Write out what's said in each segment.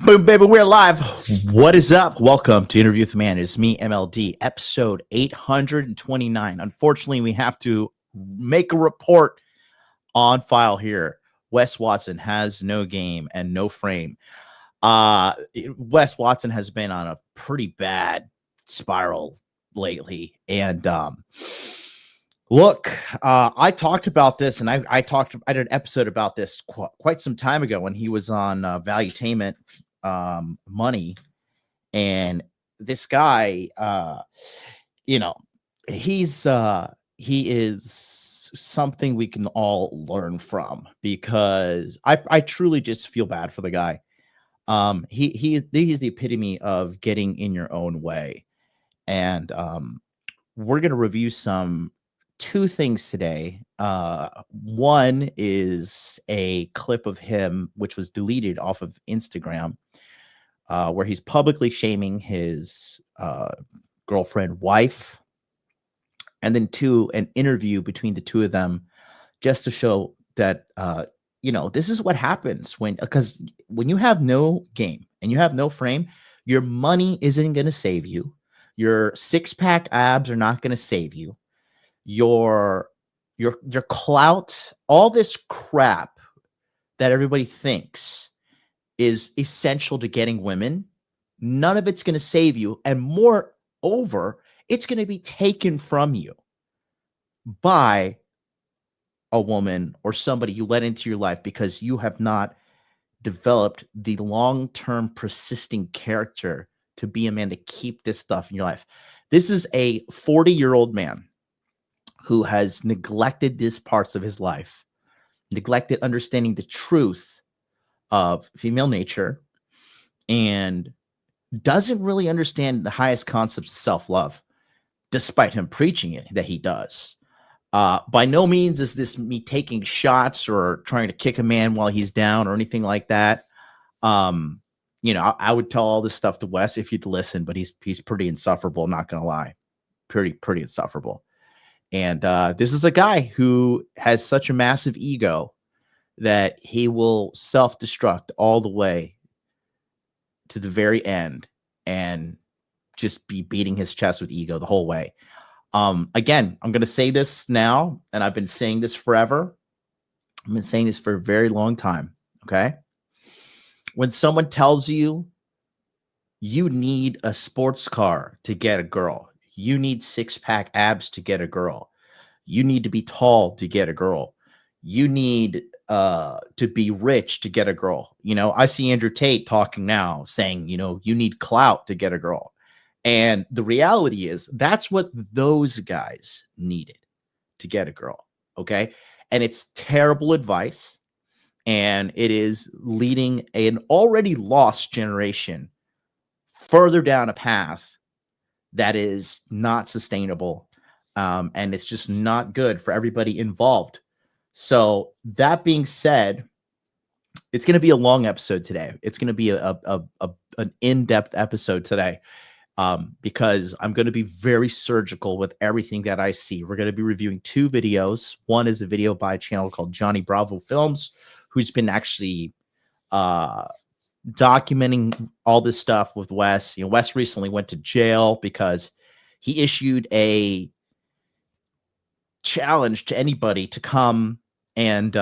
Boom, baby, we're live. What is up? Welcome to Interview with the Man. It's me, MLD, episode 829. Unfortunately, we have to make a report on file here. Wes Watson has no game and no frame. Wes Watson has been on a pretty bad spiral lately. And look, I talked about this, and I did an episode about this quite some time ago when he was on Valuetainment Money. And this guy, he is something we can all learn from, because I truly just feel bad for the guy. He's the epitome of getting in your own way. And we're going to review two things today. One is a clip of him, which was deleted off of Instagram, where he's publicly shaming his girlfriend, wife. And then two, an interview between the two of them, just to show that, this is what happens because when you have no game and you have no frame, your money isn't going to save you. Your six-pack abs are not going to save you. Your clout, all this crap that everybody thinks is essential to getting women, none of it's going to save you. And moreover, it's going to be taken from you by a woman or somebody you let into your life because you have not developed the long-term persisting character to be a man to keep this stuff in your life. This is a 40-year-old man who has neglected these parts of his life, neglected understanding the truth of female nature, and doesn't really understand the highest concepts of self-love, despite him preaching it that he does. By no means is this me taking shots or trying to kick a man while he's down or anything like that. I would tell all this stuff to Wes if you'd listen, but he's pretty insufferable, not gonna lie. Pretty insufferable. And this is a guy who has such a massive ego that he will self-destruct all the way to the very end and just be beating his chest with ego the whole way. Again, I'm going to say this now, and I've been saying this forever. I've been saying this for a very long time, okay? When someone tells you you need a sports car to get a girl, you need six-pack abs to get a girl, you need to be tall to get a girl, you need to be rich to get a girl. I see Andrew Tate talking now saying, you need clout to get a girl. And the reality is that's what those guys needed to get a girl. Okay. And it's terrible advice. And it is leading an already lost generation further down a path that is not sustainable. And it's just not good for everybody involved. So that being said, it's going to be a long episode today. It's going to be an in-depth episode today. Because I'm going to be very surgical with everything that I see. We're going to be reviewing two videos. One is a video by a channel called Johnny Bravo Films, who's been actually documenting all this stuff with Wes. Wes recently went to jail because he issued a challenge to anybody to come and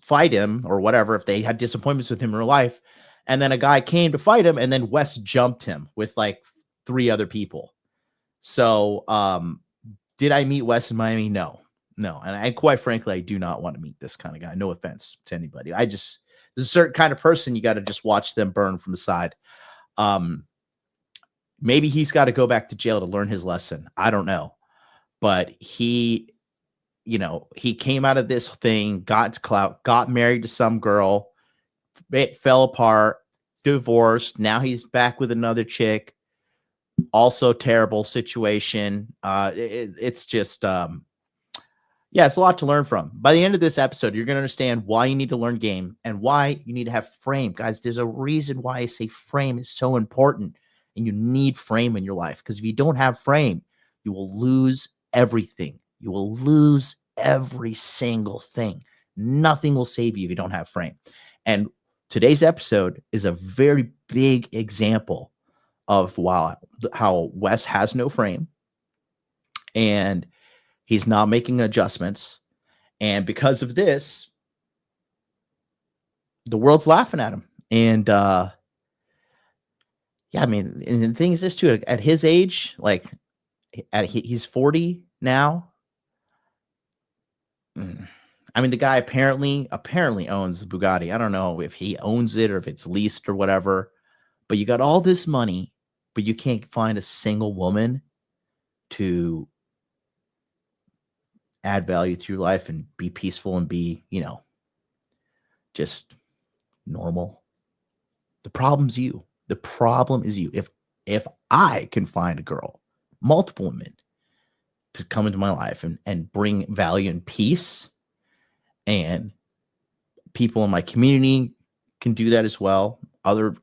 fight him or whatever if they had disappointments with him in real life. And then a guy came to fight him, and then Wes jumped him with like 3 other people. So did I meet Wes in Miami? No. And quite frankly, I do not want to meet this kind of guy. No offense to anybody. There's a certain kind of person you got to just watch them burn from the side. Maybe he's got to go back to jail to learn his lesson. I don't know. But he came out of this thing, got to clout, got married to some girl, it fell apart, divorced. Now he's back with another chick. Also terrible situation. It's just, it's a lot to learn from. By the end of this episode, you're going to understand why you need to learn game and why you need to have frame. Guys, there's a reason why I say frame is so important, and you need frame in your life, because if you don't have frame, you will lose everything. You will lose every single thing. Nothing will save you if you don't have frame. And today's episode is a very big example of how Wes has no frame and he's not making adjustments. And because of this, the world's laughing at him. And yeah, I mean, and the thing is this too, at his age, like he's 40 now. I mean, the guy apparently owns Bugatti. I don't know if he owns it or if it's leased or whatever, but you got all this money, but you can't find a single woman to add value to your life and be peaceful and be, just normal. The problem's you. The problem is you. If I can find a girl, multiple women, to come into my life and bring value and peace, and people in my community can do that as well. Other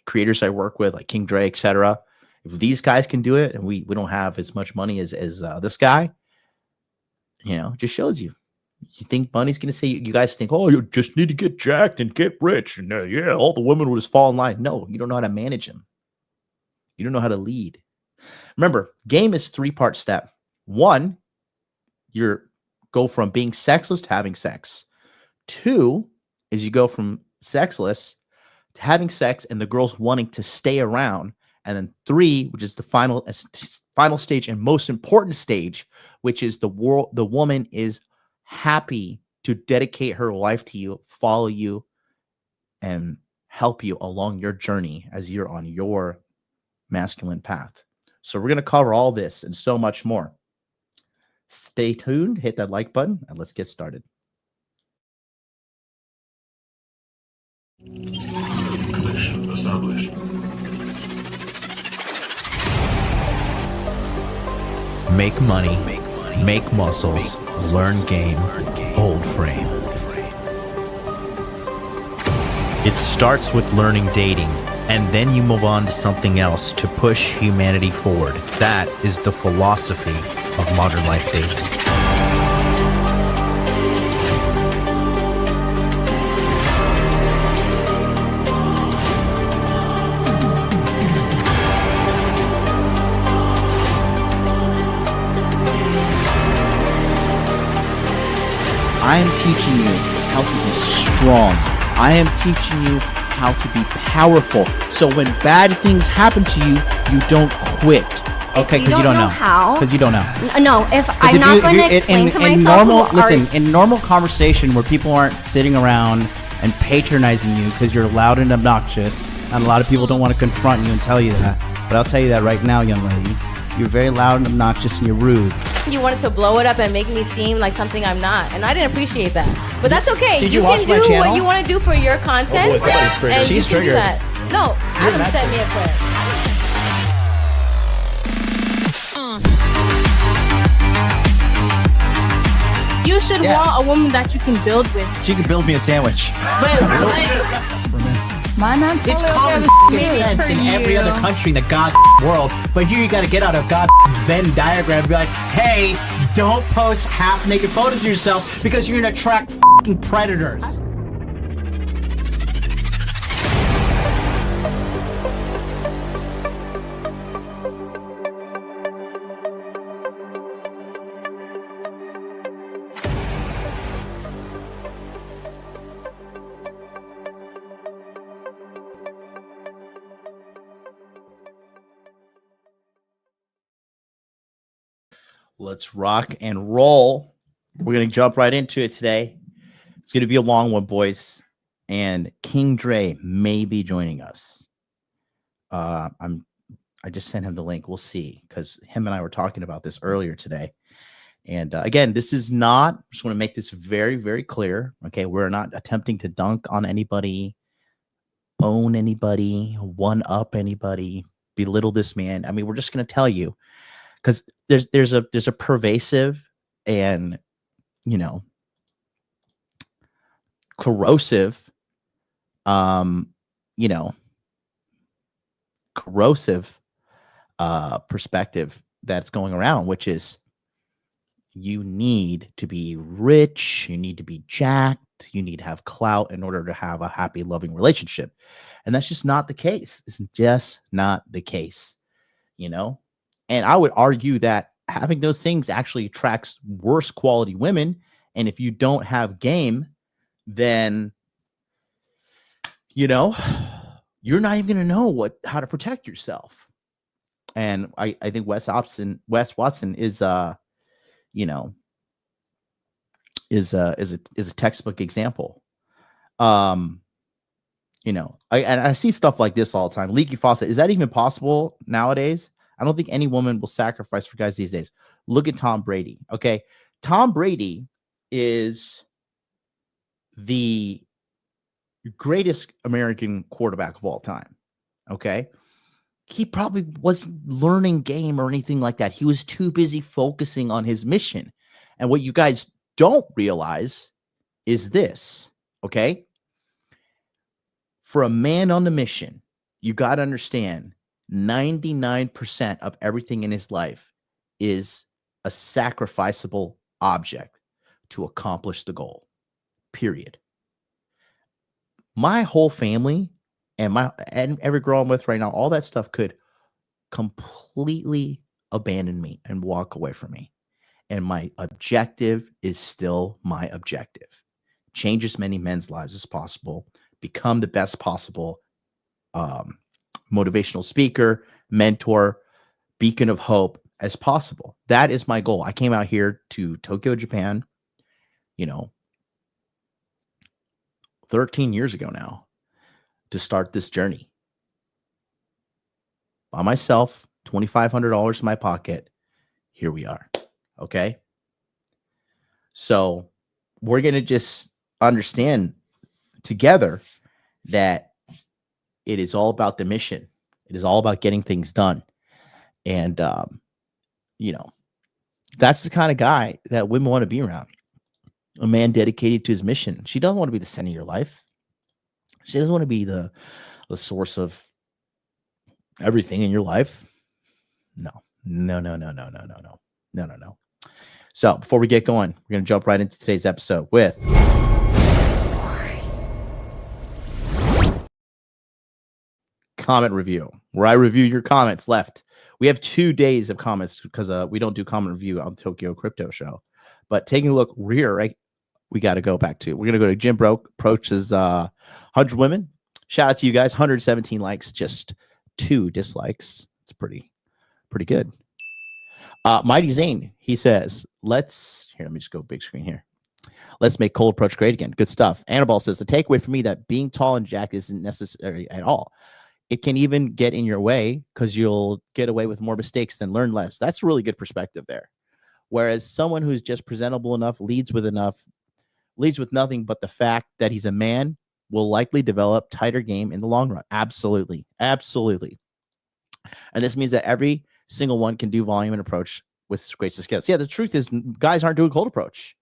creators I work with, like King Dre, etc. If these guys can do it, and we don't have as much money as this guy, just shows you. You think money's going to say, you guys think, oh, you just need to get jacked and get rich. And yeah, all the women will just fall in line. No, you don't know how to manage them. You don't know how to lead. Remember, game is 3-part step. 1, you go from being sexless to having sex. 2 is you go from sexless to having sex and the girl's wanting to stay around. And then 3, which is the final stage and most important stage, which is the woman is happy to dedicate her life to you, follow you, and help you along your journey as you're on your masculine path. So we're going to cover all this and so much more. Stay tuned, hit that like button, and let's get started. Established. Make money, make muscles, learn game, hold frame. It starts with learning dating, and then you move on to something else to push humanity forward. That is the philosophy of modern life dating. I am teaching you how to be strong. I am teaching you how to be powerful. So when bad things happen to you, you don't quit. Okay, because you don't know how. Because you don't know. No, if I'm not going to explain to myself. In normal conversation where people aren't sitting around and patronizing you because you're loud and obnoxious, and a lot of people don't want to confront you and tell you that. But I'll tell you that right now, young lady. You're very loud and obnoxious and you're rude. You wanted to blow it up and make me seem like something I'm not, and I didn't appreciate that. But that's okay. You can do what you want to do for your content. Oh boy, somebody's triggered. And She's you can do triggered. that. No, Adam sent me a clip. You should want a woman that you can build with. She can build me a sandwich. My man. It's common sense in every other country in the god world, but here you got to get out of god Venn diagram and be like, hey, don't post half-naked photos of yourself because you're gonna attract predators. Let's rock and roll. We're going to jump right into it today. It's going to be a long one, boys. And King Dre may be joining us. I just sent him the link. We'll see, because him and I were talking about this earlier today. And again, this is not, I just want to make this very, very clear. Okay, we're not attempting to dunk on anybody, own anybody, one up anybody, belittle this man. I mean, we're just going to tell you, because there's a pervasive and corrosive perspective that's going around, which is you need to be rich, you need to be jacked, you need to have clout in order to have a happy, loving relationship. And that's just not the case. It's just not the case, you know? And I would argue that having those things actually attracts worse quality women. And if you don't have game, then, you know, you're not even going to know how to protect yourself. And I think Wes Watson is, you know, is a textbook example. You know, I see stuff like this all the time. Leaky faucet. Is that even possible nowadays? I don't think any woman will sacrifice for guys these days. Look at Tom Brady. Okay. Tom Brady is the greatest American quarterback of all time. Okay. He probably wasn't learning game or anything like that. He was too busy focusing on his mission. And what you guys don't realize is this. Okay. For a man on the mission, you got to understand 99% of everything in his life is a sacrificable object to accomplish the goal, period. My whole family and every girl I'm with right now, all that stuff could completely abandon me and walk away from me. And my objective is still my objective. Change as many men's lives as possible. Become the best possible motivational speaker, mentor, beacon of hope as possible. That is my goal. I came out here to Tokyo, Japan, 13 years ago now to start this journey. By myself, $2,500 in my pocket. Here we are. Okay. So we're going to just understand together that it is all about the mission. It is all about getting things done. And, that's the kind of guy that women want to be around. A man dedicated to his mission. She doesn't want to be the center of your life. She doesn't want to be the source of everything in your life. No. So before we get going, we're going to jump right into today's episode with comment review, where I review your comments left. We have 2 days of comments because we don't do comment review on Tokyo Crypto Show. But taking a look here, right, we got to go back to. We're going to go to Jim Broke approaches 100 women. Shout out to you guys. 117 likes, just 2 dislikes. It's pretty good. Mighty Zane, he says, let me just go big screen here. Let's make cold approach great again. Good stuff. Annabelle says, the takeaway for me that being tall and jacked isn't necessary at all. It can even get in your way because you'll get away with more mistakes than learn less. That's a really good perspective there. Whereas someone who's just presentable enough, leads with nothing but the fact that he's a man, will likely develop tighter game in the long run. Absolutely. Absolutely. And this means that every single one can do volume and approach with great success. Yeah, the truth is guys aren't doing cold approach.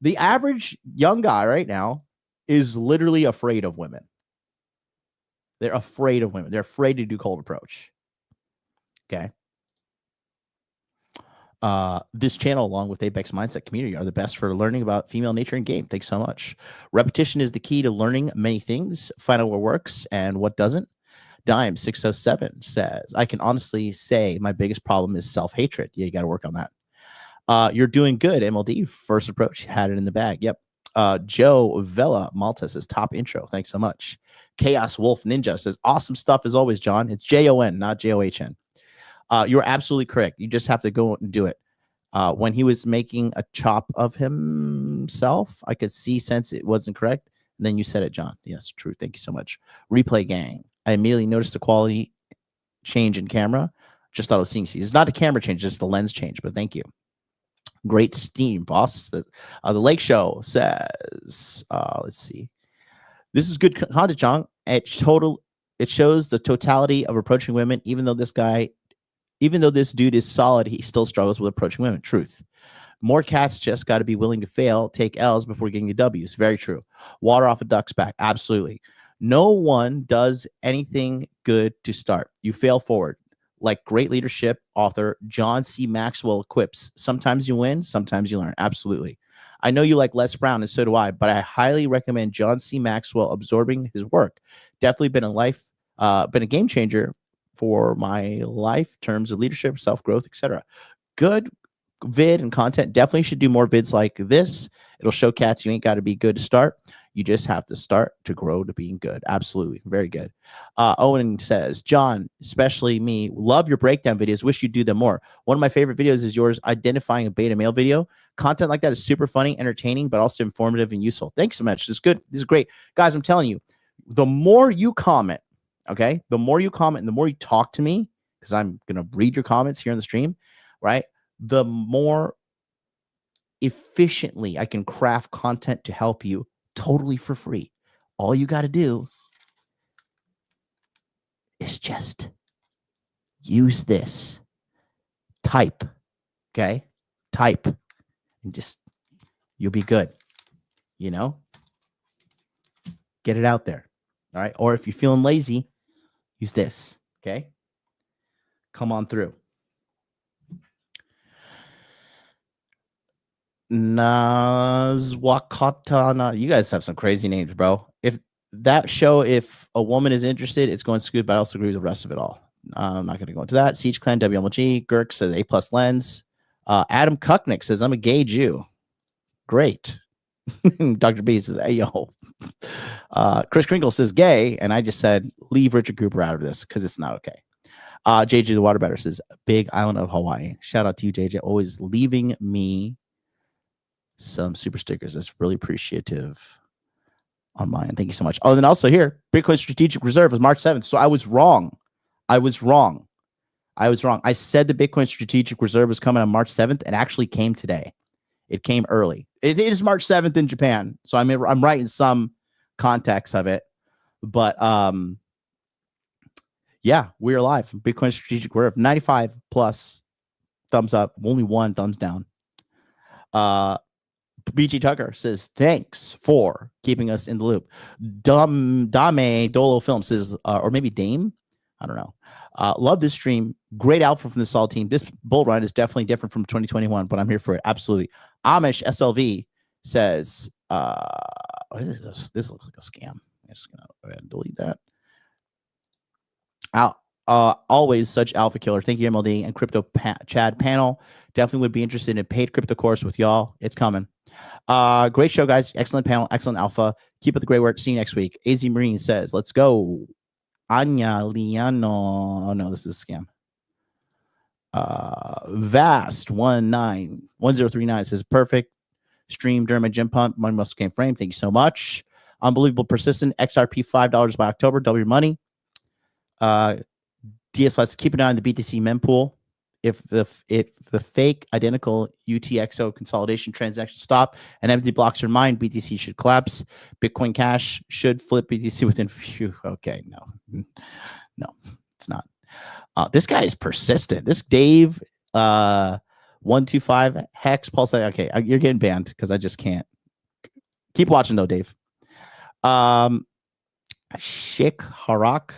The average young guy right now is literally afraid of women. They're afraid of women. They're afraid to do cold approach. Okay. This channel, along with Apex Mindset Community, are the best for learning about female nature and game. Thanks so much. Repetition is the key to learning many things. Find out what works and what doesn't. Dime 607 says, I can honestly say my biggest problem is self-hatred. Yeah, you got to work on that. You're doing good, MLD. First approach, had it in the bag. Yep. Joe Vela Malta says, top intro. Thanks so much. Chaos Wolf Ninja says, awesome stuff as always, John. It's Jon, not John. You're absolutely correct. You just have to go and do it. When he was making a chop of himself, I could sense it wasn't correct. And then you said it, John. Yes, true. Thank you so much. Replay gang. I immediately noticed the quality change in camera. Just thought I was seeing. It's not a camera change, just the lens change. But thank you. Great steam, boss. The Lake Show says, let's see. This is good content, John. It shows the totality of approaching women. Even though this dude is solid, he still struggles with approaching women. Truth. More cats just got to be willing to fail, take L's before getting the W's. Very true. Water off a duck's back. Absolutely. No one does anything good to start. You fail forward. like great leadership author John C. Maxwell quips, sometimes you win, sometimes you learn. Absolutely. I know you like Les Brown, and so do I, but I highly recommend John C. Maxwell absorbing his work. Definitely been a game changer for my life, terms of leadership, self-growth, etc. Good vid and content. Definitely should do more vids like this. It'll show cats you ain't got to be good to start. You just have to start to grow to being good. Absolutely. Very good. Owen says, John, especially me, love your breakdown videos. Wish you'd do them more. One of my favorite videos is yours identifying a beta male video. Content like that is super funny, entertaining, but also informative and useful. Thanks so much. This is good. This is great. Guys, I'm telling you, the more you comment, okay, the more you comment and the more you talk to me, because I'm going to read your comments here on the stream, right? The more efficiently I can craft content to help you totally for free. All you got to do is just use this. Type. Okay? Type. And just, you'll be good. You know? Get it out there. All right? Or if you're feeling lazy, use this. Okay? Come on through. Nazwakatana. You guys have some crazy names, bro. If that show, if a woman is interested, it's going to but I also agree with the rest of it all. I'm not going to go into that. Siege Clan, WMLG. Girk says A+ lens. Adam Kucknick says, I'm a gay Jew. Great. Dr. B says, hey, yo. Chris Kringle says gay. And I just said, leave Richard Cooper out of this because it's not okay. JJ the Waterbetter says, Big Island of Hawaii. Shout out to you, JJ. Always leaving me some super stickers. That's really appreciative on mine. Thank you so much. Oh, then also here, Bitcoin Strategic Reserve was March 7th. So I was wrong. I said the Bitcoin Strategic Reserve was coming on March 7th and actually came today. It came early. It is March 7th in Japan. So I'm right in some context of it. But yeah, we're live. Bitcoin Strategic Reserve, 95 plus thumbs up, only one thumbs down. BG Tucker says, thanks for keeping us in the loop. Dame Dolo Film says, or maybe Dame, I don't know. Love this stream. Great alpha from the Sol team. This bull run is definitely different from 2021, but I'm here for it. Absolutely. Amish SLV says, this looks like a scam. I'm just going to go ahead and delete that. Always such alpha killer. Thank you, MLD and Crypto Chad panel. Definitely would be interested in a paid crypto course with y'all. It's coming. Great show, guys. Excellent panel. Excellent alpha. Keep up the great work. See you next week. AZ Marine says, let's go. Anya Liano. Oh, no, this is a scam. Vast 1039 says, perfect stream during my gym pump. Money muscle game frame. Thank you so much. Unbelievable persistent. XRP $5 by October. Double your money. DS, let's keep an eye on the BTC mempool. If the fake identical UTXO consolidation transactions stop and empty blocks are mined, BTC should collapse. Bitcoin Cash should flip BTC within few. Okay, no, it's not. This guy is persistent. This Dave 125 Hex Pulse. Okay, you're getting banned because I just can't. Keep watching though, Dave. Sheikh Harak.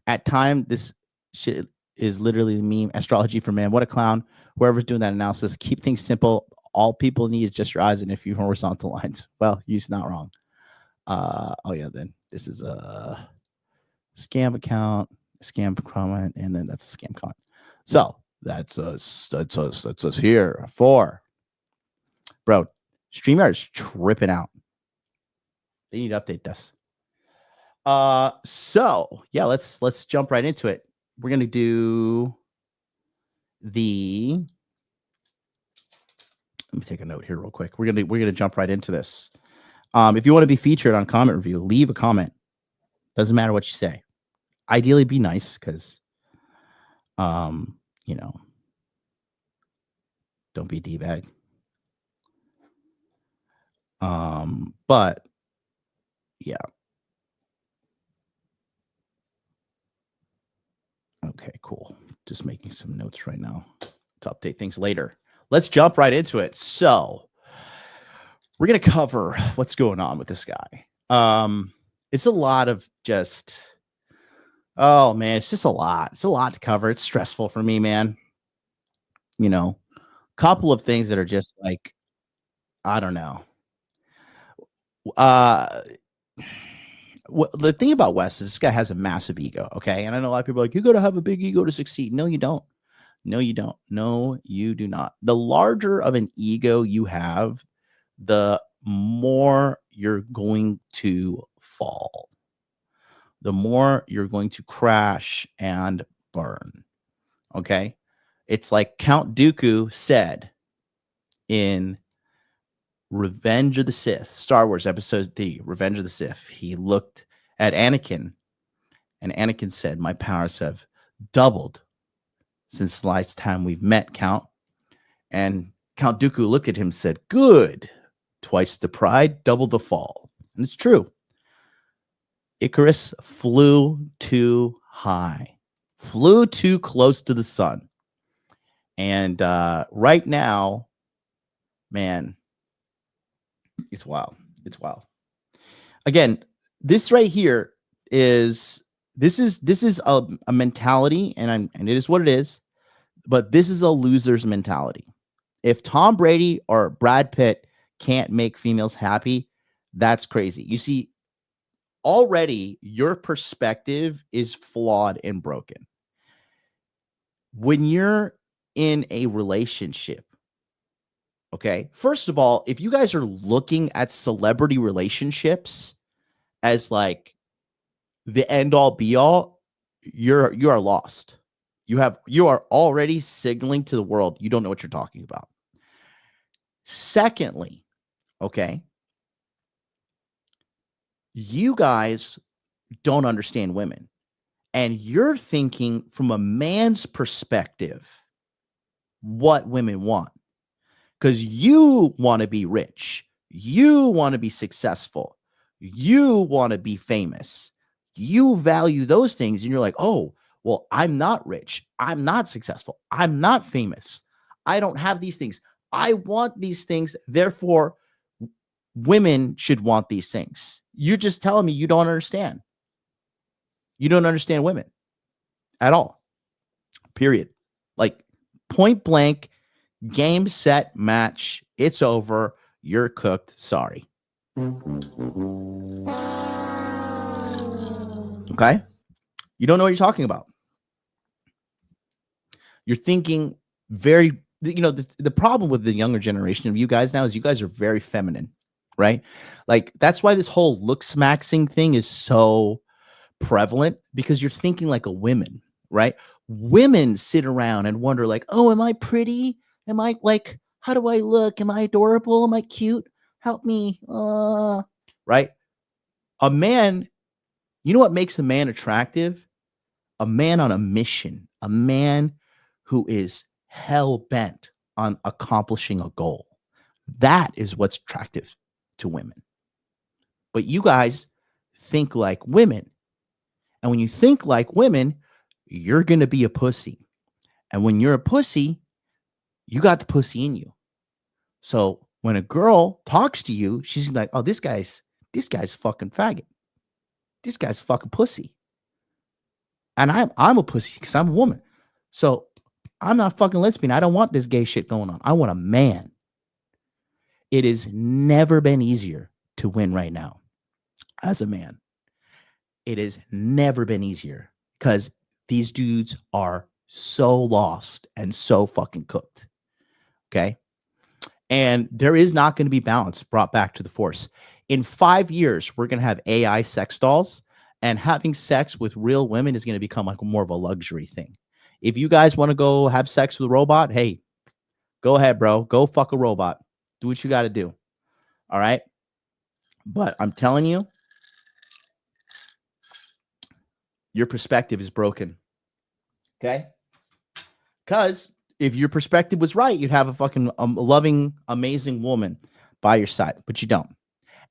At time, this shit is literally the meme. Astrology for man. What a clown. Whoever's doing that analysis, keep things simple. All people need is just your eyes and a few horizontal lines. Well, he's not wrong. Oh yeah, then this is a scam account, scam comment, and then that's a scam comment. So that's us. That's us here. 4. Bro, StreamYard's tripping out. They need to update this. So yeah, let's jump right into it. We're gonna do the. Let me take a note here real quick. We're gonna jump right into this. If you want to be featured on comment review, leave a comment. Doesn't matter what you say. Ideally, be nice because, you know, don't be a D-bag. But yeah. Okay, cool. Just making some notes right now to update things later. Let's jump right into it. So we're going to cover what's going on with this guy. It's a lot of just Oh man, it's just a lot. It's a lot to cover. It's stressful for me, man. You know, couple of things that are just like, I don't know. Uh the thing about Wes is this guy has a massive ego, okay? And I know a lot of people are like, you got to have a big ego to succeed. No, you don't. No, you don't. No, you do not. The larger of an ego you have, the more you're going to fall, the more you're going to crash and burn. Okay. It's like Count Dooku said in Revenge of the Sith, Star Wars Episode 3, Revenge of the Sith. He looked at Anakin, and Anakin said, my powers have doubled since the last time we've met, Count. And Count Dooku looked at him and said, good. Twice the pride, double the fall. And it's true. Icarus flew too high, flew too close to the sun. And right now, man, it's wild. It's wild. Again, this right here is a mentality, and it is what it is, but this is a loser's mentality. If Tom Brady or Brad Pitt can't make females happy, that's crazy. You see, already your perspective is flawed and broken. When you're in a relationship, okay, first of all, if you guys are looking at celebrity relationships as like the end all be all, you are lost. You are already signaling to the world you don't know what you're talking about. Secondly, okay, you guys don't understand women, and you're thinking from a man's perspective what women want, because you want to be rich, you want to be successful, you want to be famous, you value those things, and you're like, oh, well, I'm not rich, I'm not successful, I'm not famous, I don't have these things, I want these things, therefore women should want these things. You're just telling me you don't understand. You don't understand women at all. Period. Like point blank, game, set, match. It's over. You're cooked. Sorry. Okay? You don't know what you're talking about. You're thinking very, the problem with the younger generation of you guys now is you guys are very feminine, right? Like that's why this whole looks maxing thing is so prevalent, because you're thinking like a woman, right? Women sit around and wonder like, oh, am I pretty? Am I like, how do I look? Am I adorable? Am I cute? Help me. Right? A man, you know what makes a man attractive? A man on a mission, a man who is hell bent on accomplishing a goal. That is what's attractive to women. But you guys think like women. And when you think like women, you're going to be a pussy. And when you're a pussy, you got the pussy in you. So when a girl talks to you, she's like, oh, this guy's fucking faggot. This guy's fucking pussy. And I'm a pussy because I'm a woman. So I'm not fucking lesbian. I don't want this gay shit going on. I want a man. It has never been easier to win right now as a man. It has never been easier because these dudes are so lost and so fucking cooked. Okay. And there is not going to be balance brought back to the force. In 5 years, we're going to have AI sex dolls, and having sex with real women is going to become like more of a luxury thing. If you guys want to go have sex with a robot, hey, go ahead, bro. Go fuck a robot. Do what you got to do. All right. But I'm telling you, your perspective is broken. Okay. Because if your perspective was right, you'd have a fucking loving, amazing woman by your side, but you don't.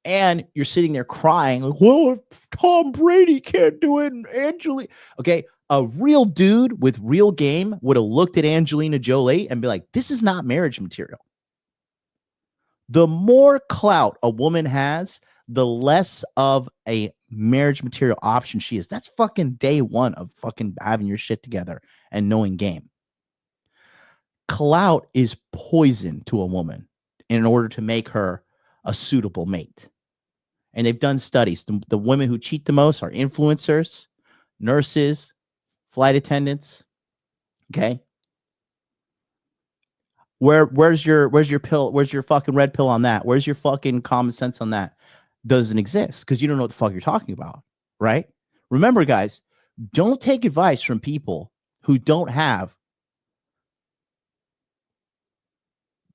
And you're sitting there crying, like, well, if Tom Brady can't do it, and Angelina. Okay. A real dude with real game would have looked at Angelina Jolie and be like, this is not marriage material. The more clout a woman has, the less of a marriage material option she is. That's fucking day one of fucking having your shit together and knowing game. Clout is poison to a woman in order to make her a suitable mate. And they've done studies. The women who cheat the most are influencers, nurses, flight attendants. Okay. Where's your pill? Where's your fucking red pill on that? Where's your fucking common sense on that? Doesn't exist because you don't know what the fuck you're talking about, right? Remember, guys, don't take advice from people who don't have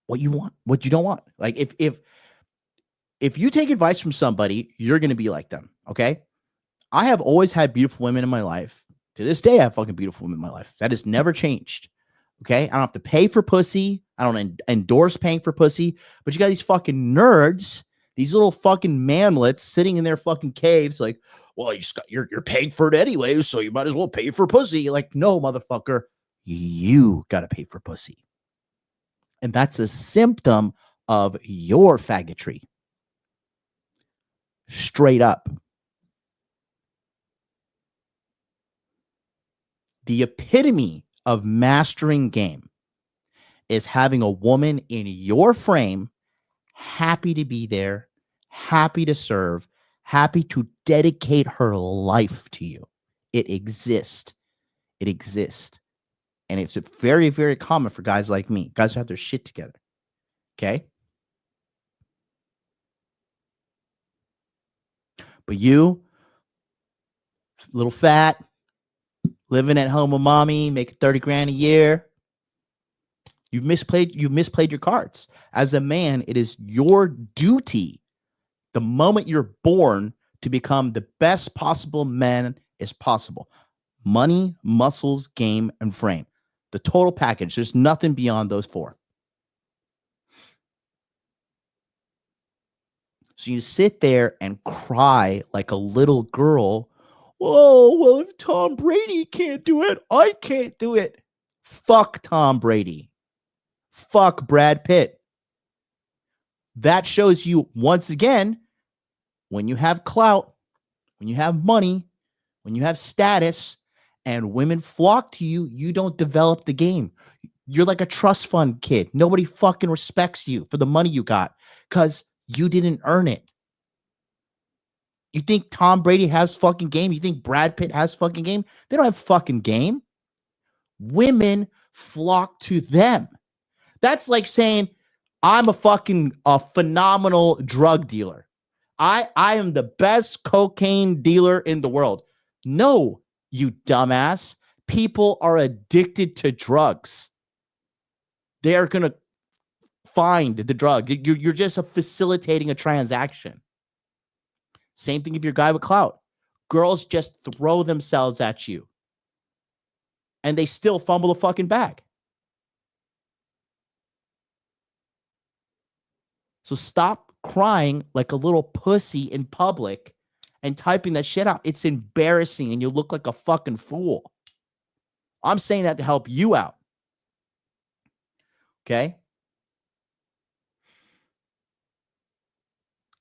what you want, what you don't want. Like if you take advice from somebody, you're going to be like them, okay? I have always had beautiful women in my life. To this day, I have fucking beautiful women in my life. That has never changed, okay? I don't have to pay for pussy. I don't endorse paying for pussy. But you got these fucking nerds, these little fucking manlets sitting in their fucking caves like, well, you're paying for it anyway, so you might as well pay for pussy. Like, no, motherfucker, you got to pay for pussy. And that's a symptom of your faggotry. Straight up. The epitome of mastering game is having a woman in your frame, happy to be there, happy to serve, happy to dedicate her life to you. It exists. It exists. And it's very, very common for guys like me. Guys who have their shit together. Okay? But you, little fat, living at home with mommy, making 30 grand a year, you've misplayed your cards. As a man, it is your duty, the moment you're born, to become the best possible man as possible. Money, muscles, game, and frame. The total package. There's nothing beyond those four. So you sit there and cry like a little girl. Oh, well, if Tom Brady can't do it, I can't do it. Fuck Tom Brady. Fuck Brad Pitt. That shows you, once again, when you have clout, when you have money, when you have status, and women flock to you, you don't develop the game. You're like a trust fund kid. Nobody fucking respects you for the money you got because you didn't earn it. You think Tom Brady has fucking game? You think Brad Pitt has fucking game? They don't have fucking game. Women flock to them. That's like saying, I'm a phenomenal drug dealer. I am the best cocaine dealer in the world. No, you dumbass. People are addicted to drugs. They are going to find the drug. You're just facilitating a transaction. Same thing if you're a guy with clout. Girls just throw themselves at you. And they still fumble the fucking bag. So stop crying like a little pussy in public and typing that shit out. It's embarrassing and you look like a fucking fool. I'm saying that to help you out. Okay?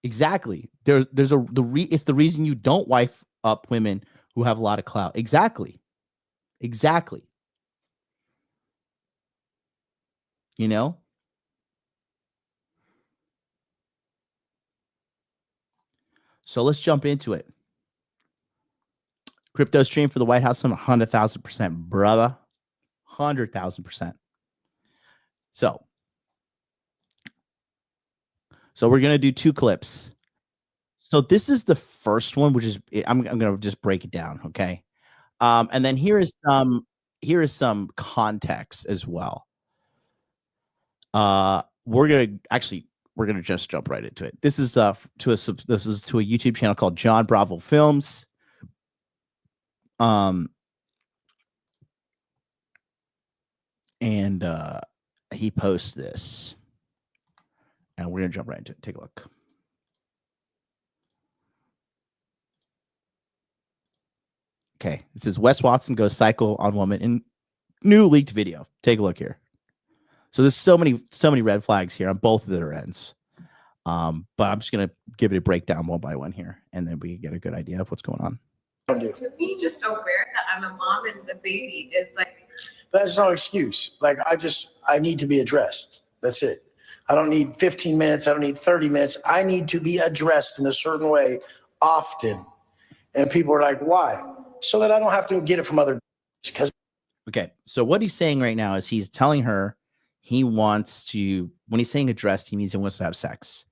Exactly. It's the reason you don't wife up women who have a lot of clout. Exactly. Exactly. You know? So let's jump into it. Crypto stream for the White House Summit, 100,000%, brother. 100,000%. So we're going to do two clips. So this is the first one, which is, I'm going to just break it down. Okay. And then here is some context as well. We're going to just jump right into it. This is to a YouTube channel called John Bravo Films. And he posts this. And we're going to jump right into it. Take a look. Okay. This is Wes Watson goes psycho on woman in new leaked video. Take a look here. So there's so many red flags here on both of their ends. But I'm just going to give it a breakdown one by one here, and then we can get a good idea of what's going on. To be just aware that I'm a mom and the baby is like. That's no excuse. Like, I need to be addressed. That's it. I don't need 15 minutes. I don't need 30 minutes. I need to be addressed in a certain way often. And people are like, why? So that I don't have to get it from other. Because. Okay. So what he's saying right now is he's telling her he wants to, when he's saying addressed, he means he wants to have sex.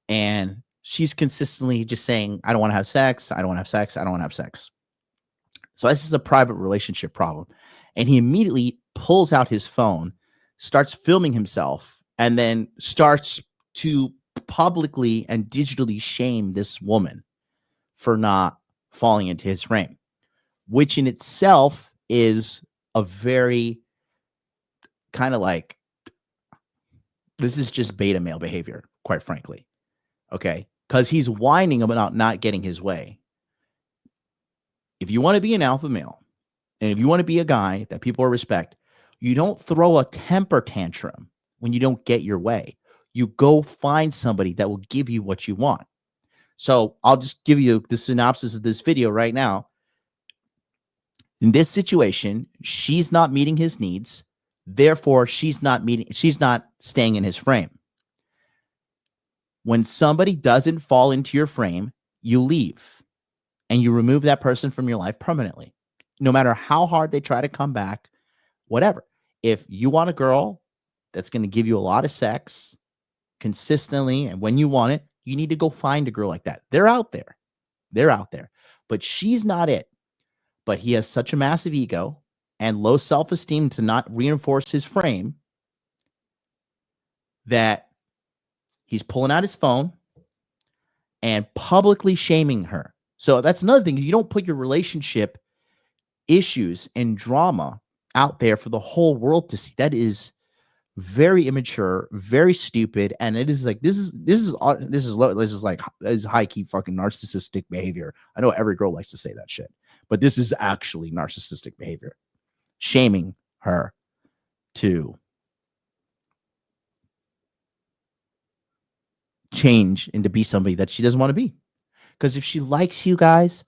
And she's consistently just saying, I don't want to have sex. I don't want to have sex. I don't want to have sex. So this is a private relationship problem. And he immediately pulls out his phone, starts filming himself, and then starts to publicly and digitally shame this woman for not falling into his frame, which in itself is a very kind of like, this is just beta male behavior, quite frankly. Okay. Because he's whining about not getting his way. If you want to be an alpha male, and if you want to be a guy that people respect, you don't throw a temper tantrum when you don't get your way. You go find somebody that will give you what you want. So I'll just give you the synopsis of this video right now. In this situation, she's not meeting his needs. Therefore, she's not staying in his frame. When somebody doesn't fall into your frame, you leave and you remove that person from your life permanently. No matter how hard they try to come back, whatever. If you want a girl that's going to give you a lot of sex consistently, and when you want it, you need to go find a girl like that. They're out there. They're out there. But she's not it. But he has such a massive ego and low self-esteem to not reinforce his frame that he's pulling out his phone and publicly shaming her. So that's another thing. You don't put your relationship issues and drama out there for the whole world to see. That is very immature, very stupid, and it is like this is high key fucking narcissistic behavior. I know every girl likes to say that shit, but this is actually narcissistic behavior, shaming her to change and to be somebody that she doesn't want to be. Because if she likes you guys,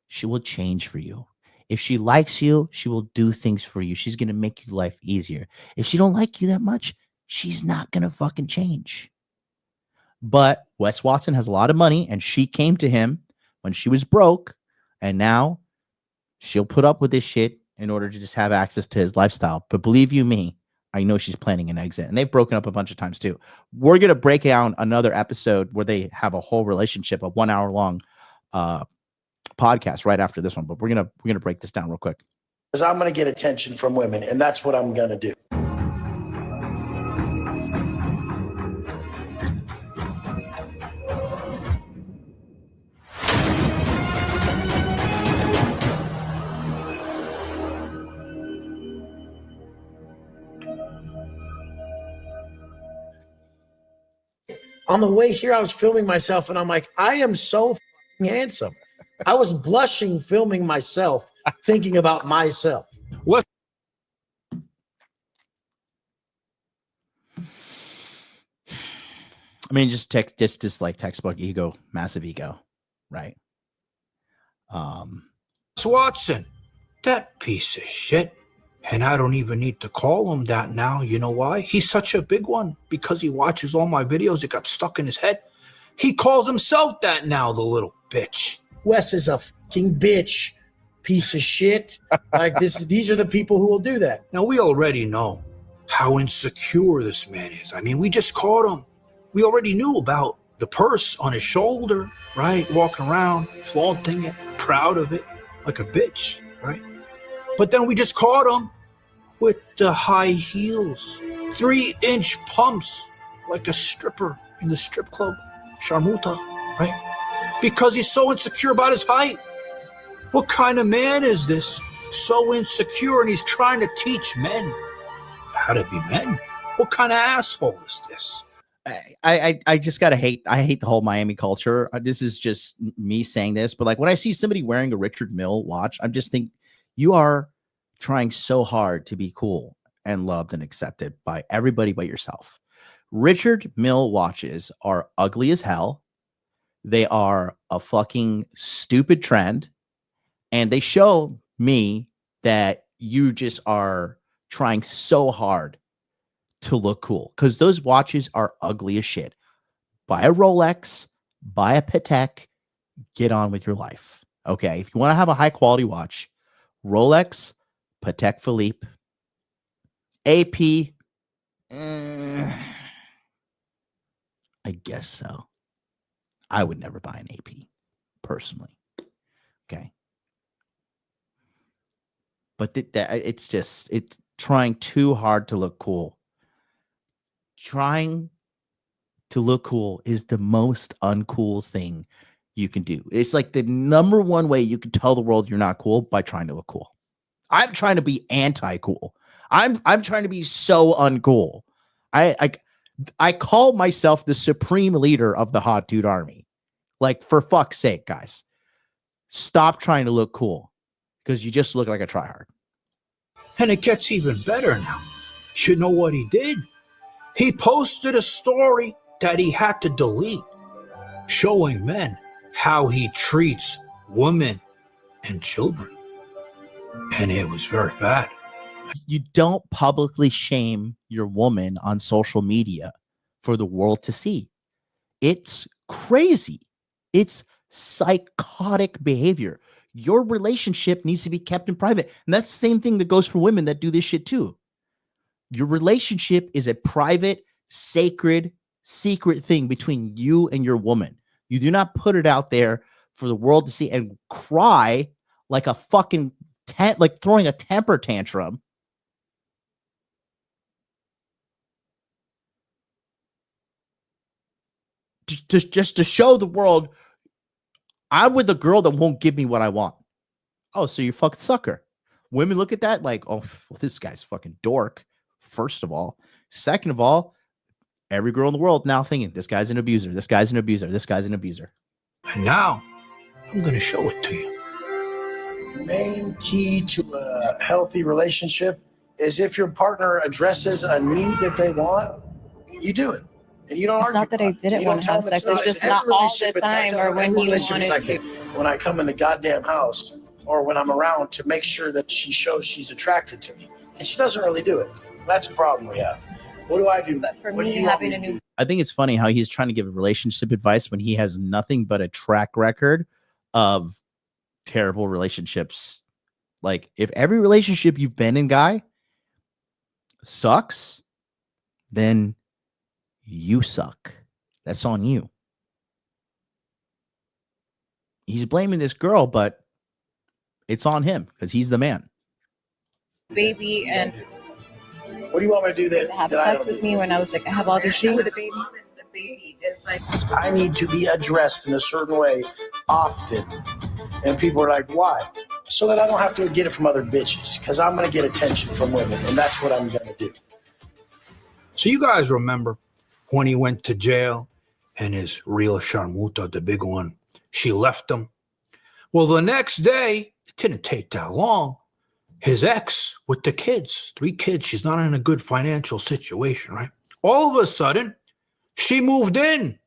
she will change for you. If she likes you, she will do things for you. She's going to make your life easier. If she don't like you that much, she's not going to fucking change. But Wes Watson has a lot of money, and she came to him when she was broke, and now she'll put up with this shit in order to just have access to his lifestyle. But believe you me, I know she's planning an exit, and they've broken up a bunch of times too. We're going to break down another episode where they have a whole relationship, a 1 hour long podcast right after this one, but we're gonna break this down real quick. Because I'm going to get attention from women, and that's what I'm going to do. On the way here, I was filming myself, and I'm like, I am so handsome. I was blushing filming myself, thinking about myself. What? I mean, just like textbook ego, massive ego, right? Watson, that piece of shit. And I don't even need to call him that now. You know why? He's such a big one. Because he watches all my videos. It got stuck in his head. He calls himself that now, the little bitch. Wes is a fucking bitch, piece of shit. Like these are the people who will do that. Now, we already know how insecure this man is. I mean, we just caught him. We already knew about the purse on his shoulder, right? Walking around, flaunting it, proud of it, like a bitch, right? But then we just caught him with the high heels, 3-inch pumps, like a stripper in the strip club, Sharmuta, right? Because he's so insecure about his height. What kind of man is this? So insecure, and he's trying to teach men how to be men. What kind of asshole is this? I just gotta hate. I hate the whole Miami culture. This is just me saying this, but like when I see somebody wearing a Richard Mille watch, I'm just think you are trying so hard to be cool and loved and accepted by everybody but yourself. Richard Mille watches are ugly as hell. They are a fucking stupid trend. And they show me that you just are trying so hard to look cool because those watches are ugly as shit. Buy a Rolex, buy a Patek, get on with your life. Okay. If you want to have a high quality watch, Rolex, Patek Philippe, AP, I guess so. I would never buy an AP personally. Okay. But it's trying too hard to look cool. Trying to look cool is the most uncool thing you can do. It's like the number one way you can tell the world you're not cool by trying to look cool. I'm trying to be anti-cool. I'm trying to be so uncool. I call myself the supreme leader of the hot dude army. Like, for fuck's sake, guys, stop trying to look cool because you just look like a tryhard. And it gets even better now. You know what he did? He posted a story that he had to delete, showing men how he treats women and children. And it was very bad. You don't publicly shame your woman on social media for the world to see. It's crazy. It's psychotic behavior. Your relationship needs to be kept in private. And that's the same thing that goes for women that do this shit too. Your relationship is a private, sacred, secret thing between you and your woman. You do not put it out there for the world to see and cry like a fucking like throwing a temper tantrum. Just to show the world I'm with a girl that won't give me what I want. Oh, so you're a fucking sucker. Women look at that like, oh, well, this guy's fucking dork, first of all. Second of all, every girl in the world now thinking, this guy's an abuser, this guy's an abuser, this guy's an abuser. And now, I'm going to show it to you. The main key to a healthy relationship is if your partner addresses a need that they want, you do it. And you don't It's argue. not that I didn't want to have sex. It's just not all the time or when you wanted to. When I come in the goddamn house or when I'm around to make sure that she shows she's attracted to me. And she doesn't really do it. That's a problem we have. What do I do? But for me, having a new... I think it's funny how he's trying to give relationship advice when he has nothing but a track record of terrible relationships. Like, if every relationship you've been in, guy, sucks, then you suck. That's on you. He's blaming this girl, but it's on him because he's the man. Baby, and what do you want me to do that? Have sex with me when I was like, I have all these things. The baby is like, I need to be addressed in a certain way often. And people are like, why? So that I don't have to get it from other bitches because I'm going to get attention from women. And that's what I'm going to do. So you guys remember when he went to jail and his real Sharmuta, the big one, she left him. Well, the next day, it didn't take that long. His ex with the kids, 3 kids, she's not in a good financial situation, right? All of a sudden, she moved in.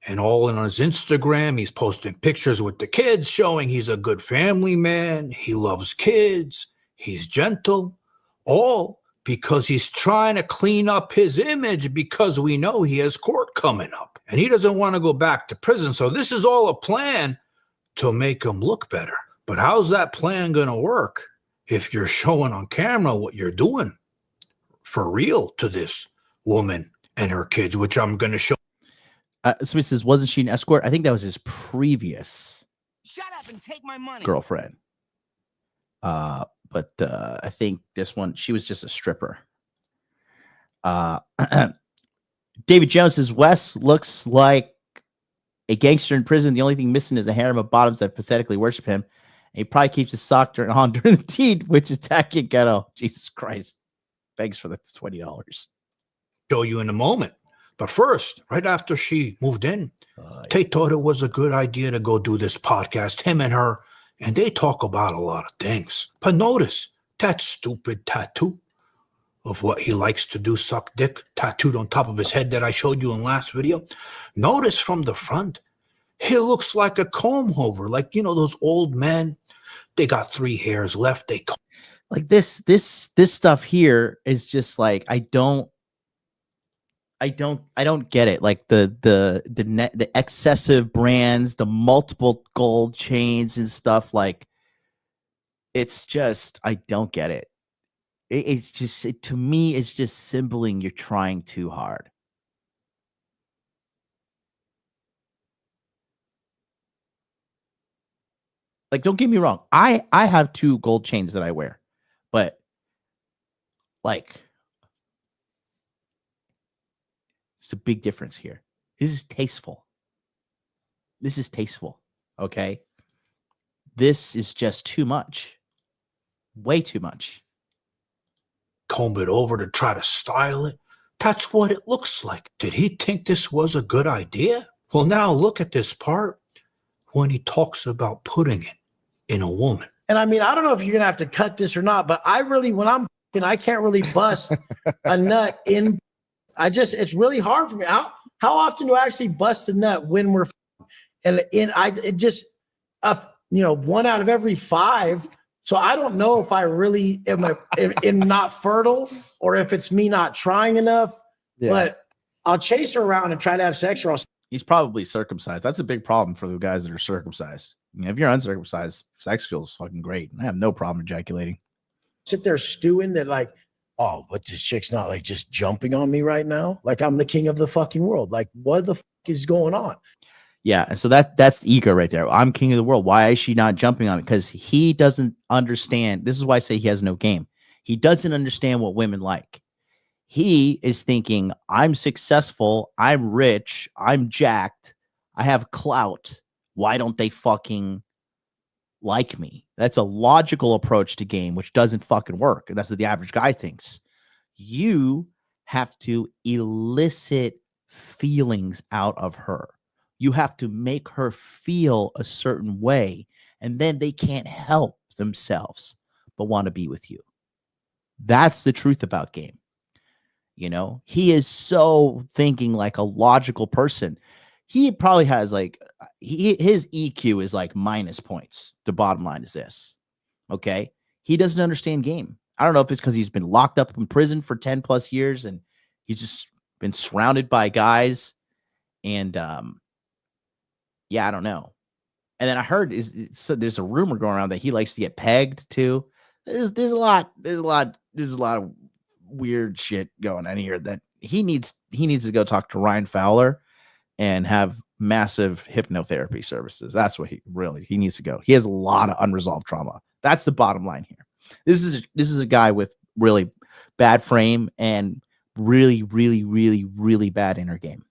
And all in on his Instagram, he's posting pictures with the kids showing he's a good family man. He loves kids. He's gentle. All because he's trying to clean up his image because we know he has court coming up. And he doesn't want to go back to prison. So this is all a plan to make him look better. But how's that plan going to work if you're showing on camera what you're doing for real to this woman and her kids, which I'm going to show. Somebody says, wasn't she an escort? I think that was his previous Shut up and take my money. girlfriend. But I think this one, she was just a stripper. David Jones says, Wes looks like a gangster in prison. The only thing missing is a harem of bottoms that pathetically worship him. And he probably keeps his sock on during the deed, which is tacky and ghetto. Jesus Christ. Thanks for the $20. Show you in a moment. But first, right after she moved in, Tate thought it was a good idea to go do this podcast, him and her, and they talk about a lot of things. But notice that stupid tattoo of what he likes to do, suck dick, tattooed on top of his head that I showed you in last video. Notice from the front, he looks like a comb over, like, you know, those old men. They got 3 hairs left. They like this stuff here is just like, I don't get it. Like the excessive brands, the multiple gold chains and stuff. Like, it's just, I don't get it. It's just, to me, it's just symboling you're trying too hard. Like, don't get me wrong. I have 2 gold chains that I wear, but like, it's a big difference here. This is tasteful. This is tasteful. Okay. This is just too much. Way too much. comb it over to try to style it. That's what it looks like. Did he think this was a good idea? Well, now look at this part when he talks about putting it in a woman. And I mean, I don't know if you're going to have to cut this or not, but I really, when I'm, I can't really bust a nut in. It's really hard for me. How often do I actually bust a nut when we're, and it just, 1 out of every 5. So I don't know if I really am not fertile or if it's me not trying enough, but I'll chase her around and try to have sex, or I'll. He's probably circumcised. That's a big problem for the guys that are circumcised. I mean, if you're uncircumcised, sex feels fucking great. I have no problem ejaculating. Sit there stewing that like, oh, but this chick's not like just jumping on me right now. Like I'm the king of the fucking world. Like what the fuck is going on? Yeah. And so that's ego right there. I'm king of the world. Why is she not jumping on me? Because he doesn't understand. This is why I say he has no game. He doesn't understand what women like. He is thinking, I'm successful. I'm rich. I'm jacked. I have clout. Why don't they fucking like me? That's a logical approach to game, which doesn't fucking work. And that's what the average guy thinks. You have to elicit feelings out of her. You have to make her feel a certain way, and then they can't help themselves but want to be with you. That's the truth about game. You know, he is so thinking like a logical person. He probably has like his EQ is like minus points. The bottom line is this. Okay. He doesn't understand game. I don't know if it's because he's been locked up in prison for 10 plus years and he's just been surrounded by guys. And yeah, I don't know. And then I heard there's a rumor going around that he likes to get pegged too. There's a lot of weird shit going on here that he needs to go talk to Ryan Fowler and have massive hypnotherapy services. That's what he needs to go. He has a lot of unresolved trauma. That's the bottom line here. This is a guy with really bad frame and really, really, really, really bad inner game.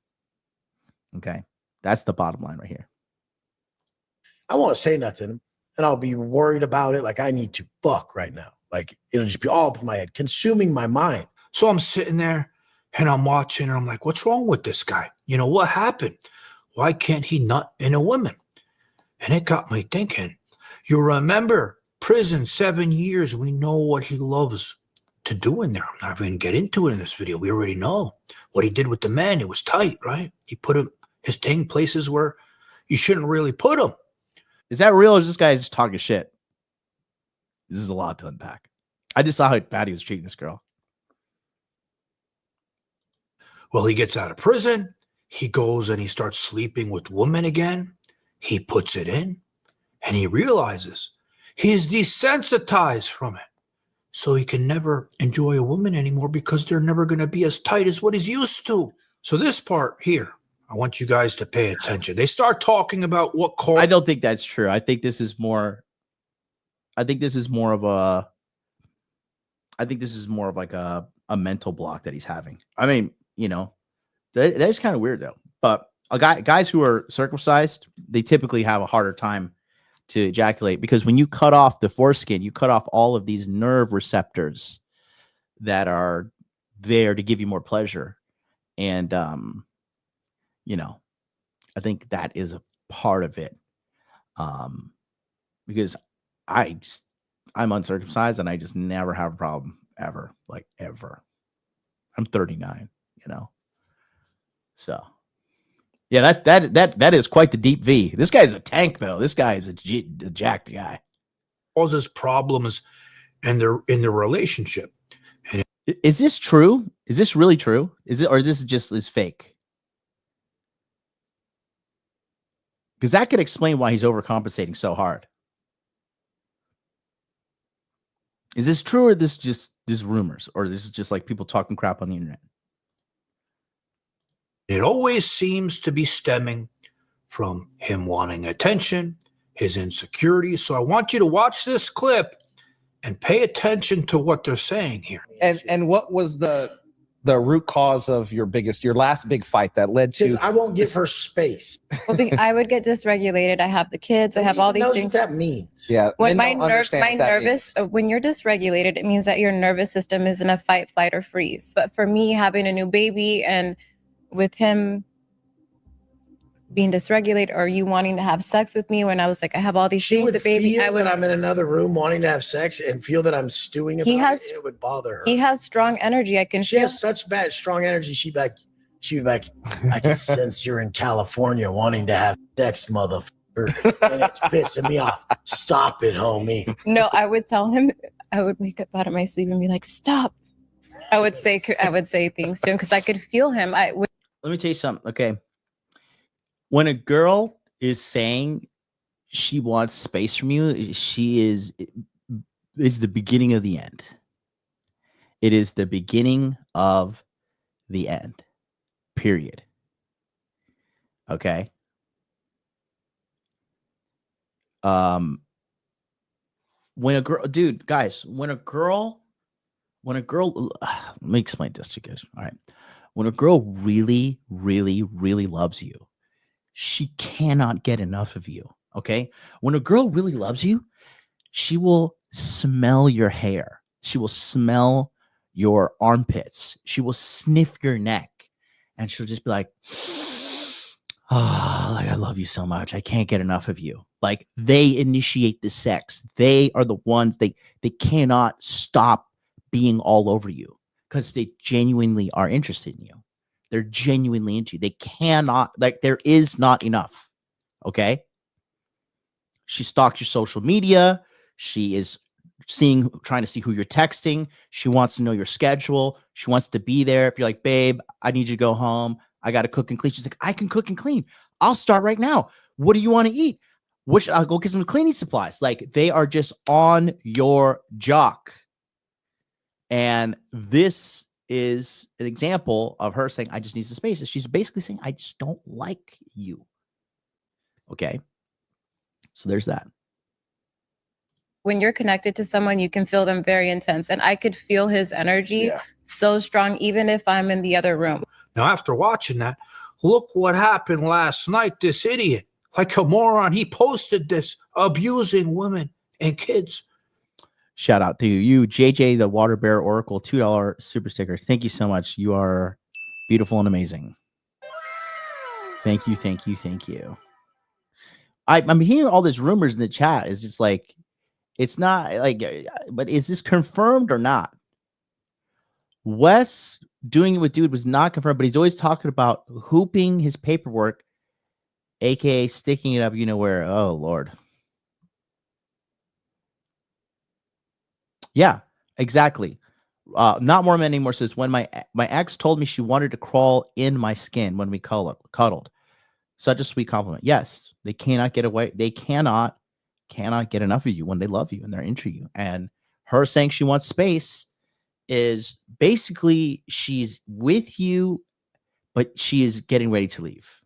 Okay. That's the bottom line right here. I won't say nothing and I'll be worried about it. Like I need to fuck right now. Like it'll just be all up in my head, consuming my mind. So I'm sitting there and I'm watching and I'm like, what's wrong with this guy? You know, what happened? Why can't he nut in a woman? And it got me thinking. You remember prison, 7 years. We know what he loves to do in there. I'm not even going to get into it in this video. We already know what he did with the men. It was tight, right? He put his thing places where you shouldn't really put him. Is that real or is this guy just talking shit? This is a lot to unpack. I just saw how bad he was treating this girl. Well, he gets out of prison. He goes and he starts sleeping with women again. He puts it in and he realizes he's desensitized from it. So he can never enjoy a woman anymore because they're never going to be as tight as what he's used to. So this part here, I want you guys to pay attention. They start talking about what cause. I don't think that's true. I think this is more of like a mental block that he's having. I mean, you know, that is kind of weird though. But guys who are circumcised, they typically have a harder time to ejaculate because when you cut off the foreskin, you cut off all of these nerve receptors that are there to give you more pleasure. And, you know, I think that is a part of it. Because I'm uncircumcised and I just never have a problem ever, like ever. I'm 39, you know. So yeah, that is quite the deep V. This guy's a tank though. This guy is a jacked guy. Causes problems in their relationship. And is this true? Is this really true? Is it, or this is fake? Because that could explain why he's overcompensating so hard. Is this true, or this just rumors, or this is just like people talking crap on the internet? it always seems to be stemming from him wanting attention, his insecurity. So I want you to watch this clip and pay attention to what they're saying here. And what was the root cause of your last big fight that led to? I won't give her space. Well, I would get dysregulated. I have the kids. I have all these things. What that means. Yeah. When when you're dysregulated, it means that your nervous system is in a fight, flight, or freeze. But for me, having a new baby and with him being dysregulated, or you wanting to have sex with me when I was like, I have all these things, the baby, I would. That I'm in another room wanting to have sex and feel that I'm stewing about it. It would bother her. He has strong energy. I can. She has such strong energy. She'd be like, I can sense you're in California wanting to have sex, motherfucker, and it's pissing me off. Stop it, homie. No, I would tell him. I would wake up out of my sleep and be like, stop. I would say things to him because I could feel him. Let me tell you something. Okay. When a girl is saying she wants space from you, it's the beginning of the end. It is the beginning of the end. Period. Okay. When a girl, dude, guys, when a girl, let me explain this to you guys. All right. When a girl really, really, really loves you, she cannot get enough of you. Okay. When a girl really loves you, she will smell your hair. She will smell your armpits. She will sniff your neck. And she'll just be like, oh, like, I love you so much. I can't get enough of you. Like, they initiate the sex. They are the ones, they cannot stop being all over you because they genuinely are interested in you. They're genuinely into you. They cannot, like, there is not enough. Okay. She stalks your social media. She is trying to see who you're texting. She wants to know your schedule. She wants to be there. If you're like, babe, I need you to go home. I got to cook and clean. She's like, I can cook and clean. I'll start right now. What do you want to eat? I'll go get some cleaning supplies. Like, they are just on your jock. And this is an example of her saying, I just need some space. She's basically saying, I just don't like you. Okay. So there's that. When you're connected to someone, you can feel them very intense. And I could feel his energy so strong, even if I'm in the other room. Now, after watching that, look what happened last night. This idiot, like a moron, he posted this, abusing women and kids. Shout out to you, JJ, the Water Bear Oracle, $2 super sticker. Thank you so much. You are beautiful and amazing. Thank you, thank you, thank you. I'm hearing all these rumors in the chat. It's just like, it's not like, but is this confirmed or not? Wes doing it with dude was not confirmed, but he's always talking about hooping his paperwork, aka sticking it up, you know where. Oh Lord. Yeah, exactly. Not more men anymore says, when my ex told me she wanted to crawl in my skin when we cuddled. Such a sweet compliment. Yes, they cannot get away. They cannot get enough of you when they love you and they're into you. And her saying she wants space is basically she's with you, but she is getting ready to leave.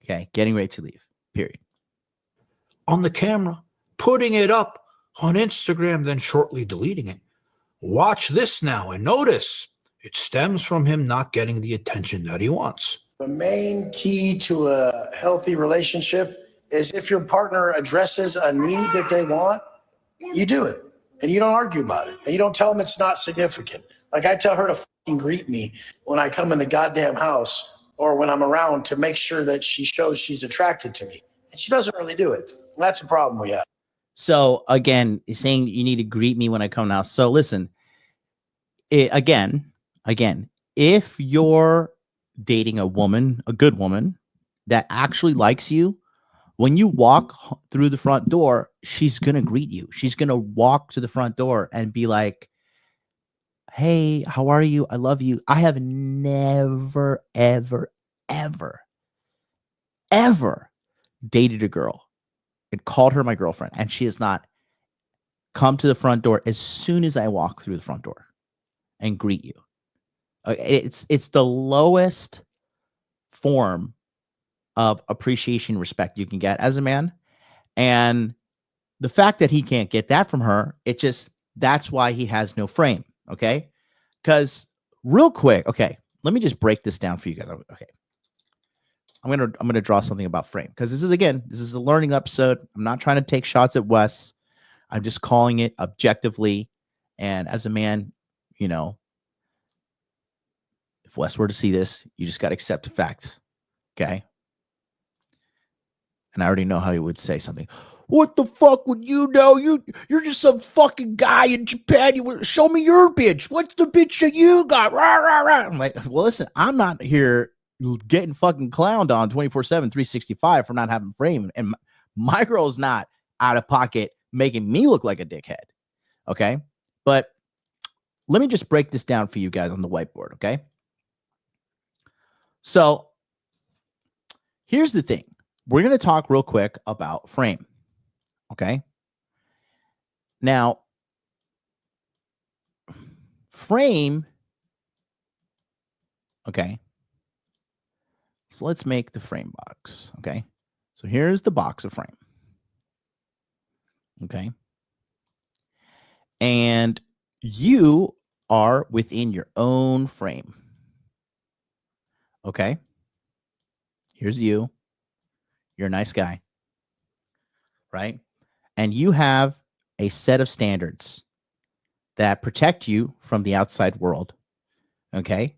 Okay, getting ready to leave. Period. On the camera, putting it up on Instagram, then shortly deleting it. Watch this now and notice it stems from him not getting the attention that he wants. The main key to a healthy relationship is if your partner addresses a need that they want, you do it. And you don't argue about it. And you don't tell them it's not significant. Like, I tell her to fucking greet me when I come in the goddamn house or when I'm around to make sure that she shows she's attracted to me. And she doesn't really do it. And that's a problem we have. So again, he's saying you need to greet me when I come now. So listen, again, Again, if you're dating a woman, a good woman that actually likes you, when you walk through the front door, she's going to greet you. She's going to walk to the front door and be like, hey, how are you? I love you. I have never, ever, ever, ever dated a girl and called her my girlfriend, and she has not come to the front door as soon as I walk through the front door and greet you. It's the lowest form of appreciation, respect you can get as a man. And the fact that he can't get that from her, that's why he has no frame. Okay. Because real quick, okay, let me just break this down for you guys. Okay. I'm going to draw something about frame, because this is a learning episode. I'm not trying to take shots at Wes. I'm just calling it objectively. And as a man, you know, if Wes were to see this, you just got to accept the facts. Okay. And I already know how he would say something. What the fuck would you know? You're just some fucking guy in Japan. You show me your bitch. What's the bitch that you got? Rah, rah, rah. I'm like, well, listen, I'm not here getting fucking clowned on 24/7, 365 for not having frame. And my girl's not out of pocket making me look like a dickhead. Okay. But let me just break this down for you guys on the whiteboard. Okay. So here's the thing. We're going to talk real quick about frame. Okay. Now, frame. Okay. So let's make the frame box. Okay. So here's the box of frame. Okay. And you are within your own frame. Okay. Here's you. You're a nice guy. Right? And you have a set of standards that protect you from the outside world. Okay.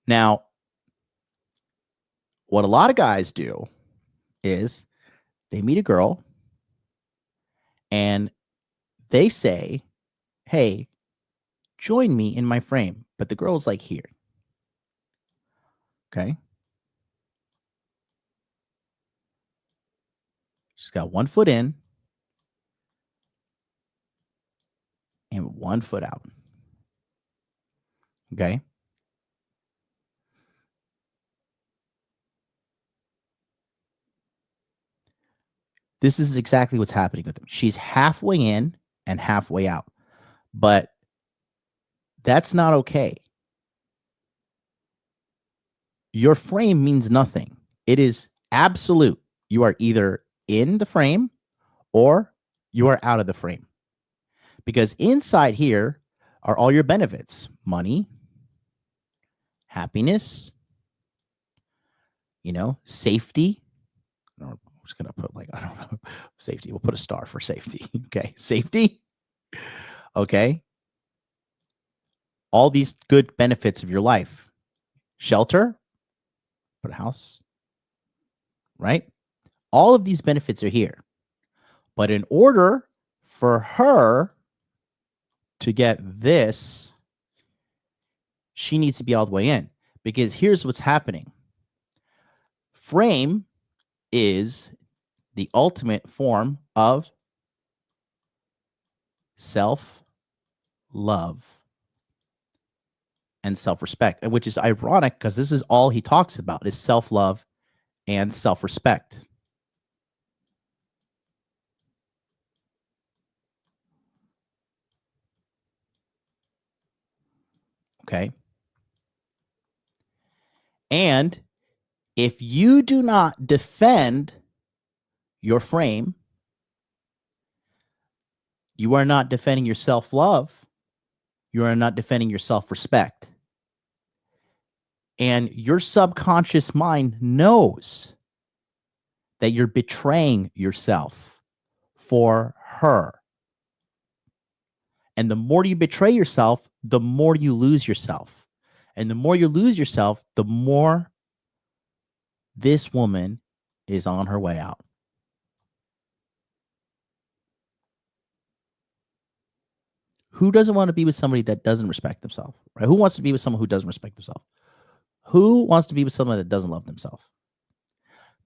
Now, what a lot of guys do is they meet a girl and they say, hey, join me in my frame. But the girl's like here. Okay. She's got 1 foot in and 1 foot out. Okay. This is exactly what's happening with them. She's halfway in and halfway out. But that's not okay. Your frame means nothing. It is absolute. You are either in the frame or you are out of the frame. Because inside here are all your benefits: money, happiness, safety. I'm just going to put safety. We'll put a star for safety. Okay. Safety. Okay. All these good benefits of your life. Shelter. Put a house. Right? All of these benefits are here. But in order for her to get this, she needs to be all the way in. Because here's what's happening. Frame is the ultimate form of self-love and self-respect, which is ironic because this is all he talks about is self-love and self-respect. Okay. And if you do not defend your frame, you are not defending your self-love. You are not defending your self-respect. And your subconscious mind knows that you're betraying yourself for her. And the more you betray yourself, the more you lose yourself. And the more you lose yourself, the more this woman is on her way out. Who doesn't want to be with somebody that doesn't respect themselves, right? Who wants to be with someone who doesn't respect themselves? Who wants to be with someone that doesn't love themselves?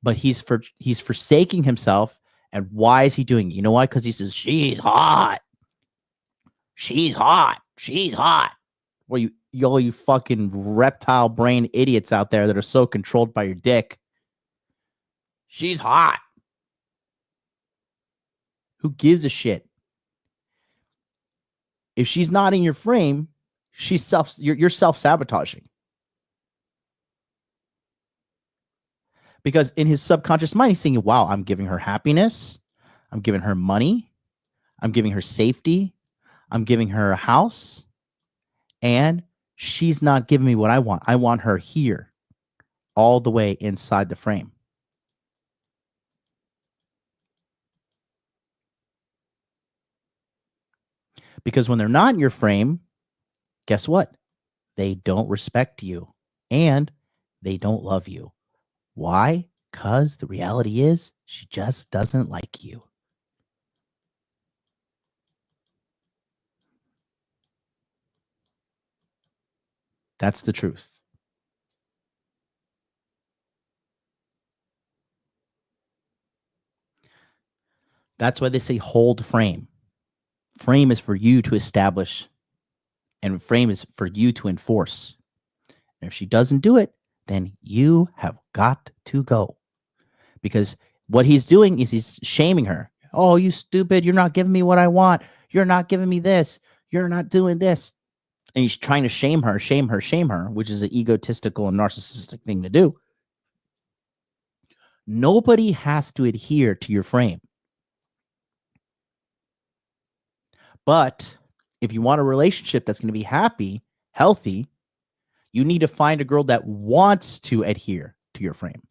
But he's forsaking himself. And why is he doing it? You know why? Because he says, she's hot. She's hot. She's hot. Well, you fucking reptile brain idiots out there that are so controlled by your dick. She's hot. Who gives a shit? If she's not in your frame, you're self-sabotaging. Because in his subconscious mind, he's thinking, wow, I'm giving her happiness. I'm giving her money. I'm giving her safety. I'm giving her a house. And she's not giving me what I want. I want her here, all the way inside the frame. Because when they're not in your frame, guess what? They don't respect you and they don't love you. Why? Because the reality is she just doesn't like you. That's the truth. That's why they say hold frame. Frame is for you to establish, and frame is for you to enforce. And if she doesn't do it, then you have got to go. Because what he's doing is he's shaming her. Oh, you stupid. You're not giving me what I want. You're not giving me this. You're not doing this. And he's trying to shame her, which is an egotistical and narcissistic thing to do. Nobody has to adhere to your frame. But if you want a relationship that's going to be happy, healthy, you need to find a girl that wants to adhere to your frame.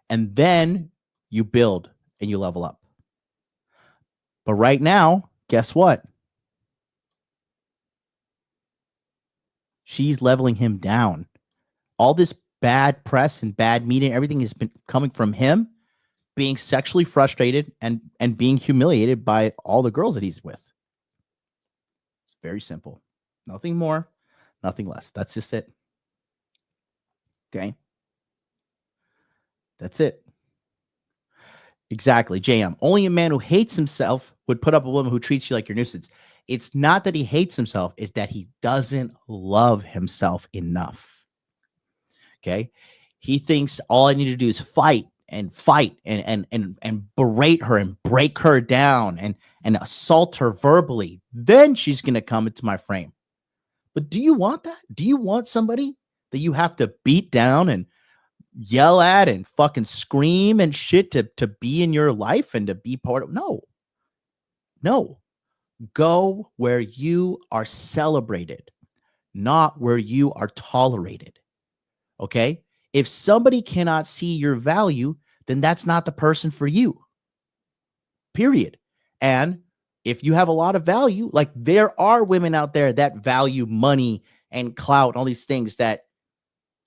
And then you build and you level up. But right now, guess what? She's leveling him down. All this bad press and bad media, everything has been coming from him being sexually frustrated and being humiliated by all the girls that he's with. It's very simple. Nothing more, nothing less. That's just it. Okay. That's it. Exactly. JM. Only a man who hates himself would put up a woman who treats you like your nuisance. It's not that he hates himself. It's that he doesn't love himself enough. Okay. He thinks all I need to do is fight and berate her and break her down and assault her verbally. Then she's going to come into my frame. But do you want that? Do you want somebody that you have to beat down and yell at and fucking scream and shit to be in your life and to be part of? No. Go where you are celebrated, not where you are tolerated. Okay? If somebody cannot see your value, then that's not the person for you. Period. And if you have a lot of value, like there are women out there that value money and clout, all these things that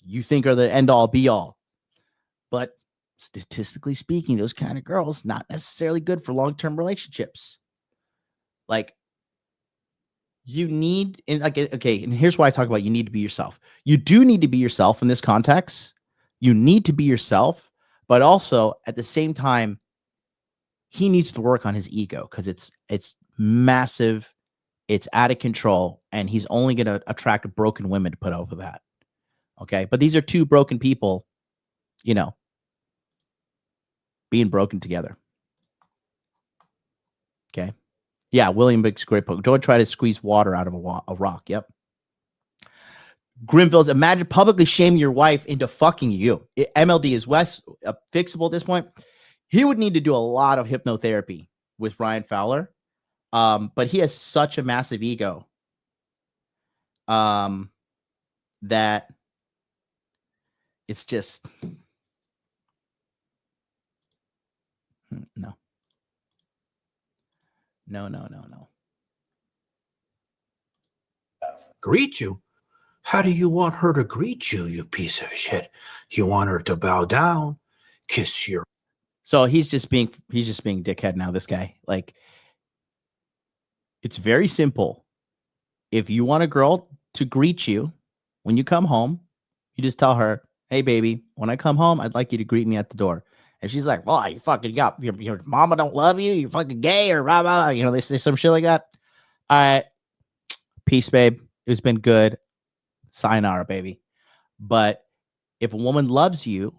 you think are the end all be all. But statistically speaking, those kind of girls, not necessarily good for long-term relationships. Like you need, and like, okay, and here's why I talk about you need to be yourself. You do need to be yourself in this context. You need to be yourself, but also at the same time, he needs to work on his ego because it's massive, it's out of control, and he's only going to attract broken women to put up with that. Okay, but these are two broken people, you know, being broken together. Okay. Yeah, William Big's great book. Don't try to squeeze water out of a rock. Yep. Grimville's, imagine publicly shaming your wife into fucking you. MLD is Wes fixable at this point. He would need to do a lot of hypnotherapy with Ryan Fowler. But he has such a massive ego that it's just no. Greet you? How do you want her to greet you, you piece of shit? You want her to bow down, kiss your... So he's just being dickhead now, this guy. Like, It's very simple. If you want a girl to greet you when you come home, you just tell her, hey, baby, when I come home, I'd like you to greet me at the door. And she's like, well, you fucking got your mama don't love you. You're fucking gay or blah, blah, blah. You know, they say some shit like that. All right. Peace, babe. It's been good. Sayonara, baby. But if a woman loves you,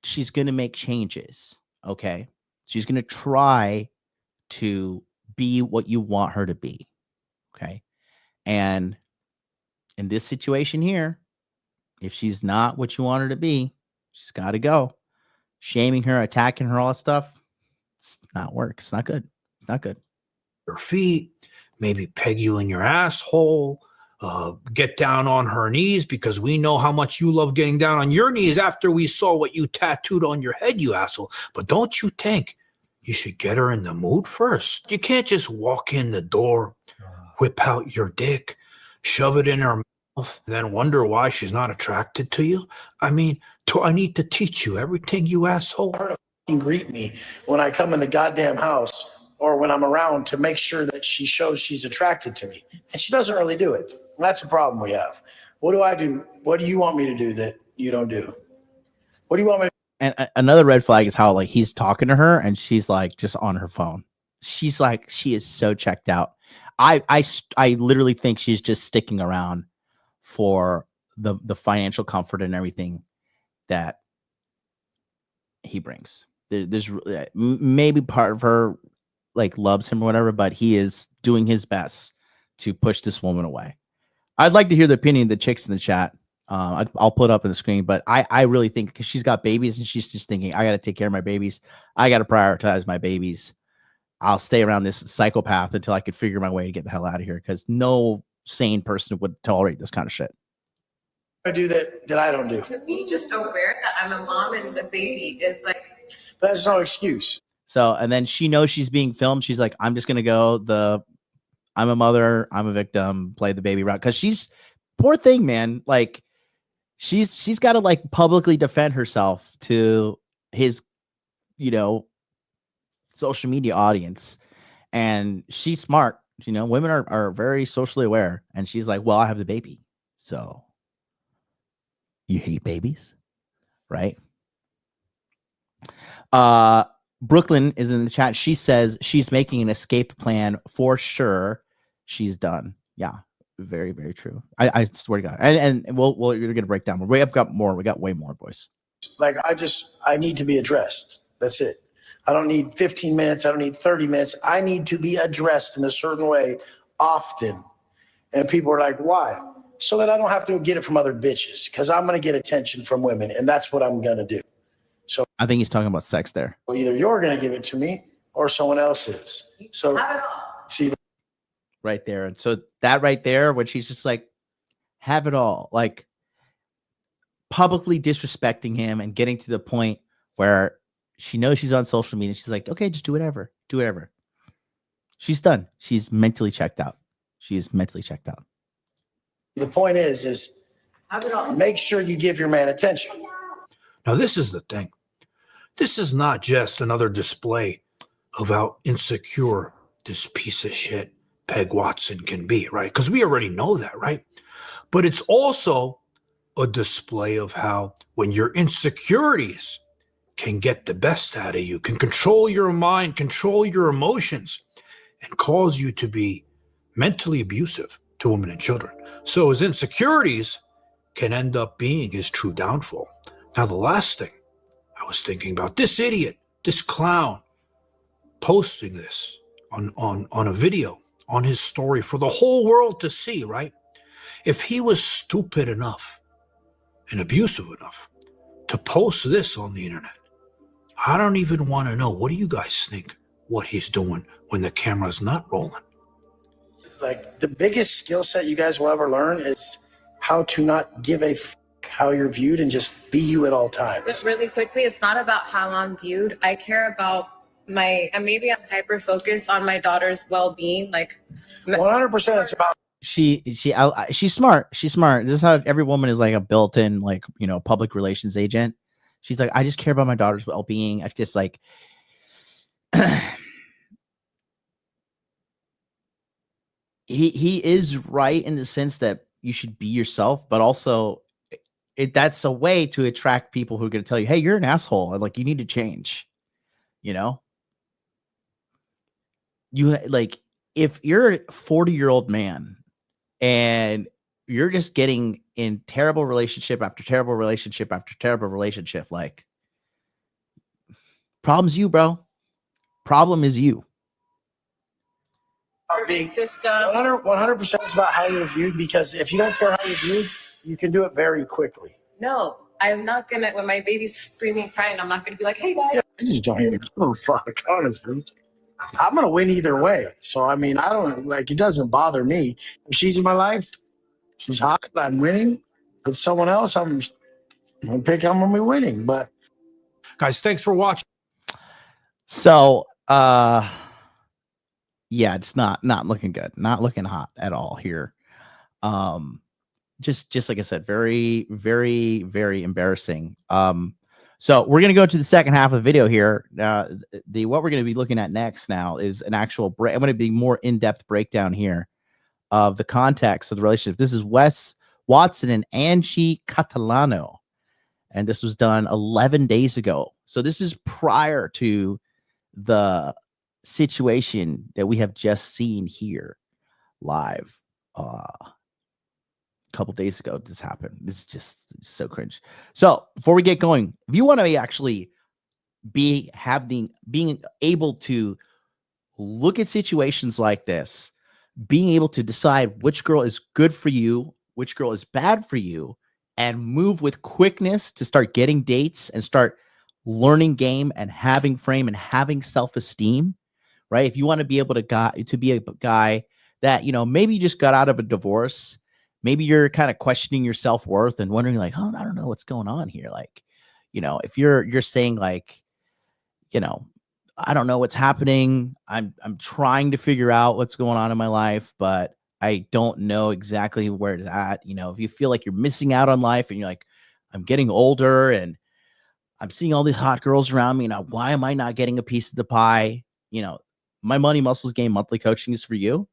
she's going to make changes. Okay. She's going to try to be what you want her to be. Okay. And in this situation here, if she's not what you want her to be, she's got to go. Shaming her, attacking her, all that stuff, it's not work. It's not good. It's not good. Your feet, maybe peg you in your asshole, get down on her knees, because we know how much you love getting down on your knees after we saw what you tattooed on your head, you asshole. But don't you think you should get her in the mood first? You can't just walk in the door, whip out your dick, shove it in her mouth, and then wonder why she's not attracted to you. I mean, I need to teach you everything, you asshole. Greet me when I come in the goddamn house or when I'm around to make sure that she shows she's attracted to me. And she doesn't really do it. That's a problem we have. What do I do? What do you want me to do that you don't do? What do you want me to do? And another red flag is how like he's talking to her and she's like just on her phone. She's like, she is so checked out. I literally think she's just sticking around for the financial comfort and everything that he brings. There's maybe part of her like loves him or whatever, but he is doing his best to push this woman away. I'd like to hear the opinion of the chicks in the chat. I'll put it up on the screen, but I really think because she's got babies and she's just thinking, I got to take care of my babies. I got to prioritize my babies. I'll stay around this psychopath until I could figure my way to get the hell out of here, because no sane person would tolerate this kind of shit. I do that I don't do. To be just aware that I'm a mom and the baby is like, that's no excuse. So, and then she knows she's being filmed. She's like, I'm just going to go I'm a mother, I'm a victim, play the baby route. Cause she's poor thing, man. Like she's got to like publicly defend herself to his, social media audience. And she's smart. Women are very socially aware. And she's like, well, I have the baby. So you hate babies, right? Brooklyn is in the chat. She says she's making an escape plan for sure. She's done. Yeah, very, very true. I swear to God. And you're gonna break down more. We have got more. We got way more, boys. Like I need to be addressed. That's it. I don't need 15 minutes. I don't need 30 minutes. I need to be addressed in a certain way often. And people are like, why? So that I don't have to get it from other bitches, because I'm going to get attention from women, and that's what I'm going to do. So I think he's talking about sex there. Well, either you're going to give it to me or someone else is. So see right there. And so that right there, when she's just like, have it all, like publicly disrespecting him and getting to the point where she knows she's on social media. She's like, okay, just do whatever. Do whatever. She's done. She's mentally checked out. She is mentally checked out. The point is make sure you give your man attention. Now, this is the thing. This is not just another display of how insecure this piece of shit Peg Watson can be, right? Because we already know that, right? But it's also a display of how when your insecurities can get the best out of you, can control your mind, control your emotions, and cause you to be mentally abusive to women and children. So his insecurities can end up being his true downfall. Now, the last thing I was thinking about, this idiot, this clown, posting this on a video, on his story for the whole world to see, right? If he was stupid enough and abusive enough to post this on the internet, I don't even want to know. What do you guys think what he's doing when the camera's not rolling? Like the biggest skill set you guys will ever learn is how to not give a how you're viewed and just be you at all times. Just really quickly, it's not about how I'm viewed. I care about maybe I'm hyper focused on my daughter's well-being. Like 100% it's about she's smart. She's smart. This is how every woman is, like a built-in, like, public relations agent. She's like, I just care about my daughter's well-being. I just like he is right in the sense that you should be yourself, but also that's a way to attract people who are going to tell you, hey, you're an asshole, and like you need to change. You know, you like if you're a 40-year-old man and you're just getting in terrible relationship after terrible relationship after terrible relationship, like problem's you, bro. Problem is you. System. 100% is about how you're viewed, because if you don't care how you're viewed, you can do it very quickly. No, I'm not gonna. When my baby's screaming, crying, I'm not gonna be like, "Hey guys." Yeah, I just don't even give a fuck, honestly. I'm gonna win either way. So I mean, I don't like. It doesn't bother me. If she's in my life, she's hot. I'm winning. With someone else, I'm gonna pick. I'm gonna be winning. But guys, thanks for watching. So, yeah, it's not looking good. Not looking hot at all here. Just like I said, very, very, very embarrassing. So we're going to go to the second half of the video here. What we're going to be looking at next now is an actual break. I'm going to be more in-depth breakdown here of the context of the relationship. This is Wes Watson and Angie Catalano, and this was done 11 days ago. So this is prior to the situation that we have just seen here live. Couple days ago this happened. This is just so cringe. So before we get going, if you want to actually being able to look at situations like this, being able to decide which girl is good for you, which girl is bad for you, and move with quickness to start getting dates and start learning game and having frame and having self-esteem, right? If you want to be able to be a guy that, you know, maybe you just got out of a divorce. Maybe you're kind of questioning your self-worth and wondering like, oh, I don't know what's going on here. Like, you know, if you're saying like, you know, I don't know what's happening. I'm trying to figure out what's going on in my life, but I don't know exactly where it's at. You know, if you feel like you're missing out on life and you're like, I'm getting older and I'm seeing all these hot girls around me. Now, why am I not getting a piece of the pie? You know, my Money Muscles Game monthly coaching is for you.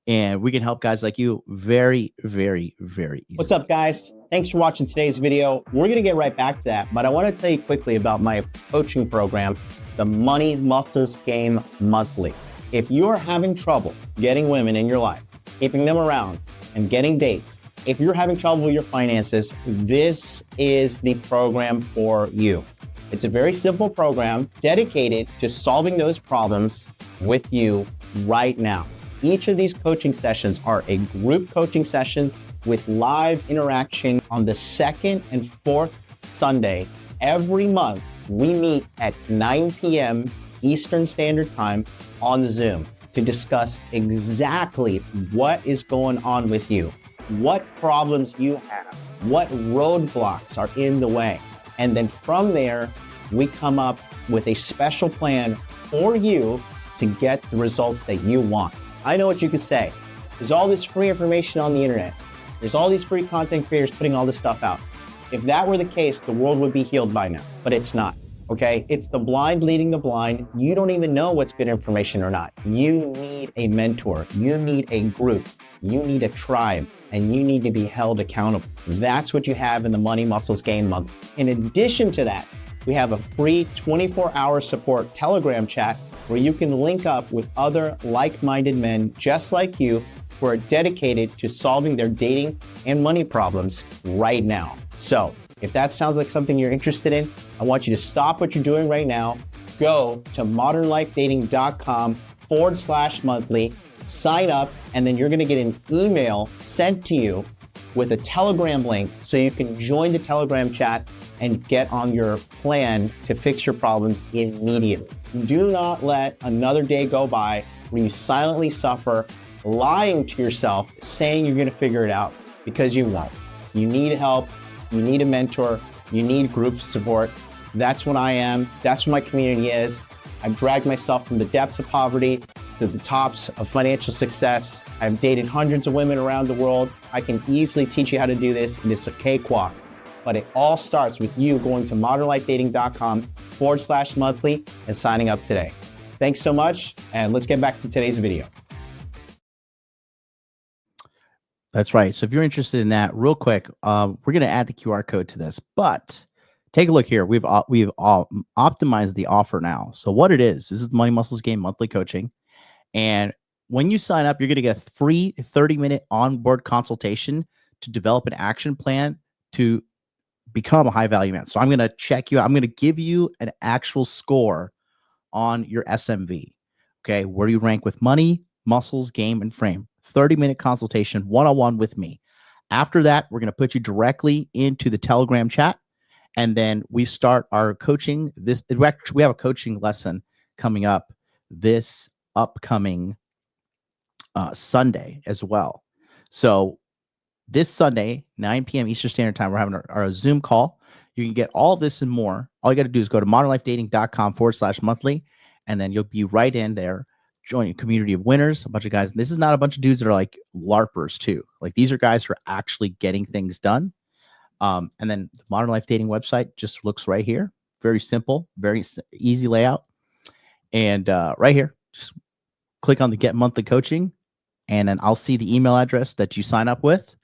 And we can help guys like you very, very, very easily. What's up, guys? Thanks for watching today's video. We're going to get right back to that, but I want to tell you quickly about my coaching program, the Money Muscles Game Monthly. If you're having trouble getting women in your life, keeping them around, and getting dates, if you're having trouble with your finances, this is the program for you. It's a very simple program dedicated to solving those problems with you right now. Each of these coaching sessions are a group coaching session with live interaction on the second and fourth Sunday. Every month, we meet at 9 p.m. Eastern Standard Time on Zoom to discuss exactly what is going on with you, what problems you have, what roadblocks are in the way. And then from there, we come up with a special plan for you to get the results that you want. I know what you could say. There's all this free information on the internet. There's all these free content creators putting all this stuff out. If that were the case, the world would be healed by now, but it's not, okay? It's the blind leading the blind. You don't even know what's good information or not. You need a mentor. You need a group. You need a tribe, and you need to be held accountable. That's what you have in the Money Muscles Game Month. In addition to that, we have a free 24-hour support Telegram chat where you can link up with other like-minded men just like you who are dedicated to solving their dating and money problems right now. So if that sounds like something you're interested in, I want you to stop what you're doing right now, go to modernlifedating.com/monthly, sign up, and then you're gonna get an email sent to you with a Telegram link so you can join the Telegram chat and get on your plan to fix your problems immediately. Do not let another day go by where you silently suffer, lying to yourself, saying you're gonna figure it out, because you won't. You need help, you need a mentor, you need group support. That's what I am, that's what my community is. I've dragged myself from the depths of poverty to the tops of financial success. I've dated hundreds of women around the world. I can easily teach you how to do this, and it's a cakewalk. But it all starts with you going to modernlifedating.com/monthly and signing up today. Thanks so much, and let's get back to today's video. That's right. So if you're interested in that, real quick, we're going to add the QR code to this, but take a look here. We've optimized the offer now. So what it is, this is the Money Muscles Game monthly coaching. And when you sign up, you're going to get a free 30-minute onboard consultation to develop an action plan to become a high value man. So I'm going to check you out. I'm going to give you an actual score on your SMV. Okay. Where do you rank with money, muscles, game, and frame? 30-minute consultation, one-on-one with me. After that, we're going to put you directly into the Telegram chat. And then we start our coaching. We have a coaching lesson coming up this upcoming Sunday as well. So this Sunday, 9 p.m. Eastern Standard Time, we're having our Zoom call. You can get all this and more. All you got to do is go to modernlifedating.com/monthly, and then you'll be right in there. Join a community of winners, a bunch of guys. And this is not a bunch of dudes that are like LARPers too. Like these are guys who are actually getting things done. And then the Modern Life Dating website just looks right here. Very simple, very easy layout. And right here, just click on the Get Monthly Coaching, and then I'll see the email address that you sign up with.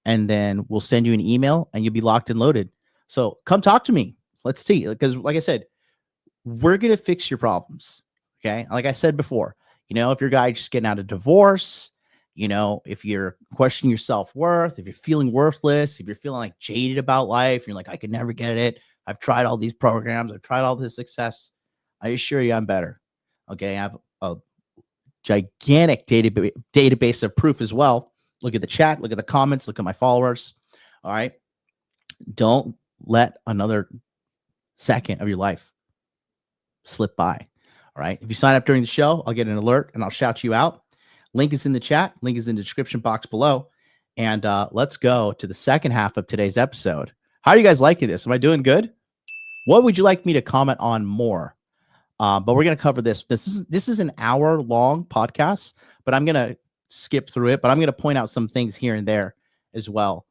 And then we'll send you an email and you'll be locked and loaded. So come talk to me. Let's see. Because like I said, we're going to fix your problems. Okay. Like I said before, if your guy just getting out of divorce, if you're questioning your self-worth, if you're feeling worthless, if you're feeling like jaded about life, you're like, I could never get it. I've tried all these programs. I've tried all this success. I assure you I'm better. Okay. I have a gigantic database of proof as well. Look at the chat, look at the comments, look at my followers. All right. Don't let another second of your life slip by. All right. If you sign up during the show, I'll get an alert and I'll shout you out. Link is in the chat. Link is in the description box below. And let's go to the second half of today's episode. How are you guys liking this? Am I doing good? What would you like me to comment on more? But we're going to cover this. This is an hour-long podcast, but I'm going to skip through it. But I'm going to point out some things here and there as well.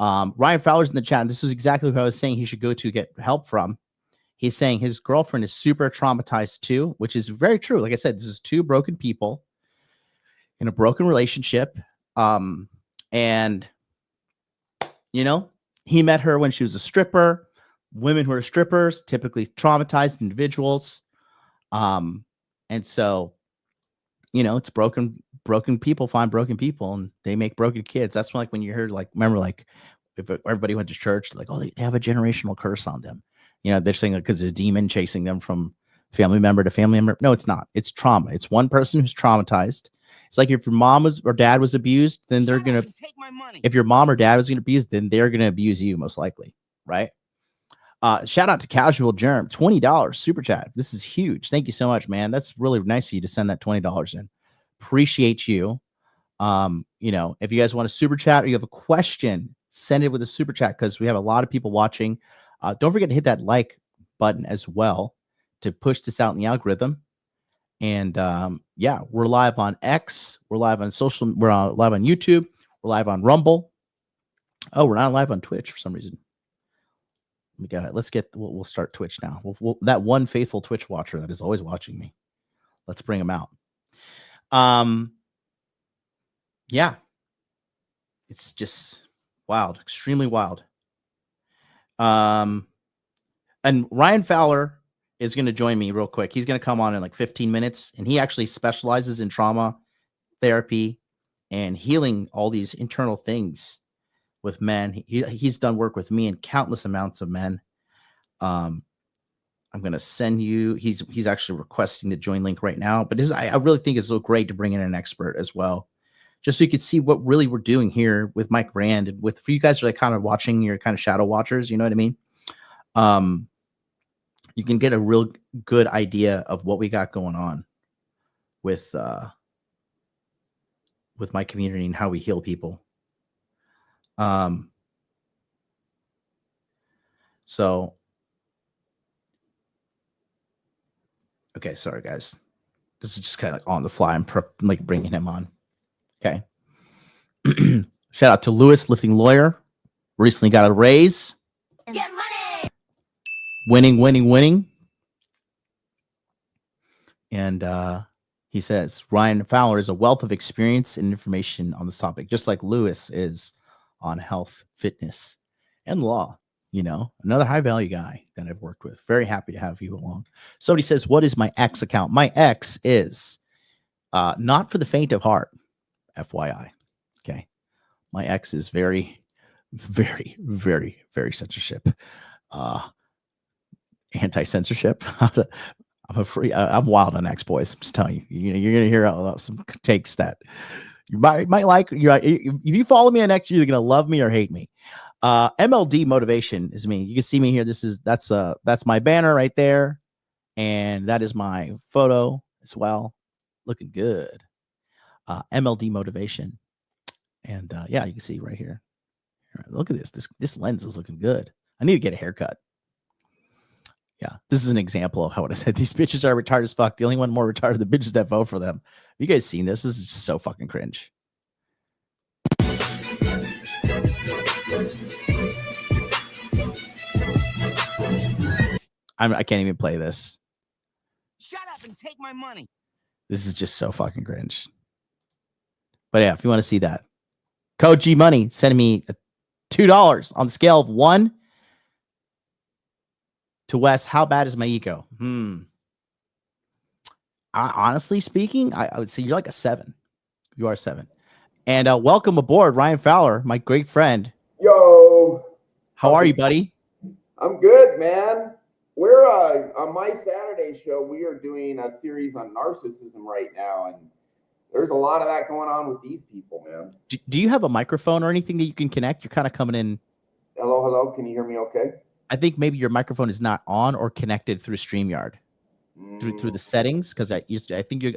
Ryan Fowler's in the chat. And this is exactly who I was saying he should go to get help from. He's saying his girlfriend is super traumatized too, which is very true. Like I said, this is two broken people in a broken relationship. And, he met her when she was a stripper. Women who are strippers, typically traumatized individuals. And so, it's broken people find broken people and they make broken kids. That's when you heard, remember, if everybody went to church, they have a generational curse on them. They're saying because there's a demon chasing them from family member to family member. No, it's not. It's trauma. It's one person who's traumatized. It's like if your mom or dad was abused, then they're going to take my money. If your mom or dad was going to abuse, then they're going to abuse you most likely. Right. Shout out to Casual Germ, $20 super chat. This is huge. Thank you so much, man. That's really nice of you to send that $20 in. Appreciate you. If you guys want a super chat or you have a question, send it with a super chat because we have a lot of people watching. Don't forget to hit that like button as well to push this out in the algorithm. And we're live on X. We're live on social. We're live on YouTube. We're live on Rumble. Oh, we're not live on Twitch for some reason. Let me go ahead. Let's get. We'll start Twitch now. That one faithful Twitch watcher that is always watching me. Let's bring him out. It's just wild, extremely wild. And Ryan Fowler is going to join me real quick. He's going to come on in 15 minutes, and he actually specializes in trauma therapy and healing all these internal things with men. He's done work with me and countless amounts of men. I'm going to send you. He's actually requesting the join link right now. But I really think it's so great to bring in an expert as well, just so you can see what really we're doing here with Mike Rand and for you guys who are kind of watching, your kind of shadow watchers. You know what I mean? You can get a real good idea of what we got going on with my community and how we heal people. Okay, sorry guys. This is just kind of on the fly. I'm bringing him on. Okay. Shout out to Lewis, lifting lawyer. Recently got a raise. Get money. Winning. And He says, Ryan Fowler is a wealth of experience and information on this topic, just like Lewis is on health, fitness, and law. You know, another high value guy that I've worked with. Very happy to have you along. Somebody says, what is my X account? My X is not for the faint of heart, FYI. Okay. My X is very, very, very, very censorship. Anti-censorship. I'm wild on X, boys. I'm just telling you. You're gonna hear some takes that you might like. If you follow me on X, you're either gonna love me or hate me. MLD motivation is me. You can see me here. That's my banner right there, and that is my photo as well. Looking good. MLD motivation, and yeah, you can see right here. Look at this. This lens is looking good. I need to get a haircut. Yeah, this is an example of how I said these bitches are retarded as fuck. The only one more retarded than bitches that vote for them. Have you guys seen this? This is just so fucking cringe. I can't even play this. Shut up and take my money. This is just so fucking cringe. But yeah, if you want to see that, code G Money sending me $2 on the scale of 1 to Wes. How bad is my ego? Honestly speaking, I would say you're like a 7. You are a 7. And welcome aboard, Ryan Fowler, my great friend. Yo. How are you, buddy? I'm good, man. We're on my Saturday show. We are doing a series on narcissism right now, and there's a lot of that going on with these people, man. Do you have a microphone or anything that you can connect? You're kind of coming in. Hello. Can you hear me okay? I think maybe your microphone is not on or connected through StreamYard. Through the settings, because I think your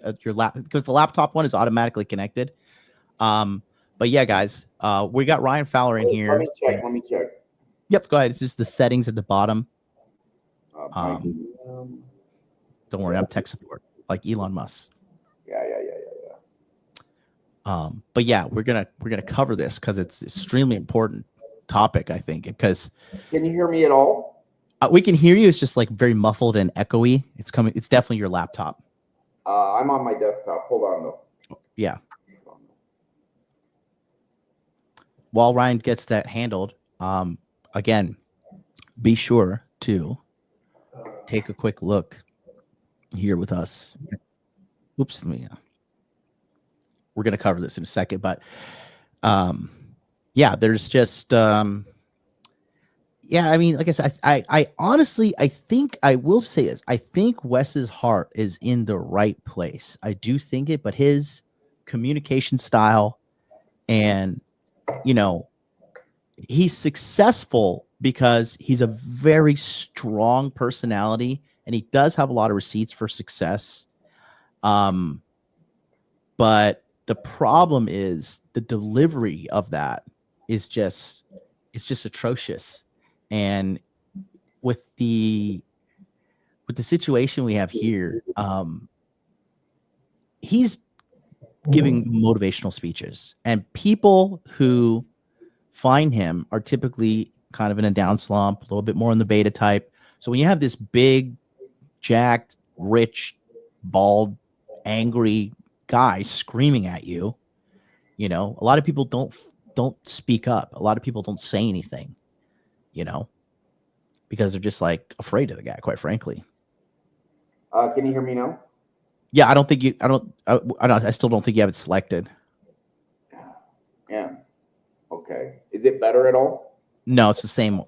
because the laptop one is automatically connected. But yeah, guys, we got Ryan Fowler in here. Let me check. Yep, go ahead. It's just the settings at the bottom. Don't worry, I'm tech support like Elon Musk. Yeah. But yeah, we're gonna cover this because it's extremely important topic, I think. Because can you hear me at all? We can hear you. It's just like very muffled and echoey. It's coming. It's definitely your laptop. I'm on my desktop. Hold on though. Yeah. While Ryan gets that handled, again, be sure to take a quick look here with us. Oops, we're going to cover this in a second, but yeah, there's just yeah, I mean, like I said, I honestly, I think I will say this. I think Wes's heart is in the right place. I do think it, but his communication style and, you know, he's successful because he's a very strong personality and he does have a lot of receipts for success. But the problem is the delivery of that is just, it's just atrocious. And with the situation we have here, he's giving motivational speeches, and people who find him are typically kind of in a down slump, a little bit more in the beta type. So when you have this big, jacked, rich, bald, angry guy screaming at you, you know, a lot of people don't speak up. A lot of people don't say anything, you know, because they're just like afraid of the guy, quite frankly. Can you hear me now? Yeah, I still don't think you have it selected. Yeah. Okay. Is it better at all? No, it's the same,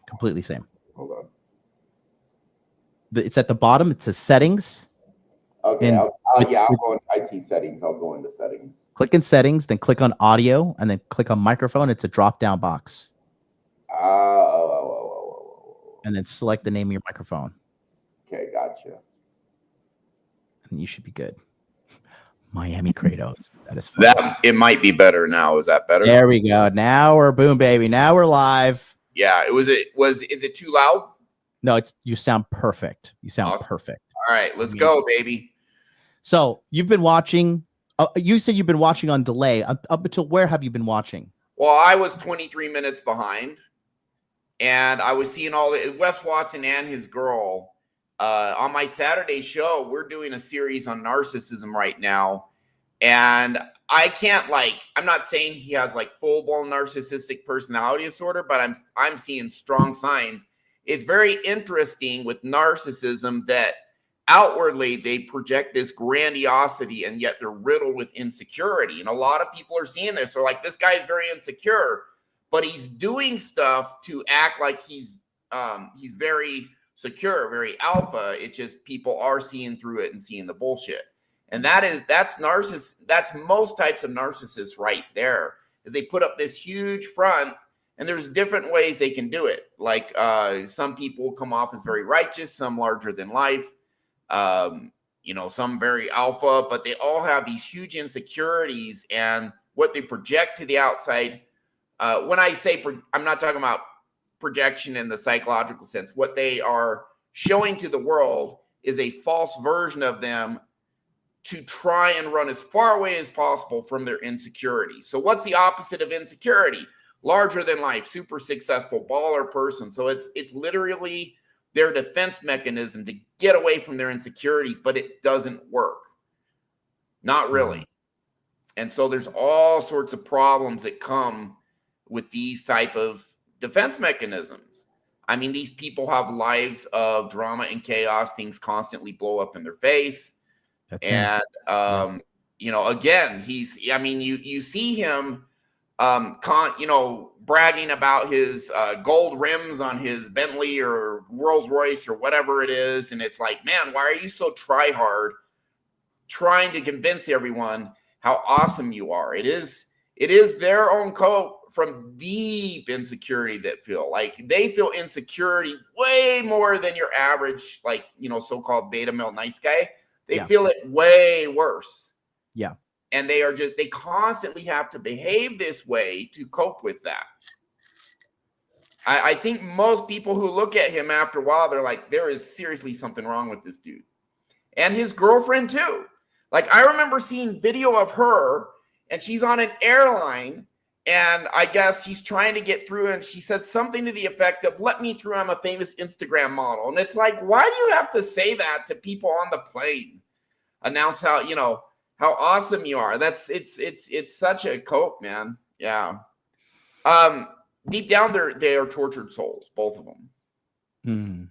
completely same. Hold on. It's at the bottom. It says settings. Okay. I'll go in, I see settings. I'll go into settings. Click in settings, then click on audio, and then click on microphone. It's a drop-down box. And then select the name of your microphone. Okay, gotcha. And you should be good. Miami Kratos. That is fun. That it might be better now. Is that better? There we go. Now we're boom, baby. Now we're live. Yeah. Is it too loud? No, you sound perfect. You sound perfect. All right, let's go, baby. So you've been watching. You said you've been watching on delay. Up until where have you been watching? Well, I was 23 minutes behind, and I was seeing all the Wes Watson and his girl. on my Saturday show, we're doing a series on narcissism right now. And I can't I'm not saying he has like full-blown narcissistic personality disorder, but I'm seeing strong signs. It's very interesting with narcissism that outwardly they project this grandiosity, and yet they're riddled with insecurity. And a lot of people are seeing this. They're like, this guy's very insecure, but he's doing stuff to act like he's very secure, very alpha. It's just people are seeing through it and seeing the bullshit. And that's most types of narcissists right there, is they put up this huge front, and there's different ways they can do it. Like some people come off as very righteous, some larger than life. Some very alpha, but they all have these huge insecurities, and what they project to the outside. When I say I'm not talking about projection in the psychological sense. What they are showing to the world is a false version of them to try and run as far away as possible from their insecurity. So what's the opposite of insecurity? Larger than life, super successful, baller person. So it's literally their defense mechanism to get away from their insecurities, but it doesn't work. Not really. And so there's all sorts of problems that come with these type of defense mechanisms. I mean, these people have lives of drama and chaos. Things constantly blow up in their face. That's and, again, you see him, bragging about his gold rims on his Bentley or Rolls Royce or whatever it is. And it's like, man, why are you so try hard trying to convince everyone how awesome you are? It is their own code from deep insecurity that they feel insecurity way more than your average, so-called beta male nice guy. They feel it way worse. Yeah. And they constantly have to behave this way to cope with that. I think most people who look at him after a while, they're like, there is seriously something wrong with this dude. And his girlfriend too. Like, I remember seeing video of her, and she's on an airline, and I guess she's trying to get through, and she says something to the effect of, let me through, I'm a famous Instagram model. And it's like, why do you have to say that to people on the plane? Announce how awesome you are. It's such a cope, man. Yeah. Deep down, they are tortured souls, both of them.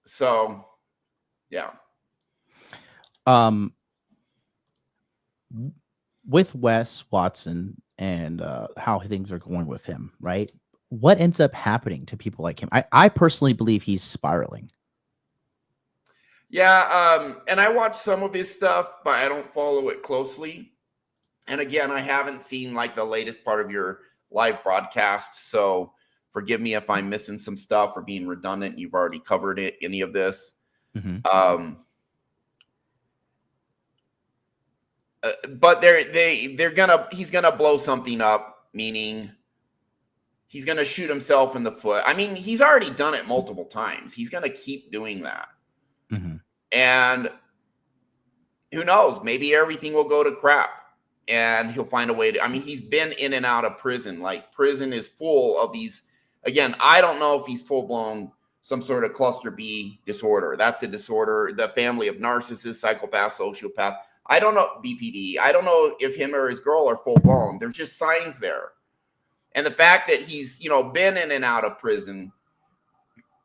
So, yeah. With Wes Watson and how things are going with him, right? What ends up happening to people like him? I personally believe he's spiraling. Yeah, and I watch some of his stuff, but I don't follow it closely. And again, I haven't seen the latest part of your live broadcast, so forgive me if I'm missing some stuff or being redundant. You've already covered any of this. But he's gonna blow something up, meaning he's gonna shoot himself in the foot. I mean, he's already done it multiple times. He's gonna keep doing that. And who knows? Maybe everything will go to crap, and he'll find a way to. I mean, he's been in and out of prison. Prison is full of these. Again, I don't know if he's full blown some sort of cluster B disorder. That's a disorder. The family of narcissists, psychopath, sociopath. I don't know, BPD. I don't know if him or his girl are full blown. There's just signs there. And the fact that he's, been in and out of prison,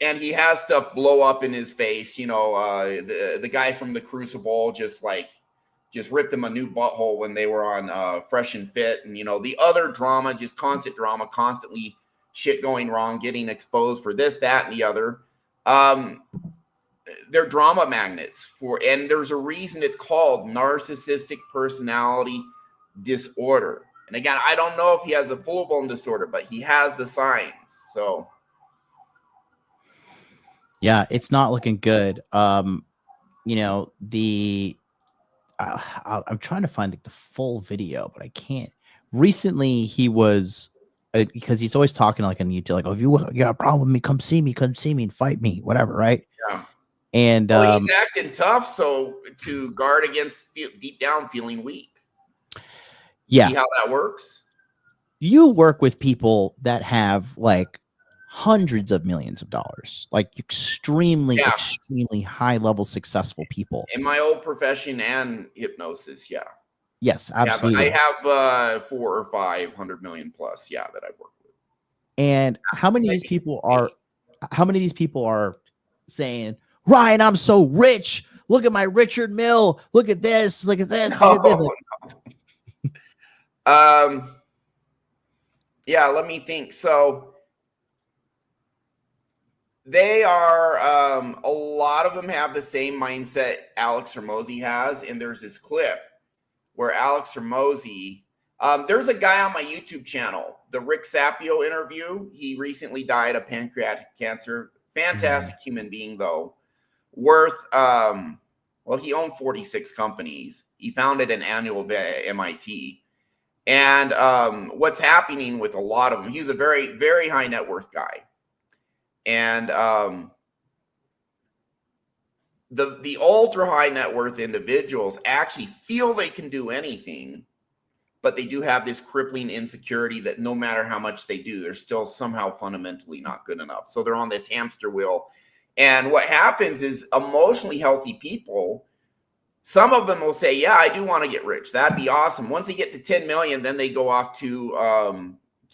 and he has stuff blow up in his face, the guy from the Crucible just ripped him a new butthole when they were on Fresh and Fit. And, the other drama, just constant drama, constantly shit going wrong, getting exposed for this, that, and the other. They're drama magnets and there's a reason it's called narcissistic personality disorder. And again, I don't know if he has a full-blown disorder, but he has the signs. So yeah, it's not looking good. I'm trying to find the full video, but I can't. Recently, he was because he's always talking on YouTube, if you got a problem with me, come see me and fight me, whatever, right? Yeah. And he's acting tough, so to guard against deep down feeling weak. Yeah. See how that works? You work with people that have hundreds of millions of dollars, like extremely high level successful people in my old profession and hypnosis. Yes, absolutely. I have 400 or 500 million plus that I've worked with. And how many of these people are saying, Ryan, I'm so rich, look at my Richard Mill, look at this, look at this, look at this. Let me think. So they are, a lot of them have the same mindset Alex Hormozi has. And there's this clip where Alex Hormozi, there's a guy on my YouTube channel, the Rick Sapio interview. He recently died of pancreatic cancer. Fantastic human being, though. Worth, he owned 46 companies. He founded an annual at MIT. And what's happening with a lot of them, he's a very, very high net worth guy. And the ultra high net worth individuals actually feel they can do anything, but they do have this crippling insecurity that no matter how much they do, they're still somehow fundamentally not good enough. So they're on this hamster wheel. And what happens is emotionally healthy people, some of them will say, yeah, I do want to get rich. That'd be awesome. Once they get to 10 million, then they go off to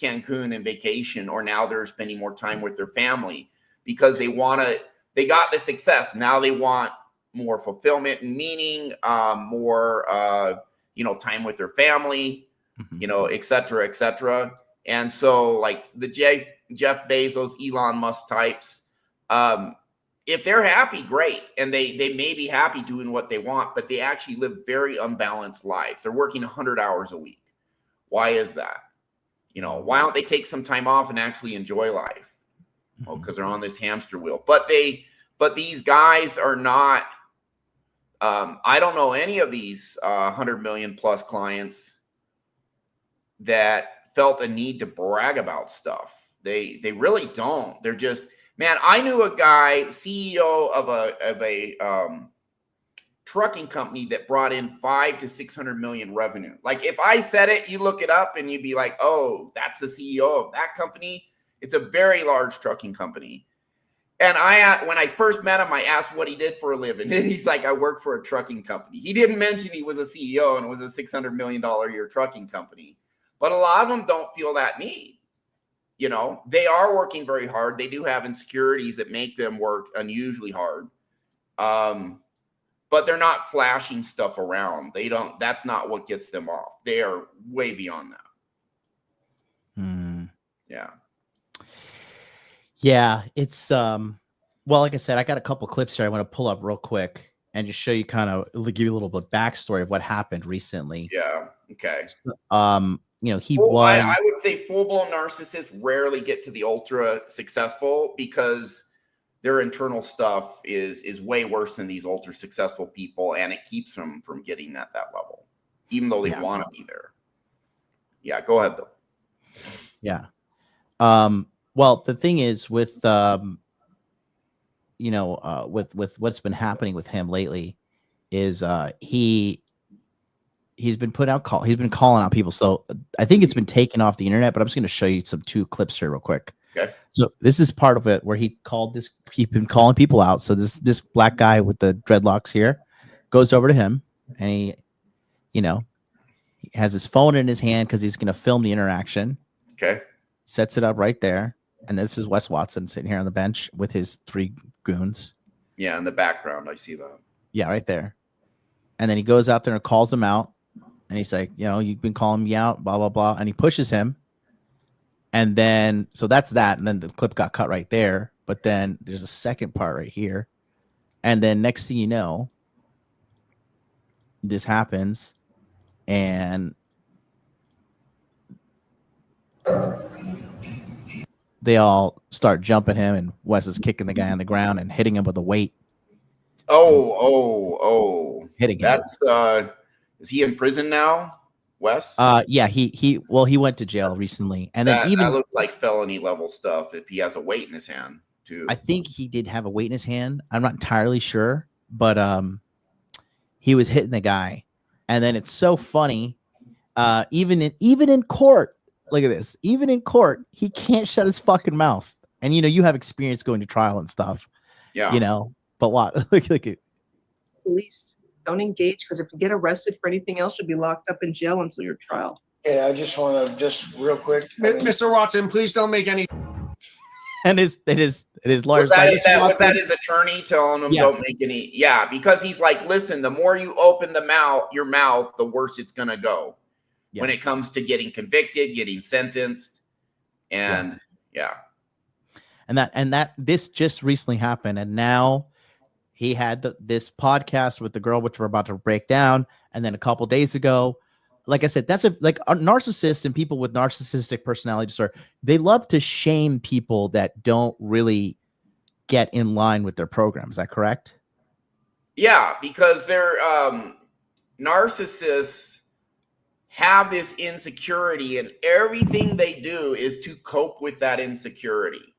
Cancun and vacation, or now they're spending more time with their family because they got the success. Now they want more fulfillment and meaning, more, time with their family, et cetera, et cetera. And so like the Jeff Bezos, Elon Musk types, if they're happy, great. And they may be happy doing what they want, but they actually live very unbalanced lives. They're working 100 hours a week. Why is that? Why don't they take some time off and actually enjoy life? Well, because they're on this hamster wheel. But these guys are not, I don't know any of these 100 million plus clients that felt a need to brag about stuff. They really don't. They're just, man, I knew a guy, CEO of a trucking company that brought in 500 to 600 million revenue. Like if I said it, you look it up and you'd be like, oh, that's the CEO of that company. It's a very large trucking company. And when I first met him, I asked what he did for a living. And he's like, I work for a trucking company. He didn't mention he was a CEO and it was a $600 million a year trucking company. But a lot of them don't feel that need. They are working very hard. They do have insecurities that make them work unusually hard. But they're not flashing stuff around. That's not what gets them off. They are way beyond that. Yeah. Yeah, it's like I said, I got a couple clips here I want to pull up real quick and just show you, kind of give you a little bit backstory of what happened recently. Yeah. Okay. I would say full-blown narcissists rarely get to the ultra successful because their internal stuff is way worse than these ultra successful people, and it keeps them from getting at that level, even though they want to be there. Yeah, go ahead though. Yeah. Well, the thing is with with what's been happening with him lately is he's been he's been calling out people. So I think it's been taken off the internet, but I'm just going to show you two clips here real quick. Okay. So this is part of it where he's been calling people out. So this black guy with the dreadlocks here goes over to him and he has his phone in his hand because he's going to film the interaction. Okay. Sets it up right there. And this is Wes Watson sitting here on the bench with his 3 goons. Yeah, in the background, I see that. Yeah, right there. And then he goes out there and calls him out. And he's like, you've been calling me out, blah, blah, blah. And he pushes him. And then, so that's that. And then the clip got cut right there. But then there's a second part right here. And then next thing you know, this happens. And they all start jumping him, and Wes is kicking the guy on the ground and hitting him with a weight. Hitting him. That's is he in prison now, Wes? Yeah, he went to jail recently, and then that looks like felony level stuff if he has a weight in his hand too. I think he did have a weight in his hand. I'm not entirely sure, but he was hitting the guy, and then it's so funny. Even in court, look at this. Even in court, he can't shut his fucking mouth. And you have experience going to trial and stuff. Yeah. But what? Look at Police don't engage, because if you get arrested for anything else, you'll be locked up in jail until your trial. Yeah, I just want to just real quick, Mr. Watson, please don't make any. And his lawyers. Was that his attorney telling him don't make any? Yeah, because he's like, listen, the more you open your mouth, the worse it's gonna go when it comes to getting convicted, getting sentenced, and And that this just recently happened, and now he had this podcast with the girl, which we're about to break down, and then a couple days ago, like I said, that's a narcissist and people with narcissistic personality disorder. They love to shame people that don't really get in line with their program. Is that correct? Yeah, because they're narcissists have this insecurity, and everything they do is to cope with that insecurity.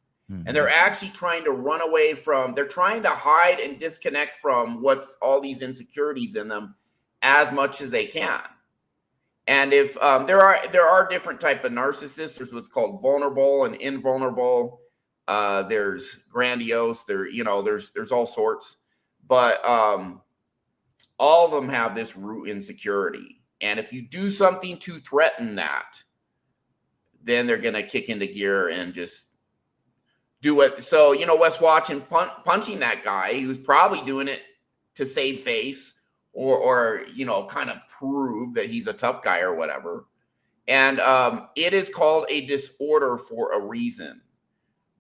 And they're actually trying to run away from, they're trying to hide and disconnect from what's all these insecurities in them as much as they can. And if there are different type of narcissists, there's what's called vulnerable and invulnerable. There's grandiose, there's all sorts, but all of them have this root insecurity. And if you do something to threaten that, then they're going to kick into gear and just do it. So, Wes Watson punching that guy, he was probably doing it to save face or kind of prove that he's a tough guy or whatever. And it is called a disorder for a reason.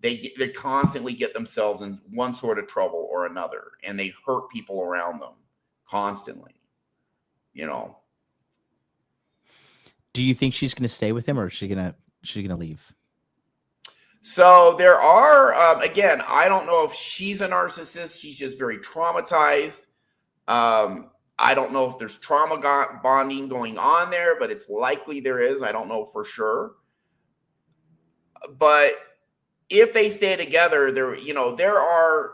They constantly get themselves in one sort of trouble or another, and they hurt people around them constantly, Do you think she's going to stay with him, or is she going to leave? So there are, again, I don't know if she's a narcissist. She's just very traumatized. I don't know if there's trauma bonding going on there, but it's likely there is. I don't know for sure. But if they stay together, there are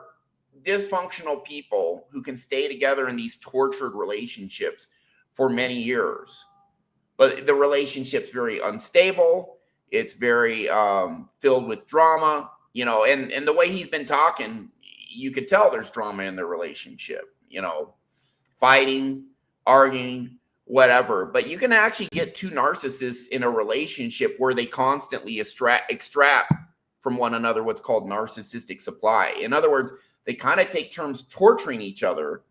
dysfunctional people who can stay together in these tortured relationships for many years. But the relationship's very unstable. It's very filled with drama, and the way he's been talking, you could tell there's drama in their relationship, fighting, arguing, whatever. But you can actually get two narcissists in a relationship where they constantly extract from one another what's called narcissistic supply. In other words, they kind of take turns torturing each other,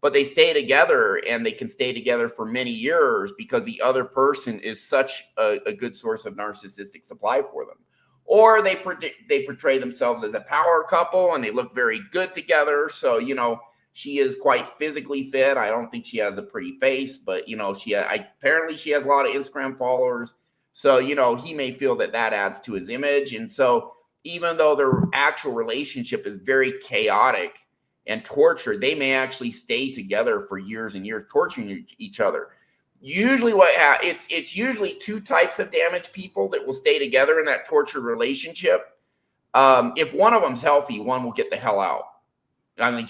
but they stay together, and they can stay together for many years because the other person is such a good source of narcissistic supply for them. Or they portray themselves as a power couple, and they look very good together. So, she is quite physically fit. I don't think she has a pretty face, but, apparently she has a lot of Instagram followers. So, he may feel that adds to his image. And so even though their actual relationship is very chaotic and torture, they may actually stay together for years and years, torturing each other. Usually it's usually two types of damaged people that will stay together in that tortured relationship. If one of them's healthy, one will get the hell out. I mean,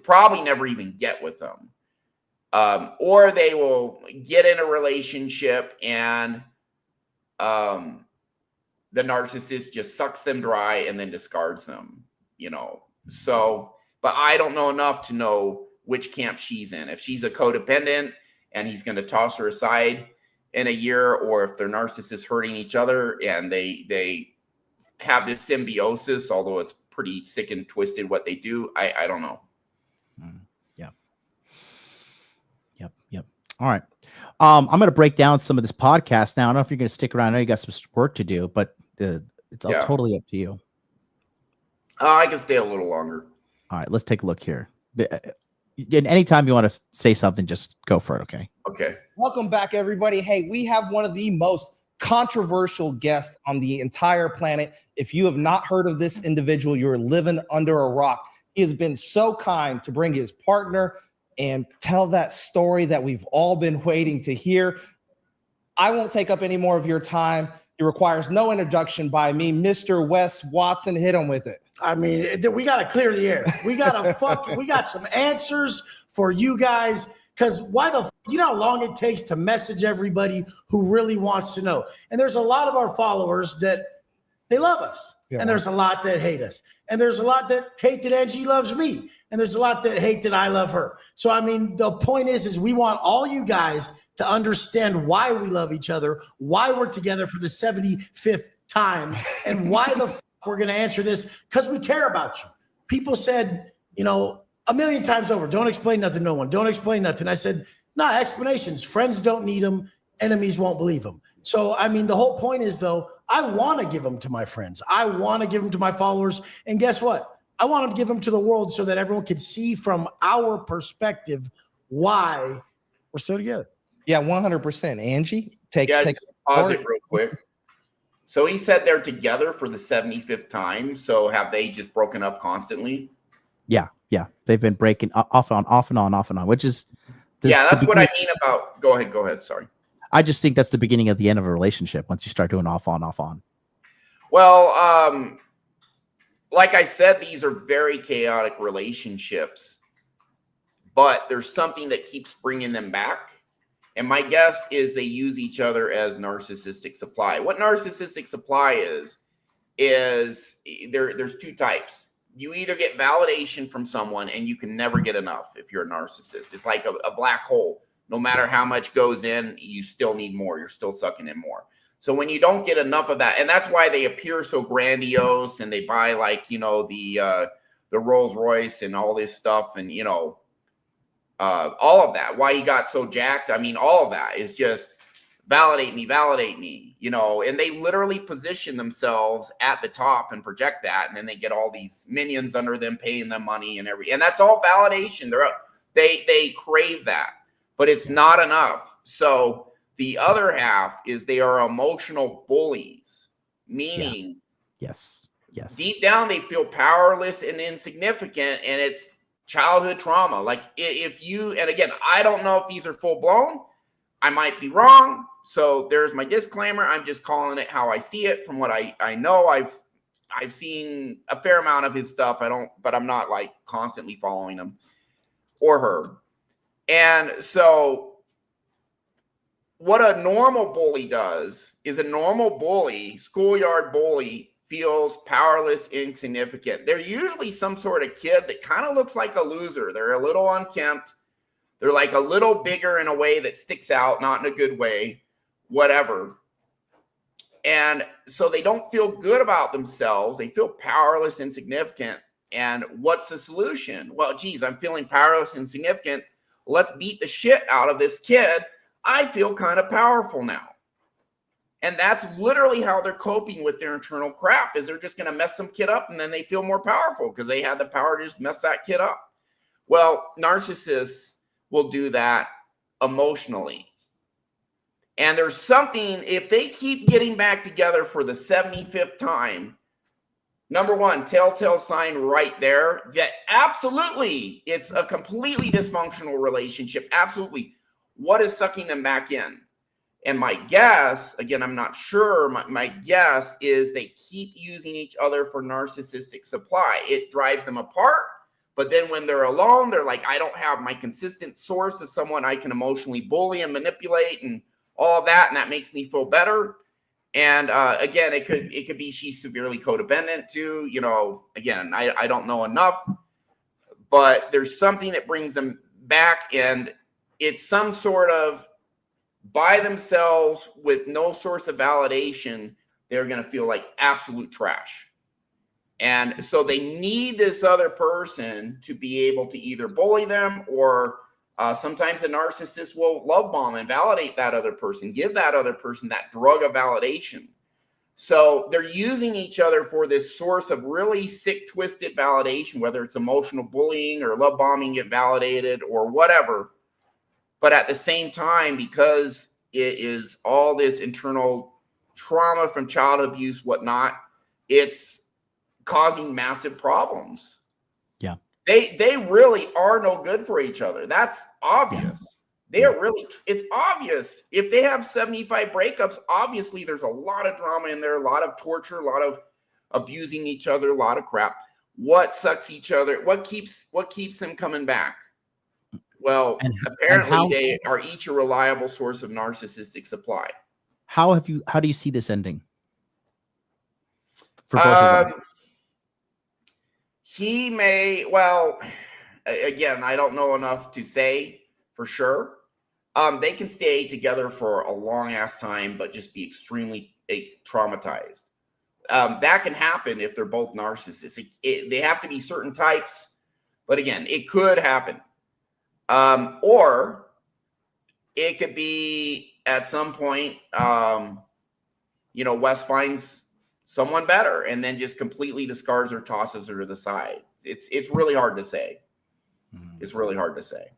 probably never even get with them. Or they will get in a relationship and the narcissist just sucks them dry and then discards them, So, but I don't know enough to know which camp she's in. If she's a codependent and he's going to toss her aside in a year, or if they're narcissists hurting each other and they have this symbiosis, although it's pretty sick and twisted what they do, I don't know. Yep. All right. I'm going to break down some of this podcast now. I don't know if you're going to stick around. I know you got some work to do, but it's totally up to you. I can stay a little longer. All right, let's take a look here. Anytime you want to say something, just go for it, okay? Okay. Welcome back, everybody. Hey, we have one of the most controversial guests on the entire planet. If you have not heard of this individual, you're living under a rock. He has been so kind to bring his partner and tell that story that we've all been waiting to hear. I won't take up any more of your time. It requires no introduction by me. Mr. Wes Watson, hit him with it. I mean, we got to clear the air. We got to we got some answers for you guys. Because you know how long it takes to message everybody who really wants to know. And there's a lot of our followers that They love us. Yeah. And there's a lot that hate us. And there's a lot that hate that Angie loves me. And there's a lot that hate that I love her. So, I mean, the point is we want all you guys to understand why we love each other, why we're together for the 75th time, and why the fuck we're going to answer this, because we care about you. People said, you know, a million times over, don't explain nothing to no one. Don't explain nothing. I said, nah, explanations. Friends don't need them. Enemies won't believe them. So, I mean, the whole point is, though, I want to give them to my friends. I want to give them to my followers. And guess what? I want to give them to the world so that everyone can see from our perspective why we're still together. Yeah, 100%. Angie, take pause it real quick. So he said they're together for the 75th time. So have they just broken up constantly? Yeah. They've been breaking off and on, which is that's what I mean about. Go ahead. Sorry. I just think that's the beginning of the end of a relationship once you start doing off on. Well, like I said, these are very chaotic relationships, but there's something that keeps bringing them back. And my guess is they use each other as narcissistic supply. What narcissistic supply is there's two types. You either get validation from someone and you can never get enough if you're a narcissist. It's like a black hole. No matter how much goes in, you still need more. You're still sucking in more. So when you don't get enough of that, and that's why they appear so grandiose and they buy like, you know, the Rolls Royce and all this stuff and, you know, all of that. Why he got so jacked. I mean, all of that is just validate me, you know, and they literally position themselves at the top and project that. And then they get all these minions under them, paying them money and and that's all validation. They crave that, but it's not enough. So the other half is they are emotional bullies, meaning yes, deep down, they feel powerless and insignificant. And it's childhood trauma. Like if you, and again, I don't know if these are full blown, I might be wrong. So there's my disclaimer. I'm just calling it how I see it from what I know. I've seen a fair amount of his stuff. But I'm not like constantly following him or her. And so what a normal bully does is a normal bully, schoolyard bully, feels powerless, insignificant. They're usually some sort of kid that kind of looks like a loser. They're a little unkempt. They're like a little bigger in a way that sticks out, not in a good way, whatever. And so they don't feel good about themselves. They feel powerless, insignificant. And what's the solution? Well, geez, I'm feeling powerless, insignificant. Let's beat the shit out of this kid. I feel kind of powerful now. And that's literally how they're coping with their internal crap, is they're just going to mess some kid up and then they feel more powerful because they had the power to just mess that kid up. Well, narcissists will do that emotionally. And there's something, if they keep getting back together for the 75th time, number one, telltale sign right there that absolutely it's a completely dysfunctional relationship. Absolutely. What is sucking them back in? And my guess, again, I'm not sure, my guess is they keep using each other for narcissistic supply. It drives them apart. But then when they're alone, they're like, I don't have my consistent source of someone I can emotionally bully and manipulate and all of that. And that makes me feel better. And again, it could be she's severely codependent too. You know, again, I don't know enough, but there's something that brings them back. And it's some sort of by themselves with no source of validation, they're going to feel like absolute trash. And so they need this other person to be able to either bully them or sometimes a narcissist will love bomb and validate that other person, give that other person that drug of validation. So they're using each other for this source of really sick, twisted validation, whether it's emotional bullying or love bombing, get validated or whatever. But at the same time, because it is all this internal trauma from child abuse, whatnot, it's causing massive problems. Yeah. They really are no good for each other. That's obvious. Yeah. They are really, it's obvious. If they have 75 breakups, obviously there's a lot of drama in there, a lot of torture, a lot of abusing each other, a lot of crap. What sucks each other? What keeps them coming back? Well, apparently they are each a reliable source of narcissistic supply. How do you see this ending? for both of them? He may, well, again, I don't know enough to say for sure. They can stay together for a long ass time, but just be extremely traumatized. That can happen if they're both narcissists. They have to be certain types, but again, it could happen. Or it could be at some point, Wes finds someone better and then just completely discards or tosses her to the side. It's really hard to say. It's really hard to say.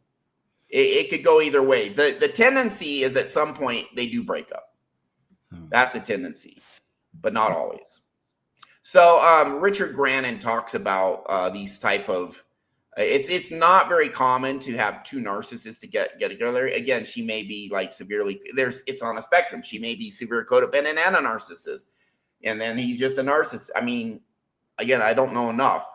It could go either way. The tendency is at some point they do break up. That's a tendency, but not always. So Richard Grannon talks about these type of. It's not very common to have two narcissists to get together. Again, she may be like severely. It's on a spectrum. She may be severe codependent and a narcissist, and then he's just a narcissist. I mean, again, I don't know enough.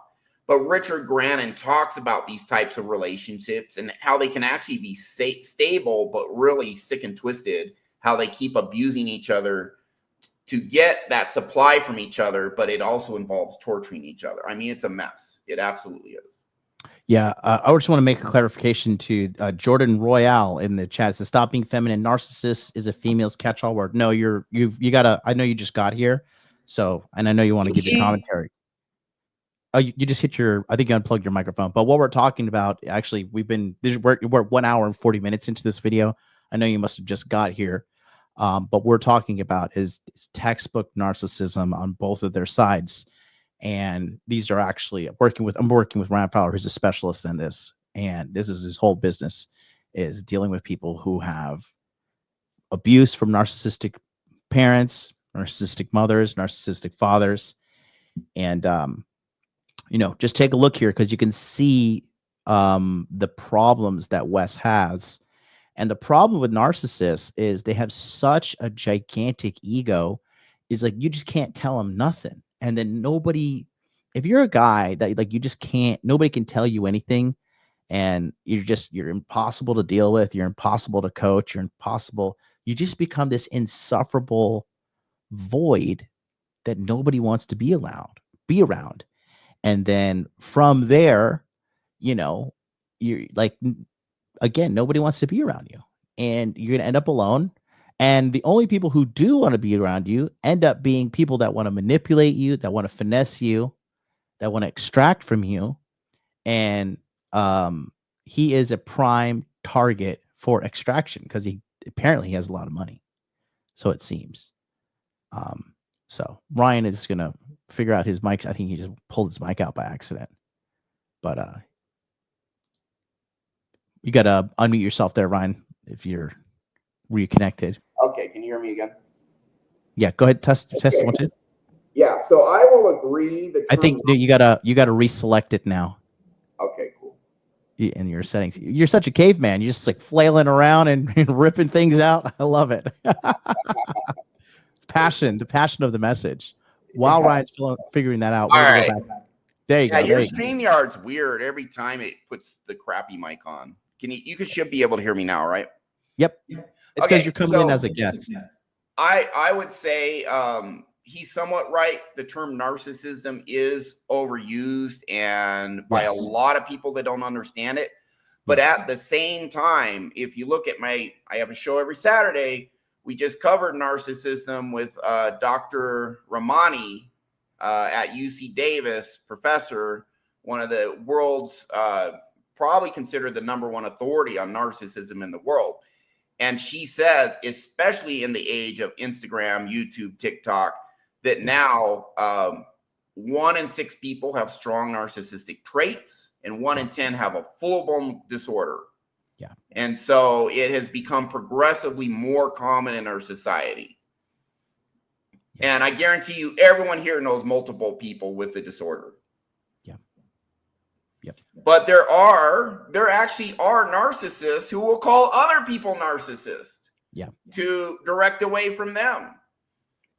But Richard Grannon talks about these types of relationships and how they can actually be stable, but really sick and twisted, how they keep abusing each other to get that supply from each other, but it also involves torturing each other. I mean, it's a mess. It absolutely is. Yeah, I just want to make a clarification to Jordan Royale in the chat. It says, "Stop being feminine. Narcissist is a female's catch-all word." No, you gotta. I know you just got here, so and I know you want to give your commentary. Oh, you just hit your. I think you unplugged your microphone. But what we're talking about, actually, we're 1 hour and 40 minutes into this video. I know you must have just got here, but we're talking about is textbook narcissism on both of their sides. And these are actually I'm working with Ryan Fowler, who's a specialist in this. And this is his whole business, is dealing with people who have abuse from narcissistic parents, narcissistic mothers, narcissistic fathers. And, just take a look here because you can see the problems that Wes has. And the problem with narcissists is they have such a gigantic ego, is like you just can't tell them nothing. And then if you're a guy that like you just can't, nobody can tell you anything, and you're impossible to deal with, you're impossible to coach, you just become this insufferable void that nobody wants to be around. And then from there, you're like, again, nobody wants to be around you, and you're going to end up alone. And the only people who do want to be around you end up being people that want to manipulate you, that want to finesse you, that want to extract from you. And he is a prime target for extraction because he apparently has a lot of money. So it seems. So Ryan is going to figure out his mic. I think he just pulled his mic out by accident. But you got to unmute yourself there, Ryan, if you're reconnected. Okay, can you hear me again? Yeah, go ahead. Test 1, 2. Yeah, so I will agree. I think you gotta reselect it now. Okay, cool. In your settings, you're such a caveman. You're just like flailing around and ripping things out. I love it. The passion of the message. While Ryan's figuring that out, all right. There you go. Your StreamYard's weird every time it puts the crappy mic on. You should be able to hear me now, right? Yep. It's because you're coming in as a guest. I would say he's somewhat right. The term narcissism is overused and by a lot of people that don't understand it. But at the same time, if you look at I have a show every Saturday. We just covered narcissism with Dr. Ramani at UC Davis, professor, one of the world's probably considered the #1 authority on narcissism in the world. And she says, especially in the age of Instagram, YouTube, TikTok, that now 1 in 6 people have strong narcissistic traits and 1 in 10 have a full-blown disorder. Yeah. And so it has become progressively more common in our society. Yeah. And I guarantee you, everyone here knows multiple people with the disorder. Yep. But there actually are narcissists who will call other people narcissist. Yeah. To direct away from them.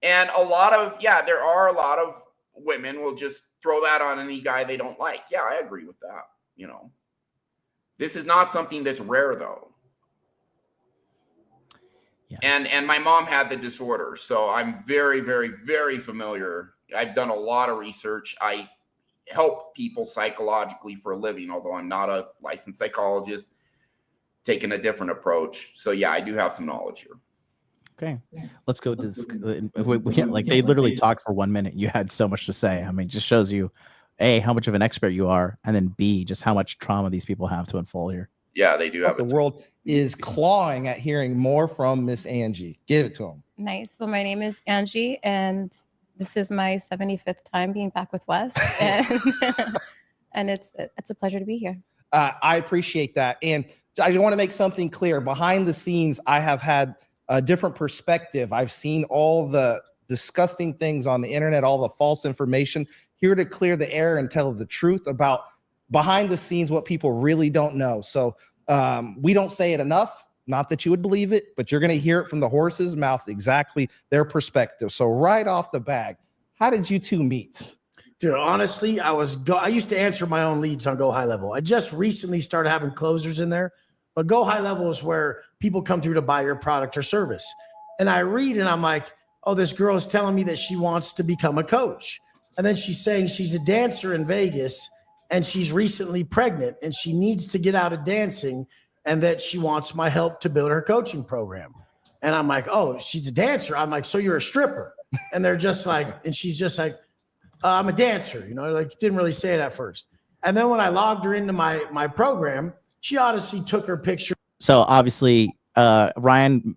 And there are a lot of women will just throw that on any guy they don't like. Yeah, I agree with that. This is not something that's rare though. And my mom had the disorder, so I'm very, very, very familiar. I've done a lot of research. I help people psychologically for a living, although I'm not a licensed psychologist, taking a different approach. So yeah, I do have some knowledge here. Okay, let's go to this. Like they literally talked for 1 minute. You had so much to say. I mean, just shows you, A, how much of an expert you are, and then B, just how much trauma these people have to unfold here. Yeah, they do have the world is clawing at hearing more from Miss Angie. Give it to them. Nice. Well, my name is Angie, and this is my 75th time being back with Wes, and it's a pleasure to be here. I appreciate that, and I want to make something clear. Behind the scenes, I have had a different perspective. I've seen all the disgusting things on the internet, all the false information. Here to clear the air and tell the truth about behind the scenes what people really don't know. So we don't say it enough. Not that you would believe it, but you're going to hear it from the horse's mouth, exactly their perspective. So right off the bat, how did you two meet? Dude, honestly, I used to answer my own leads on Go High Level. I just recently started having closers in there, but Go High Level is where people come through to buy your product or service. And I read and I'm like, oh, this girl is telling me that she wants to become a coach. And then she's saying she's a dancer in Vegas and she's recently pregnant and she needs to get out of dancing and that she wants my help to build her coaching program. And I'm like, oh, she's a dancer. I'm like, so you're a stripper? And they're just like, and she's just like, I'm a dancer, like didn't really say it at first. And then when I logged her into my program, she honestly took her picture. So obviously, Ryan,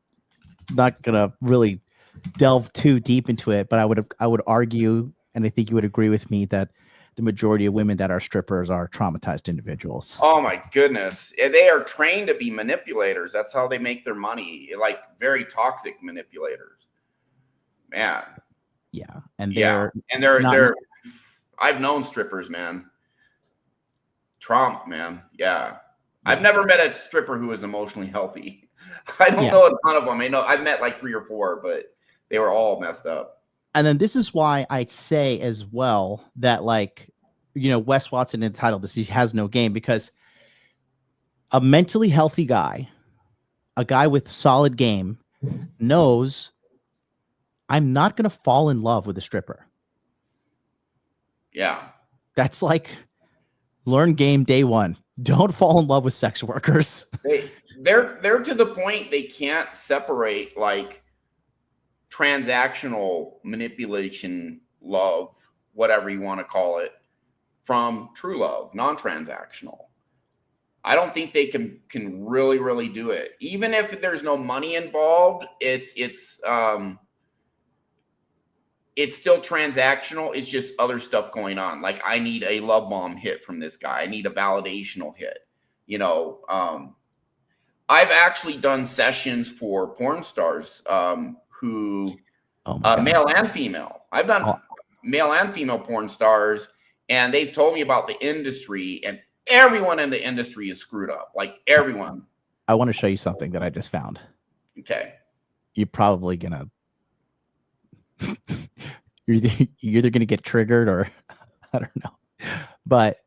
not gonna really delve too deep into it, but I would argue, and I think you would agree with me, that the majority of women that are strippers are traumatized individuals. Oh my goodness. They are trained to be manipulators. That's how they make their money. Like very toxic manipulators. Man. Yeah. And they're I've known strippers, man. Trump, man. Yeah. I've never met a stripper who is emotionally healthy. I don't know a ton of them. I know I've met like 3 or 4, but they were all messed up. And then this is why I'd say as well that, like, Wes Watson entitled this, he has no game, because a mentally healthy guy, a guy with solid game, knows I'm not going to fall in love with a stripper. Yeah. That's like learn game day one. Don't fall in love with sex workers. They're to the point they can't separate like transactional manipulation, love, whatever you want to call it, from true love, non-transactional. I don't think they can really, really do it. Even if there's no money involved, it's still transactional. It's just other stuff going on. Like I need a love bomb hit from this guy. I need a validational hit. I've actually done sessions for porn stars who male and female. I've done male and female porn stars, and they've told me about the industry, and everyone in the industry is screwed up. Like everyone. I want to show you something that I just found. Okay. You're probably gonna you're either gonna get triggered or I don't know. But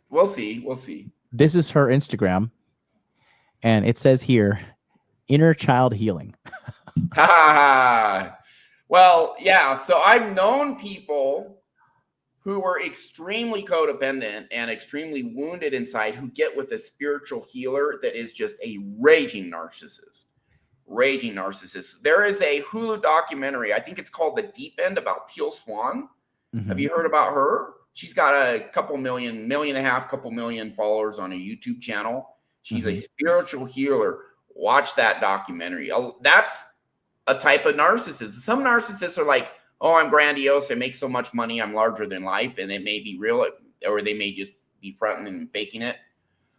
we'll see. This is her Instagram, and it says here, inner child healing. Well, yeah. So I've known people who were extremely codependent and extremely wounded inside who get with a spiritual healer that is just a raging narcissist. There is a Hulu documentary, I think it's called The Deep End, about Teal Swan. Mm-hmm. Have you heard about her? She's got a couple million followers on a YouTube channel. She's a spiritual healer. Watch that documentary. That's a type of narcissist. Some narcissists are like, oh, I'm grandiose. I make so much money. I'm larger than life. And they may be real, or they may just be fronting and faking it.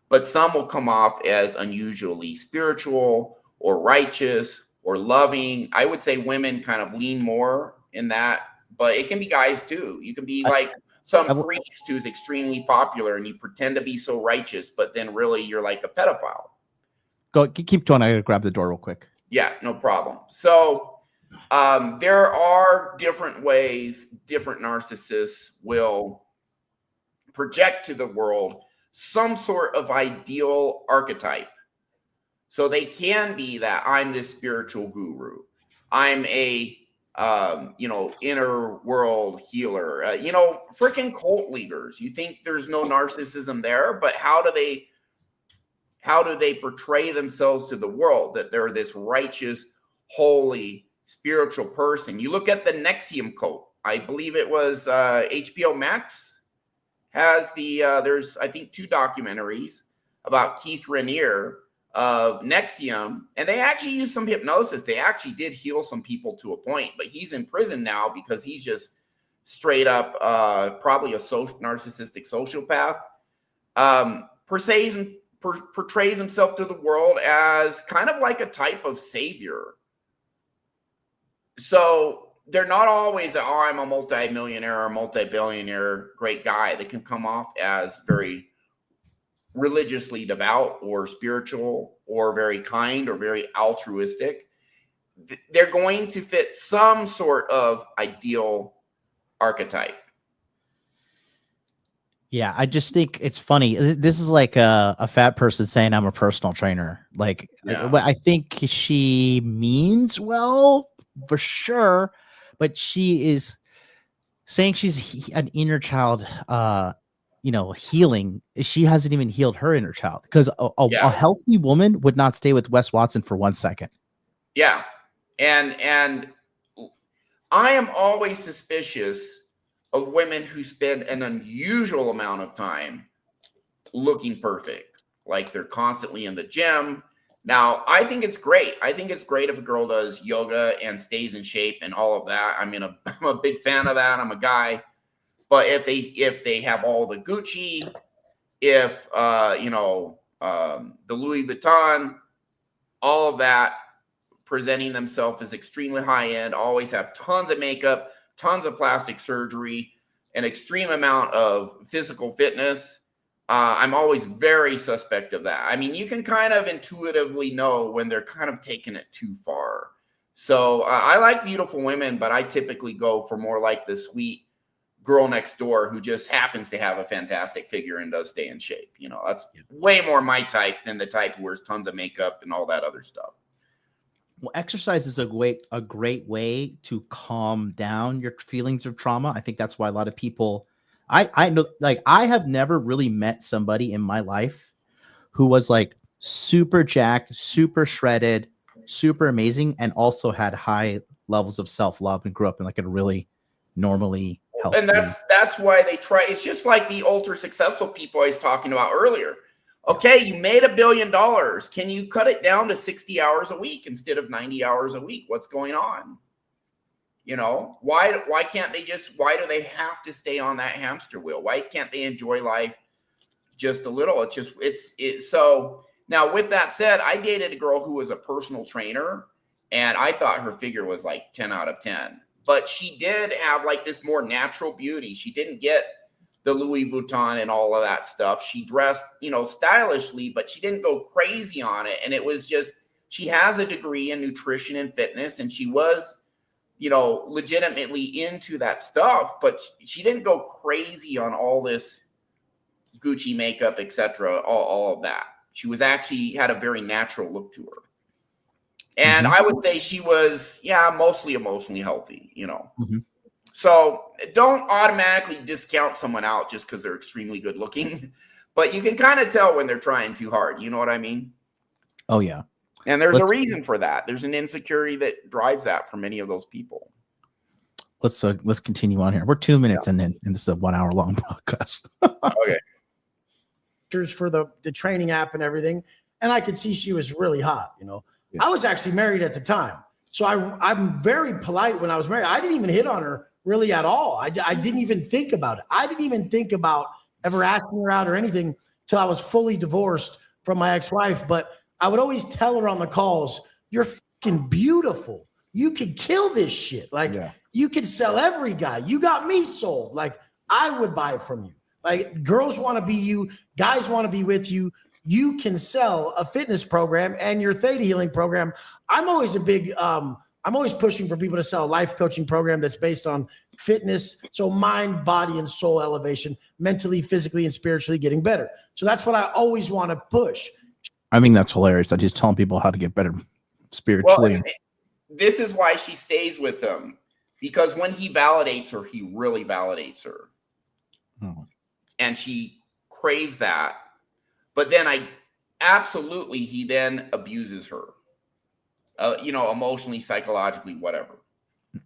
But some will come off as unusually spiritual or righteous or loving. I would say women kind of lean more in that, but it can be guys too. You can be like some priest who's extremely popular and you pretend to be so righteous, but then really you're like a pedophile. Go, keep going. I gotta grab the door real quick. Yeah, no problem. So there are different ways different narcissists will project to the world some sort of ideal archetype. So they can be that I'm this spiritual guru. I'm a, inner world healer. Freaking cult leaders. You think there's no narcissism there, but how do they portray themselves to the world that they're this righteous, holy, spiritual person? You look at the NXIVM cult. I believe it was HBO Max has there's I think 2 documentaries about Keith Raniere of NXIVM, and they actually used some hypnosis. They actually did heal some people to a point, but he's in prison now because he's just straight up probably a narcissistic sociopath. Portrays himself to the world as kind of like a type of savior. So they're not always, I'm a multi-millionaire or multi-billionaire great guy. They can come off as very religiously devout or spiritual or very kind or very altruistic. They're going to fit some sort of ideal archetype. Yeah, I just think it's funny. This is like a fat person saying I'm a personal trainer. Like, I think she means well for sure, but she is saying she's an inner child, healing. She hasn't even healed her inner child, because a healthy woman would not stay with Wes Watson for 1 second. Yeah, and I am always suspicious of women who spend an unusual amount of time looking perfect, like they're constantly in the gym. Now, I think it's great. I think it's great if a girl does yoga and stays in shape and all of that. I'm a big fan of that. I'm a guy. But if they have all the Gucci, if the Louis Vuitton, all of that, presenting themselves as extremely high end, always have tons of makeup, tons of plastic surgery, an extreme amount of physical fitness, I'm always very suspect of that. I mean, you can kind of intuitively know when they're kind of taking it too far. So I like beautiful women, but I typically go for more like the sweet girl next door who just happens to have a fantastic figure and does stay in shape. That's way more my type than the type who wears tons of makeup and all that other stuff. Well, exercise is a great way to calm down your feelings of trauma. I think that's why a lot of people, I know, like, I have never really met somebody in my life who was like super jacked, super shredded, super amazing, and also had high levels of self-love and grew up in like a really normally healthy. And that's why they try. It's just like the ultra successful people I was talking about earlier. Okay, you made $1 billion. Can you cut it down to 60 hours a week instead of 90 hours a week? What's going on? Why can't they why do they have to stay on that hamster wheel? Why can't they enjoy life just a little? So now, with that said, I dated a girl who was a personal trainer, and I thought her figure was like 10 out of 10, but she did have like this more natural beauty. She didn't get the Louis Vuitton and all of that stuff. She dressed, stylishly, but she didn't go crazy on it. And it was just, she has a degree in nutrition and fitness, and she was, legitimately into that stuff, but she didn't go crazy on all this Gucci makeup, etc., all of that. She was actually had a very natural look to her. And I would say she was, mostly emotionally healthy, So don't automatically discount someone out just because they're extremely good looking, but you can kind of tell when they're trying too hard. You know what I mean? Oh, yeah. And there's a reason for that. There's an insecurity that drives that for many of those people. Let's continue on here. We're 2 minutes and this is a 1 hour long podcast. Okay. For the training app and everything. And I could see she was really hot, I was actually married at the time. So I'm very polite when I was married. I didn't even hit on her really at all. I didn't even think about it. I didn't even think about ever asking her out or anything till I was fully divorced from my ex-wife. But I would always tell her on the calls, you're fucking beautiful. You could kill this shit. Like, you could sell every guy. You got me sold. Like, I would buy it from you. Like, girls want to be you. Guys want to be with you. You can sell a fitness program and your theta healing program. I'm always I'm always pushing for people to sell a life coaching program that's based on fitness. So mind, body, and soul elevation, mentally, physically, and spiritually getting better. So that's what I always want to push. I think that's hilarious. I just telling people how to get better spiritually. Well, this is why she stays with him, because when he validates her, he really validates her. Oh. And she craves that. But then he then abuses her. Emotionally, psychologically, whatever.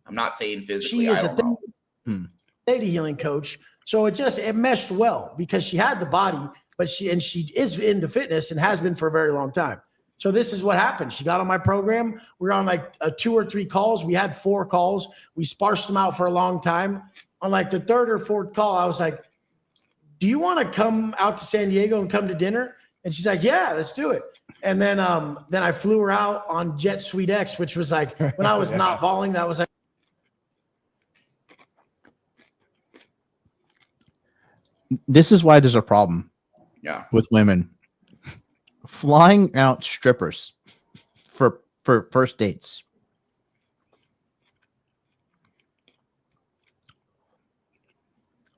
I'm not saying physically. She is I don't know. Data healing coach. So it meshed well because she had the body, but she is into fitness and has been for a very long time. So this is what happened. She got on my program. We were on like 2 or 3 calls. We had 4 calls. We sparsed them out for a long time. On like the 3rd or 4th call, I was like, do you want to come out to San Diego and come to dinner? And she's like, yeah, let's do it. And then I flew her out on Jet Suite X, which was like, when I was not balling, that was like. This is why there's a problem. Yeah. With women flying out strippers for first dates.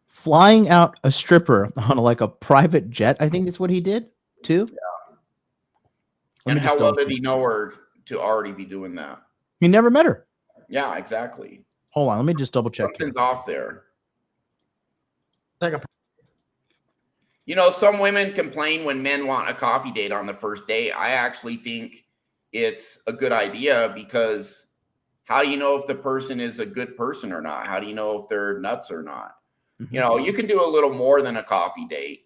Flying out a stripper on like a private jet, I think is what he did too. Yeah. And how well did he know her to already be doing that? He never met her. Yeah, exactly. Hold on, let me just double check. Something's off there. Some women complain when men want a coffee date on the first date. I actually think it's a good idea, because how do you know if the person is a good person or not? How do you know if they're nuts or not? Mm-hmm. You can do a little more than a coffee date,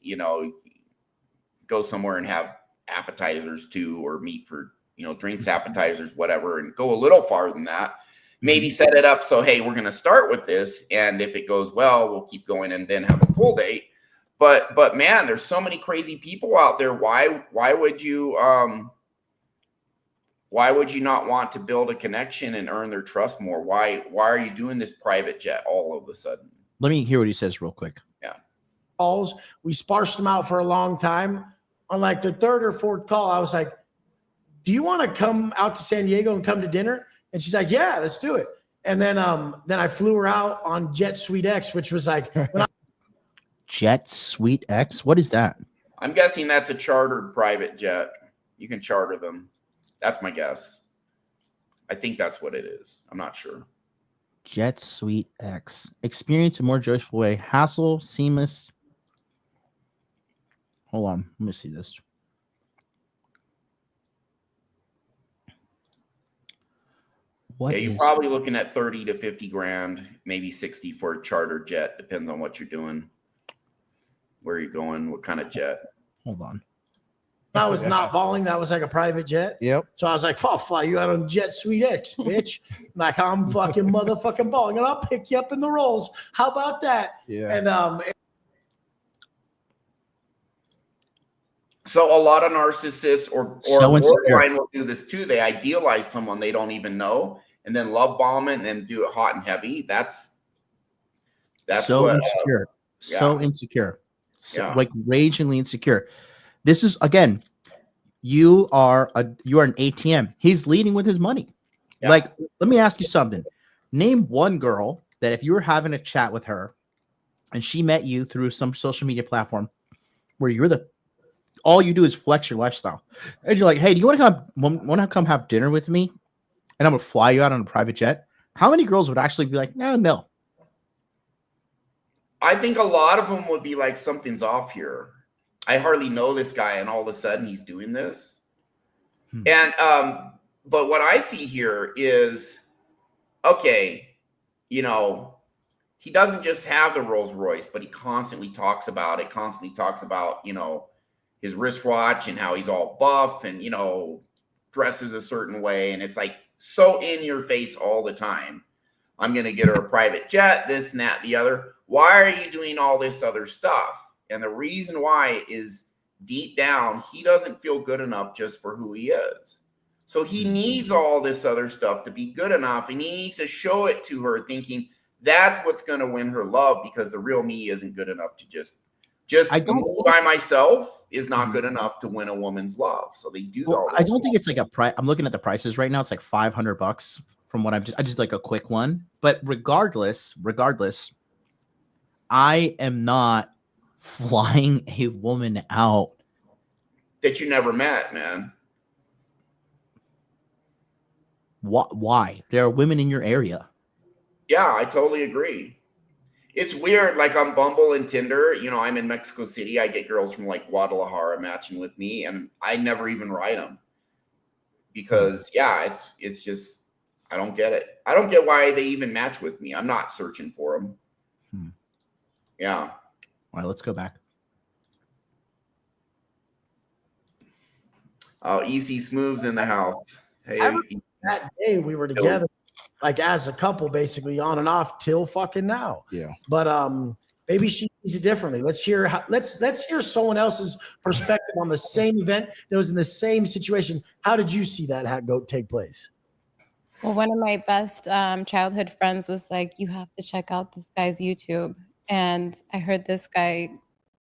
go somewhere and have appetizers too, or meet for, drinks, appetizers, whatever, and go a little farther than that. Maybe set it up so, hey, we're going to start with this, and if it goes well, we'll keep going and then have a full date. But man, there's so many crazy people out there. Why would you not want to build a connection and earn their trust more? Why are you doing this private jet all of a sudden? Let me hear what he says real quick. Yeah. Calls. We sparsed them out for a long time. On like the 3rd or 4th call, I was like, do you want to come out to San Diego and come to dinner? And she's like, yeah, let's do it. And then I flew her out on Jet Suite X, which was like Jet Suite X? What is that? I'm guessing that's a chartered private jet. You can charter them. That's my guess. I think that's what it is. I'm not sure. Jet Suite X. Experience a more joyful way. Hassle, seamless. Hold on. Let me see this. You're probably looking at 30 to 50 grand, maybe 60 for a charter jet. Depends on what you're doing. Where are you going? What kind of jet? Hold on. I was not balling. That was like a private jet. Yep. So I was like, I'll fly you out on Jet Suite X, bitch. Like, I'm fucking motherfucking balling, and I'll pick you up in the rolls. How about that? Yeah. And so a lot of narcissists or borderline will do this too. They idealize someone they don't even know, and then love bomb it and then do it hot and heavy. That's so what, insecure. So yeah. insecure. So Yeah. like ragingly insecure. This is, again, you are an ATM. He's leading with his money. Yeah. Like, let me ask you something. Name one girl that if you were having a chat with her and she met you through some social media platform where all you do is flex your lifestyle, and you're like, hey, do you want to come have dinner with me? And I'm gonna fly you out on a private jet. How many girls would actually be like, no? I think a lot of them would be like, something's off here. I hardly know this guy, and all of a sudden he's doing this. And but what I see here is, okay, he doesn't just have the Rolls Royce, but he constantly talks about it. His wristwatch and how he's all buff and dresses a certain way, and it's like so in your face all the time. I'm gonna get her a private jet, this and that, the other. Why are you doing all this other stuff? And the reason why is deep down, he doesn't feel good enough just for who he is. So he needs all this other stuff to be good enough, and he needs to show it to her, thinking that's what's going to win her love, because the real me isn't good enough to just me by myself is not good enough to win a woman's love. So they do. Well, I don't think it's like a price. I'm looking at the prices right now. It's like $500 from what I just like a quick one. But regardless, I am not flying a woman out that you never met, man. Why? There are women in your area. Yeah, I totally agree. It's weird. Like on Bumble and Tinder, you know, I'm in Mexico City. I get girls from like Guadalajara matching with me, and I never even write them because, yeah, it's just, I don't get it. I don't get why they even match with me. I'm not searching for them. Yeah. All right, let's go back. Oh, EC Smooth's in the house. Hey, that day we were together, like as a couple, basically on and off till fucking now. Yeah. But maybe she sees it differently. Let's hear let's hear someone else's perspective on the same event that was in the same situation. How did you see that take place? Well, one of my best childhood friends was like, you have to check out this guy's YouTube. And I heard this guy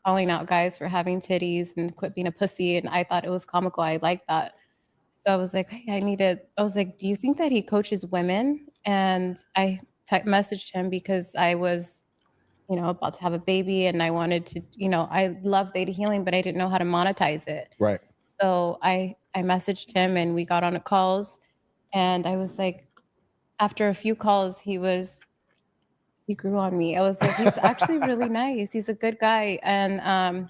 calling out guys for having titties and quit being a pussy. And I thought it was comical. I liked that. So I was like, hey, I was like, do you think that he coaches women? And I messaged him because I was, you know, about to have a baby and I wanted to, you know, I love theta healing, but I didn't know how to monetize it. Right. So I messaged him and we got on a calls. And I was like, after a few calls, he grew on me. I was like, he's actually really nice. He's a good guy. And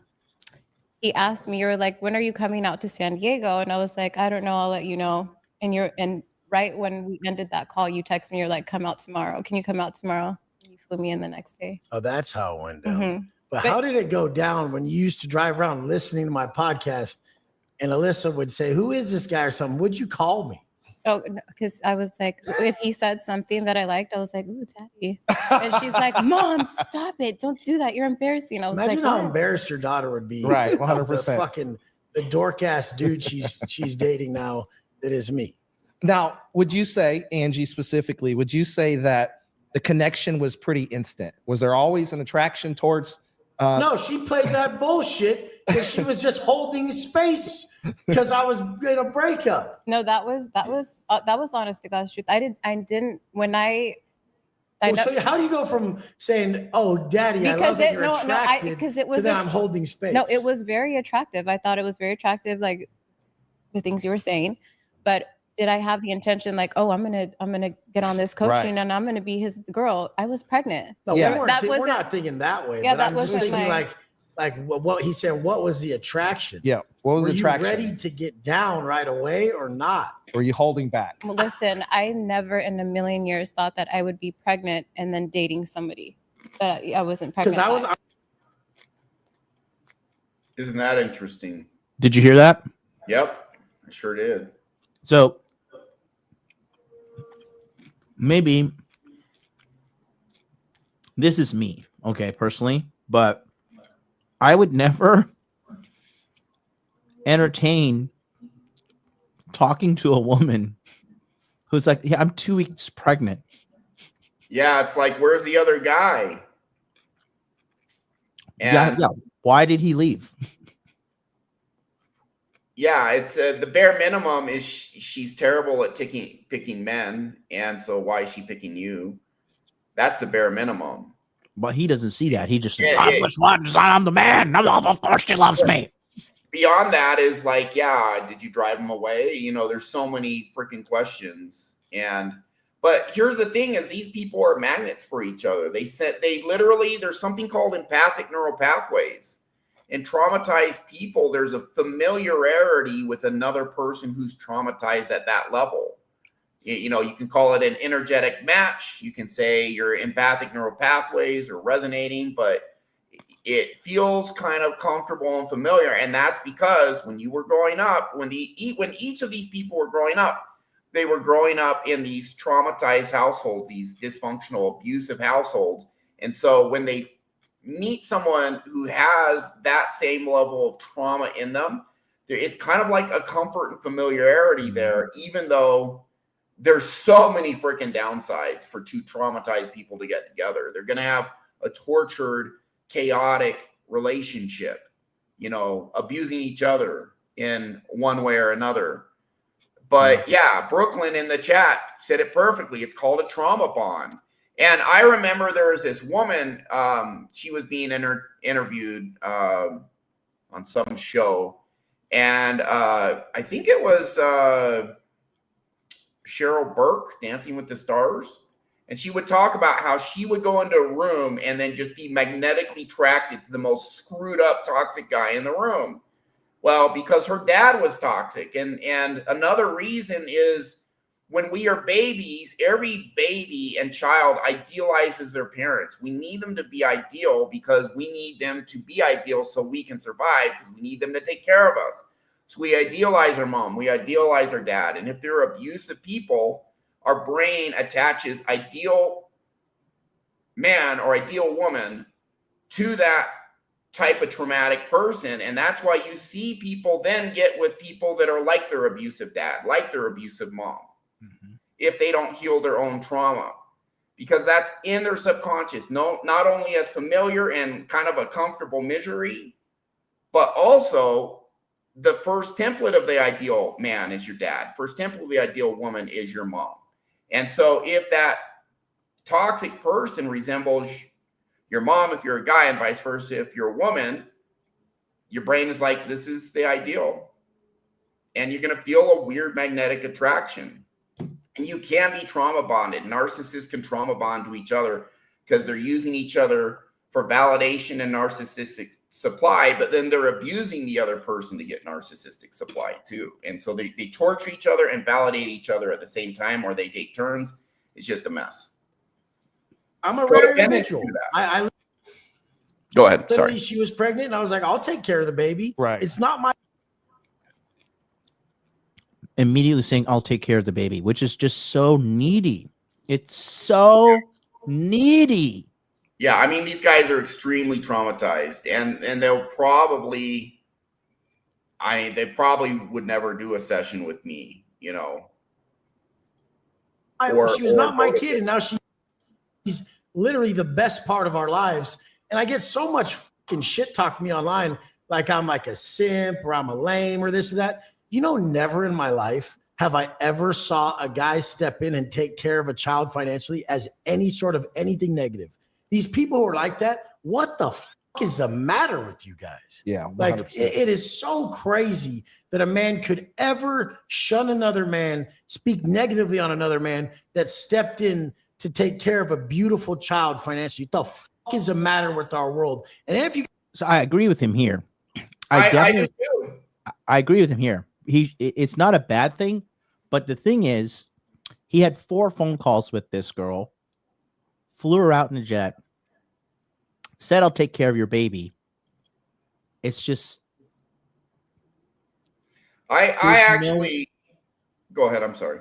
he asked me, you were like, when are you coming out to San Diego? And I was like, I don't know. I'll let you know. And right when we ended that call, you text me, you're like, come out tomorrow. Can you come out tomorrow? You flew me in the next day. Oh, that's how it went down. Mm-hmm. But how did it go down when you used to drive around listening to my podcast and Alyssa would say, who is this guy or something? Would you call me? Oh, because I was like, if he said something that I liked, I was like, ooh, daddy. And she's like, Mom, stop it. Don't do that. You're embarrassing. I was Imagine like, how embarrassed your daughter would be. Right, of 100%. The fucking the dork ass dude she's dating now that is me. Now, would you say, Angie specifically, would you say that the connection was pretty instant? Was there always an attraction towards? No, she played that bullshit because she was just holding space because I was in a breakup. No, that was honest to God's truth. I didn't when I. So how do you go from saying, "Oh, Daddy, I love that you're attracted," because it was to then I'm holding space? No, it was very attractive. I thought it was very attractive, like the things you were saying. But did I have the intention, like, oh, I'm gonna get on this coaching and I'm gonna be his girl? I was pregnant. No, we're not thinking that way. Yeah, but that I'm was just thinking my. Like what he said. What was the attraction? Yeah, what was the attraction? Were you ready to get down right away or not? Were you holding back? Well, listen, I never in a million years thought that I would be pregnant and then dating somebody that I wasn't pregnant. Because Isn't that interesting? Did you hear that? Yep, I sure did. So maybe this is me, okay, personally, but I would never entertain talking to a woman who's like, yeah, I'm 2 weeks pregnant. Yeah, it's like, where's the other guy? And Yeah. Why did he leave? yeah, it's the bare minimum is she's terrible at picking men, and so why is she picking you? That's the bare minimum. But he doesn't see that. He just says, I'm the man. Of course she loves me. Beyond that is like, yeah, did you drive him away? You know, there's so many freaking questions. But here's the thing is these people are magnets for each other. They literally, there's something called empathic neural pathways. In traumatized people, there's a familiarity with another person who's traumatized at that level. You know, you can call it an energetic match. You can say your empathic neural pathways are resonating, but it feels kind of comfortable and familiar. And that's because when you were growing up, when each of these people were growing up, they were growing up in these traumatized households, these dysfunctional, abusive households. And so when they meet someone who has that same level of trauma in them, it's kind of like a comfort and familiarity there, even though there's so many freaking downsides for two traumatized people to get together. They're going to have a tortured, chaotic relationship, you know, abusing each other in one way or another. But yeah, Brooklyn in the chat said it perfectly. It's called a trauma bond. And I remember there was this woman, she was being interviewed on some show, And I think it was Cheryl Burke, Dancing with the Stars. And she would talk about how she would go into a room and then just be magnetically attracted to the most screwed up toxic guy in the room. Well, because her dad was toxic. And another reason is when we are babies, every baby and child idealizes their parents. We need them to be ideal because we need them to be ideal so we can survive, because we need them to take care of us. So we idealize our mom, we idealize our dad. And if they're abusive people, our brain attaches ideal man or ideal woman to that type of traumatic person. And that's why you see people then get with people that are like their abusive dad, like their abusive mom, if they don't heal their own trauma, because that's in their subconscious. No, not only as familiar and kind of a comfortable misery, but also the first template of the ideal man is your dad. First template of the ideal woman is your mom. And so if that toxic person resembles your mom, if you're a guy, and vice versa, if you're a woman, your brain is like, this is the ideal. And you're going to feel a weird magnetic attraction. And you can be trauma bonded. Narcissists can trauma bond to each other because they're using each other for validation and narcissistic supply, but then they're abusing the other person to get narcissistic supply too. And so they torture each other and validate each other at the same time, or they take turns. It's just a mess. I'm a rare individual. I Go ahead. Literally, Sorry. she was pregnant, and I was like, I'll take care of the baby. Right. It's not my. Immediately saying, I'll take care of the baby, which is just so needy. It's so needy. Yeah, I mean, these guys are extremely traumatized, and they'll probably, they probably would never do a session with me, you know. She was not my kid, and now she's literally the best part of our lives. And I get so much fucking shit talk to me online, like I'm like a simp or I'm a lame or this or that. You know, never in my life have I ever saw a guy step in and take care of a child financially as any sort of anything negative. These people who are like that, what the fuck is the matter with you guys? Yeah, 100%. Like it is so crazy that a man could ever shun another man, speak negatively on another man that stepped in to take care of a beautiful child financially. What the fuck is the matter with our world? And if you, so I agree with him here. I agree with him here. It's not a bad thing, but the thing is, he had 4 phone calls with this girl, flew her out in a jet, said, I'll take care of your baby. It's just. I actually, go ahead. I'm sorry.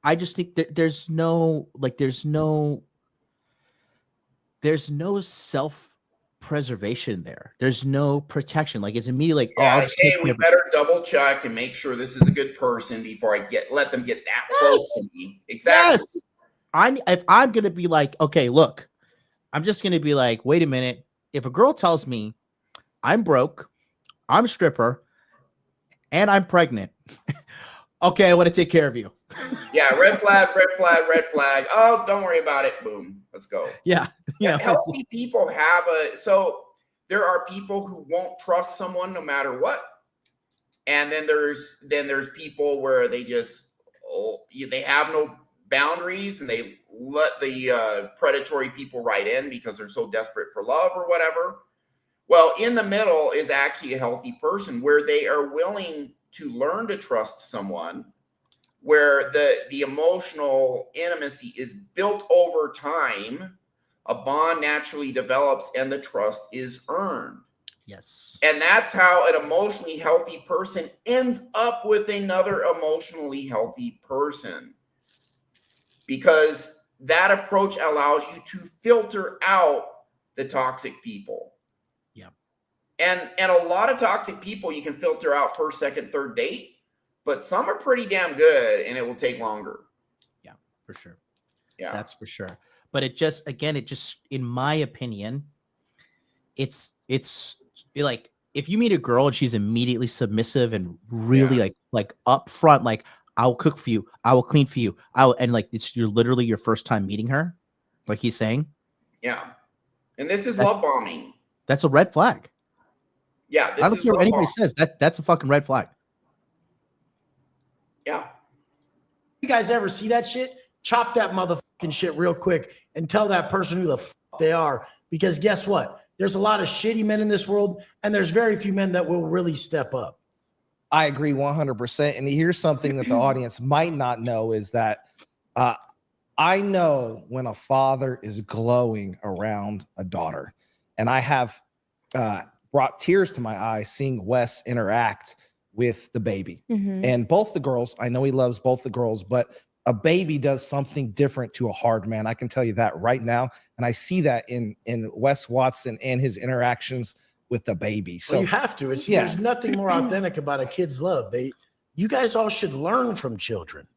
I just think that there's no self-preservation there. There's no protection. Like, it's immediately like, yeah, oh, I'll just hey, we better double check and make sure this is a good person before I let them get that close to me. Exactly. Yes. If I'm going to be like, okay, look, I'm just going to be like, wait a minute. If a girl tells me I'm broke, I'm a stripper, and I'm pregnant, okay, I want to take care of you. Yeah, red flag, red flag, red flag. Oh, don't worry about it. Boom. Let's go. Yeah. Yeah, healthy people have so there are people who won't trust someone no matter what. And then there's people where they just they have no boundaries and they let the predatory people right in because they're so desperate for love or whatever. Well, in the middle is actually a healthy person where they are willing to learn to trust someone, where the emotional intimacy is built over time, a bond naturally develops, and the trust is earned. Yes. And that's how an emotionally healthy person ends up with another emotionally healthy person. Because that approach allows you to filter out the toxic people. Yeah. And a lot of toxic people you can filter out first, second, third date, but some are pretty damn good and it will take longer. Yeah, for sure. Yeah. That's for sure. But it just, in my opinion, it's like, if you meet a girl and she's immediately submissive and really like upfront, like, I will cook for you, I will clean for you, and like you're literally your first time meeting her, like he's saying. Yeah. And this is love bombing. That's a red flag. Yeah. I don't care what anybody says. That's a fucking red flag. Yeah. You guys ever see that shit? Chop that motherfucking shit real quick and tell that person who the fuck they are. Because guess what? There's a lot of shitty men in this world, and there's very few men that will really step up. I agree 100%. And here's something that the audience might not know is that I know when a father is glowing around a daughter. And I have brought tears to my eyes seeing Wes interact with the baby. And both the girls, I know he loves both the girls, but a baby does something different to a hard man. I can tell you that right now. And I see that in Wes Watson and his interactions with the baby. So well, you have to. There's nothing more authentic about a kid's love. You guys all should learn from children.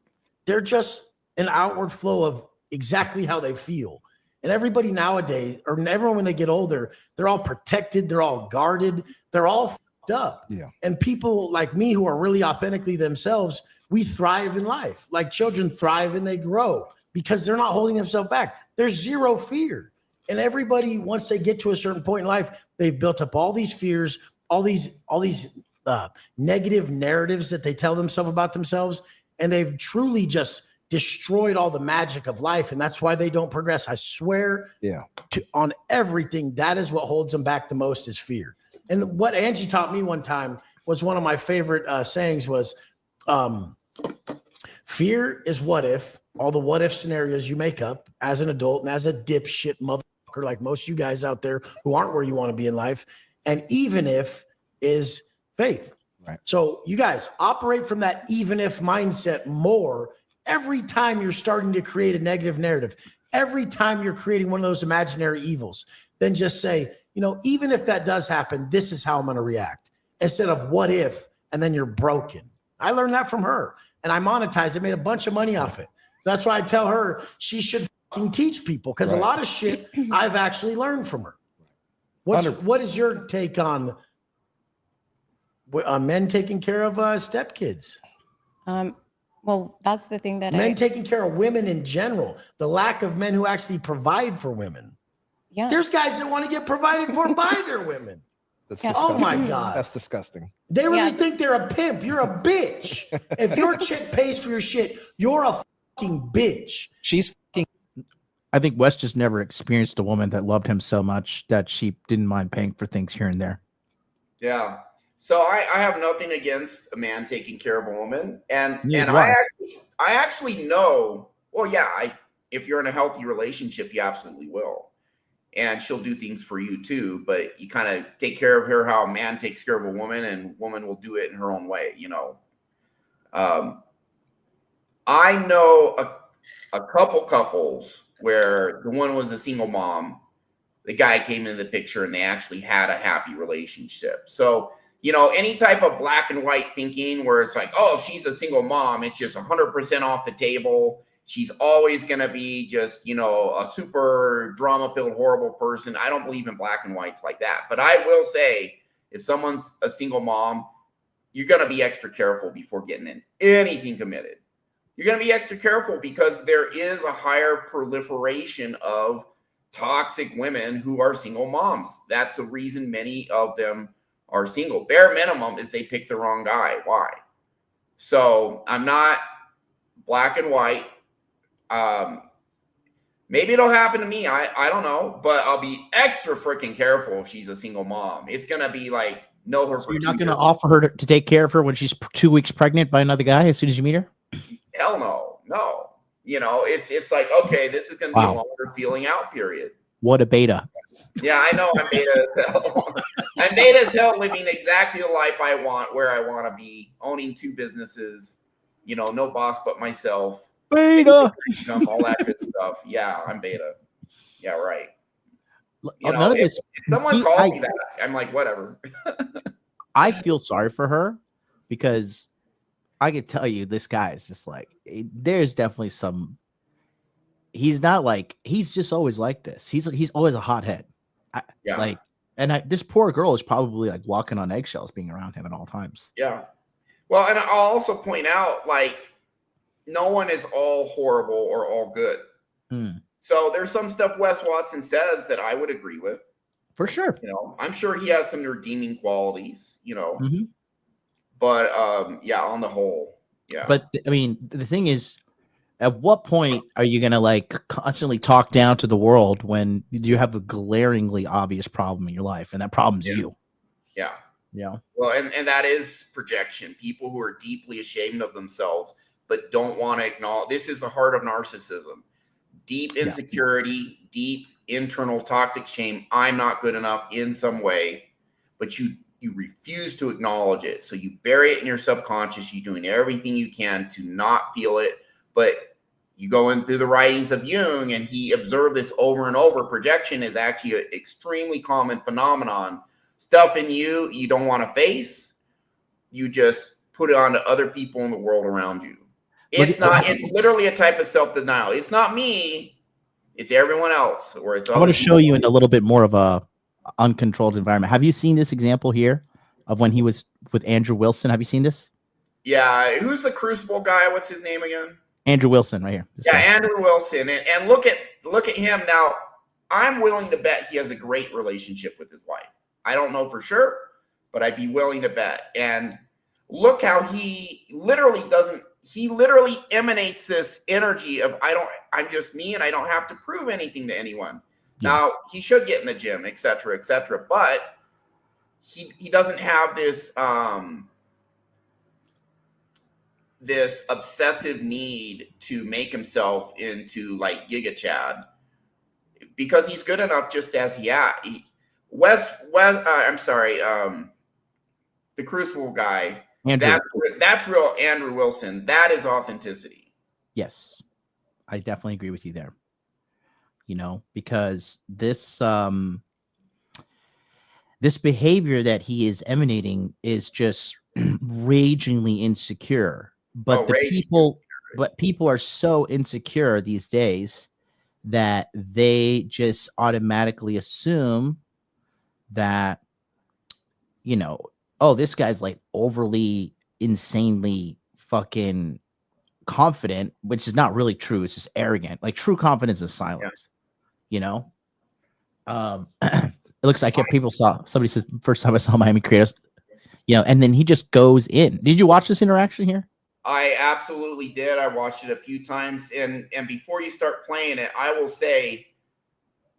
They're just an outward flow of exactly how they feel. And everybody nowadays, or everyone when they get older, they're all protected, they're all guarded, they're all fucked up. Yeah. And people like me who are really authentically themselves, we thrive in life. Like children thrive and they grow because they're not holding themselves back. There's zero fear. And everybody, once they get to a certain point in life, they've built up all these fears, all these negative narratives that they tell themselves about themselves. And they've truly just destroyed all the magic of life. And that's why they don't progress. I swear on everything, that is what holds them back the most is fear. And what Angie taught me one time was one of my favorite sayings was, fear is what if, all the what if scenarios you make up as an adult and as a dipshit motherfucker like most of you guys out there who aren't where you want to be in life. And even if is faith. Right. So you guys operate from that even if mindset more every time you're starting to create a negative narrative, every time you're creating one of those imaginary evils. Then just say, even if that does happen, this is how I'm going to react instead of what if, and then you're broken. I learned that from her and I monetized it, made a bunch of money off it. So that's why I tell her she should fucking teach people because a lot of shit I've actually learned from her. What is your take on men taking care of stepkids? Well, that's the thing that men taking care of women in general, the lack of men who actually provide for women. Yeah. There's guys that want to get provided for by their women. That's Oh my God. That's disgusting. They really think they're a pimp. You're a bitch. If your chick pays for your shit, you're a fucking bitch. She's fucking. I think Wes just never experienced a woman that loved him so much that she didn't mind paying for things here and there. Yeah. So I have nothing against a man taking care of a woman. And Yeah, I actually know, well, yeah, if you're in a healthy relationship, you absolutely will. And she'll do things for you too, but you kind of take care of her how a man takes care of a woman, and woman will do it in her own way, I know a couple couples where the one was a single mom, the guy came into the picture and they actually had a happy relationship. So, any type of black and white thinking where it's like, oh, if she's a single mom, it's just 100% off the table. She's always going to be just, a super drama-filled, horrible person. I don't believe in black and whites like that. But I will say, if someone's a single mom, you're going to be extra careful before getting in anything committed. You're going to be extra careful because there is a higher proliferation of toxic women who are single moms. That's the reason many of them are single. Bare minimum is they pick the wrong guy. Why? So I'm not black and white. Maybe it'll happen to me. I don't know, but I'll be extra freaking careful if she's a single mom. It's going to be like, know her. So you're not going to offer her to take care of her when she's 2 weeks pregnant by another guy as soon as you meet her? Hell no. It's like, okay, this is going to be a longer feeling out period. What a beta. Yeah, I know I'm beta as hell. I'm beta as hell, living exactly the life I want, where I want to be, owning 2 businesses, no boss but myself. Beta. All that good stuff. Yeah, I'm beta. Yeah, right. None of if this. someone calls me that, I'm like, whatever. I feel sorry for her because I could tell you this guy is just like, there's definitely some. He's not like, he's just always like this. He's always a hothead. This poor girl is probably like walking on eggshells being around him at all times. Yeah. Well, and I'll also point out, like, no one is all horrible or all good. So there's some stuff Wes Watson says that I would agree with. For sure. I'm sure he has some redeeming qualities, but yeah, on the whole, Yeah. But I mean, the thing is, at what point are you going to like constantly talk down to the world when you have a glaringly obvious problem in your life, and that problem's you? Yeah. Yeah. Well, and that is projection. People who are deeply ashamed of themselves but don't want to acknowledge. This is the heart of narcissism. Deep insecurity, deep internal toxic shame. I'm not good enough in some way, but you refuse to acknowledge it. So you bury it in your subconscious. You're doing everything you can to not feel it. But you go in through the writings of Jung, and he observed this over and over. Projection is actually an extremely common phenomenon. Stuff in you don't want to face. You just put it onto other people in the world around you. It's literally a type of self-denial. It's not me. It's everyone else. Or it's I want to show you in a little bit more of a uncontrolled environment. Have you seen this example here of when he was with Andrew Wilson? Have you seen this? Yeah. Who's the Crucible guy? What's his name again? Andrew Wilson, right here. Andrew Wilson. And look at him now. I'm willing to bet he has a great relationship with his wife. I don't know for sure, but I'd be willing to bet. And look how he literally emanates this energy of I'm just me, and I don't have to prove anything to anyone. Yeah. Now, he should get in the gym, et cetera, but he doesn't have this this obsessive need to make himself into like Giga Chad, because he's good enough just as the Crucible guy. That's real Andrew Wilson. That is authenticity. Yes, I definitely agree with you there. You know, because this this behavior that he is emanating is just ragingly insecure. But people are so insecure these days that they just automatically assume that, you know, oh, this guy's like overly, insanely fucking confident, which is not really true. It's just arrogant. Like true confidence is silence, you know? It looks like somebody says, first time I saw Miami Creators, you know, and then he just goes in. Did you watch this interaction here? I absolutely did. I watched it a few times. And before you start playing it, I will say,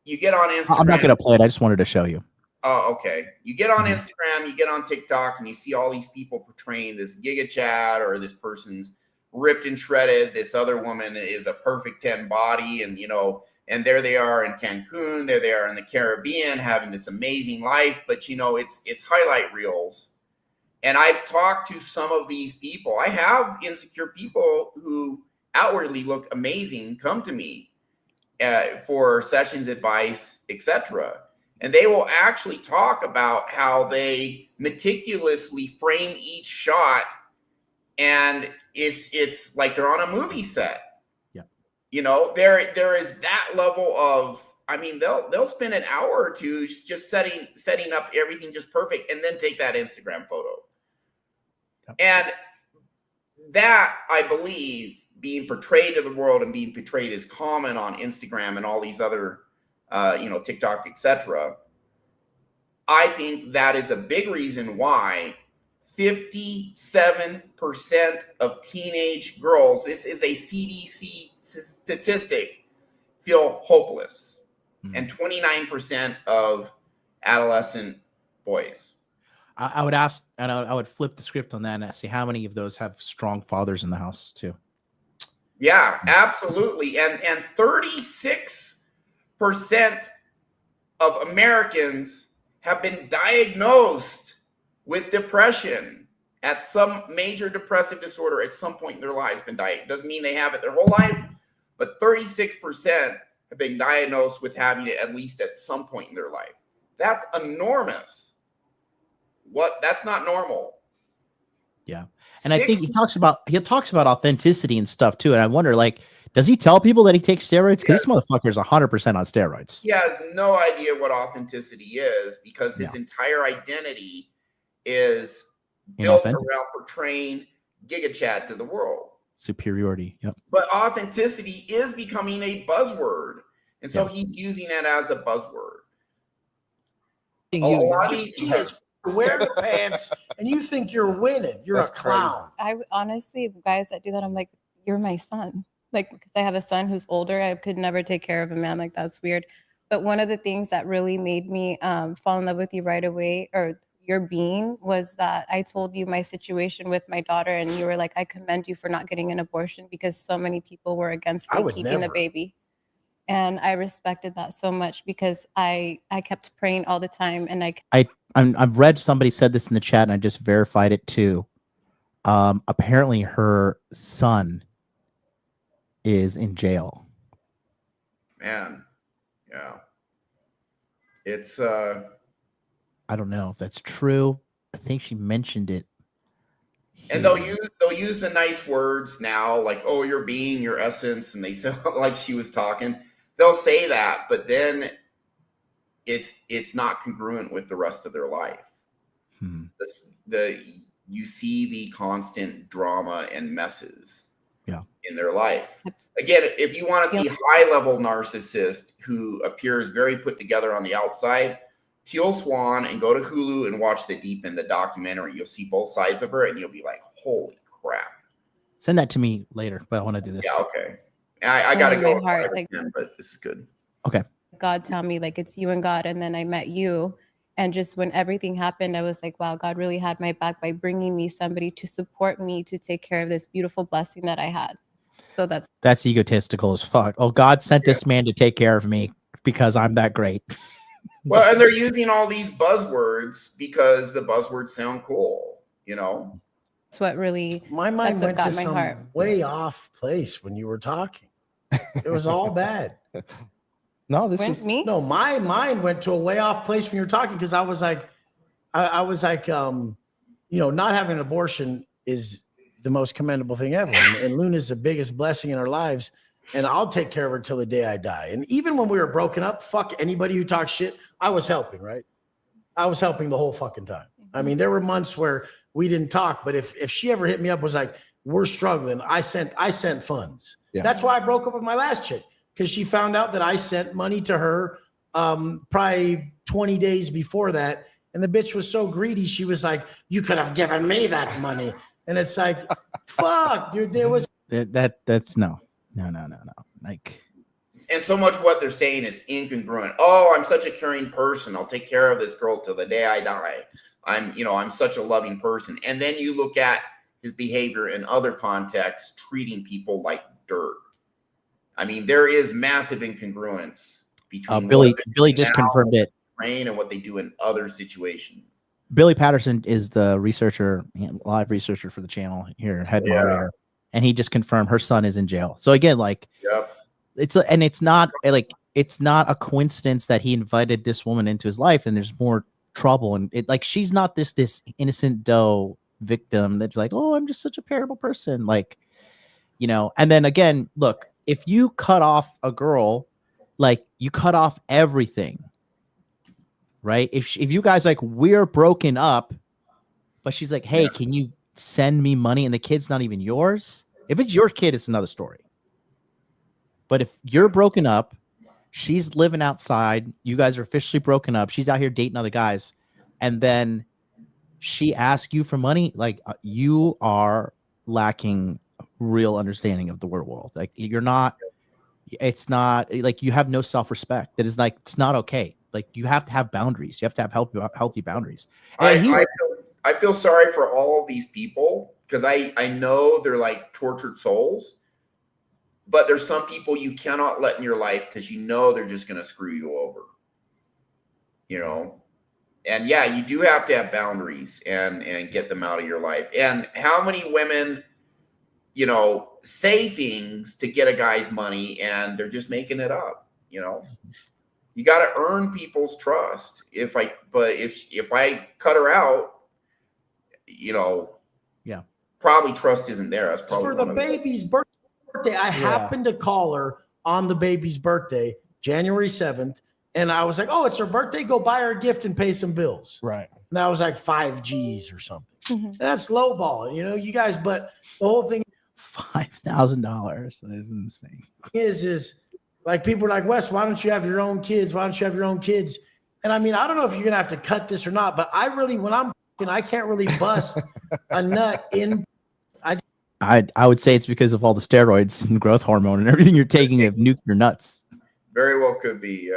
you get on Instagram. I'm not going to play it. I just wanted to show you. Oh, okay. You get on Instagram, you get on TikTok, and you see all these people portraying this Giga Chad, or this person's ripped and shredded. This other woman is a perfect 10 body, and, you know, and there they are in Cancun, there they are in the Caribbean having this amazing life. But, you know, it's highlight reels. And I've talked to some of these people. I have insecure people who outwardly look amazing come to me for sessions, advice, etc. And they will actually talk about how they meticulously frame each shot, and it's like they're on a movie set. Yeah, you know, there is that level of. I mean, they'll spend an hour or two just setting up everything just perfect, and then take that Instagram photo. And that, I believe, being portrayed to the world and being portrayed as common on Instagram and all these other, you know, TikTok, etc. I think that is a big reason why 57% of teenage girls, this is a CDC statistic, feel hopeless, and 29% of adolescent boys. I would ask, and I would flip the script on that and see how many of those have strong fathers in the house too. Yeah, absolutely. And 36% of Americans have been diagnosed with depression, at some major depressive disorder at some point in their lives. Been diagnosed. Doesn't mean they have it their whole life, but 36% have been diagnosed with having it at least at some point in their life. That's enormous. That's not normal. Yeah. And I think he talks about authenticity and stuff too. And I wonder, like, does he tell people that he takes steroids? Because this motherfucker is 100% on steroids. He has no idea what authenticity is, because his entire identity is built around portraying Giga Chad to the world. Superiority. Yep. But authenticity is becoming a buzzword. And so he's using it as a buzzword. wear the pants and you think you're winning. You're That's a clown. I honestly, guys that do that, I'm like, you're my son. Like, because I have a son who's older, I could never take care of a man like that's weird. But one of the things that really made me fall in love with you right away, or your being, was that I told you my situation with my daughter, and you were like, I commend you for not getting an abortion because so many people were against me keeping the baby. And I respected that so much because I kept praying all the time, and I've read somebody said this in the chat, and I just verified it too. Apparently, her son is in jail. Man, yeah, it's I don't know if that's true. I think she mentioned it. And they'll use the nice words now, like, oh, your being, your essence, and they sound like she was talking. They'll say that, but then it's not congruent with the rest of their life. You see the constant drama and messes in their life. Again, if you want to see high-level narcissist who appears very put together on the outside, Teal Swan and go to Hulu and watch The Deep End, the documentary. You'll see both sides of her, and you'll be like, holy crap. Send that to me later, but I want to do this. Yeah, okay. I got to go, but this is good. Okay. God tell me, like, it's you and God. And then I met you. And just when everything happened, I was like, wow, God really had my back by bringing me somebody to support me to take care of this beautiful blessing that I had. So that's egotistical as fuck. Oh, God sent this man to take care of me because I'm that great. Well, and they're using all these buzzwords because the buzzwords sound cool, you know? That's what really, my mind that's what went got to my some heart. way off place when you were talking. It was all bad. No, this is me. No, my mind went to a way off place when you were talking because I was like, you know, not having an abortion is the most commendable thing ever, and Luna's the biggest blessing in our lives, and I'll take care of her till the day I die. And even when we were broken up, fuck anybody who talks shit, I was helping, right? I was helping the whole fucking time. I mean, there were months where we didn't talk, but if she ever hit me up, was like, we're struggling, I sent funds. Yeah. That's why I broke up with my last chick, because she found out that I sent money to her probably 20 days before that. And the bitch was so greedy. She was like, you could have given me that money. And it's like, fuck, dude, there was. That's no. Like, and so much what they're saying is incongruent. Oh, I'm such a caring person. I'll take care of this girl till the day I die. I'm such a loving person. And then you look at his behavior in other contexts, treating people like dirt. I mean, there is massive incongruence between Billy just confirmed it. And what they do in other situations. Billy Patterson is the researcher, live researcher for the channel here, head moderator, and he just confirmed her son is in jail. So again, like, it's not a coincidence that he invited this woman into his life, and there's more trouble, and she's not this innocent doe victim that's like, oh, I'm just such a terrible person, like, you know. And then again, look, if you cut off a girl, like, you cut off everything. Right? If you guys, like, we're broken up, but she's like, hey, can you send me money? And the kid's not even yours. If it's your kid, it's another story. But if you're broken up, she's living outside, you guys are officially broken up, she's out here dating other guys, and then she asks you for money, like, you are lacking real understanding of the world. Like, it's not like you have no self-respect. That is, like, it's not okay. Like, you have to have boundaries. You have to have healthy boundaries. I feel sorry for all of these people because I know they're like tortured souls, but there's some people you cannot let in your life because you know they're just going to screw you over, you know? And yeah, you do have to have boundaries and get them out of your life. And how many women, you know, say things to get a guy's money and they're just making it up, you know? You got to earn people's trust. If I cut her out, you know, probably trust isn't there. That's probably for the baby's birthday. I happened to call her on the baby's birthday, January 7th. And I was like, oh, it's her birthday. Go buy her a gift and pay some bills. Right. And that was like 5 G's or something. That's lowball, you know, you guys, but the whole thing, $5,000 is insane. Is like, people are like, Wes, why don't you have your own kids? Why don't you have your own kids? And I mean, I don't know if you're gonna have to cut this or not, but I really, when I'm I can't really bust a nut in. I would say it's because of all the steroids and growth hormone and everything you're taking have nuked your nuts. Very well could be.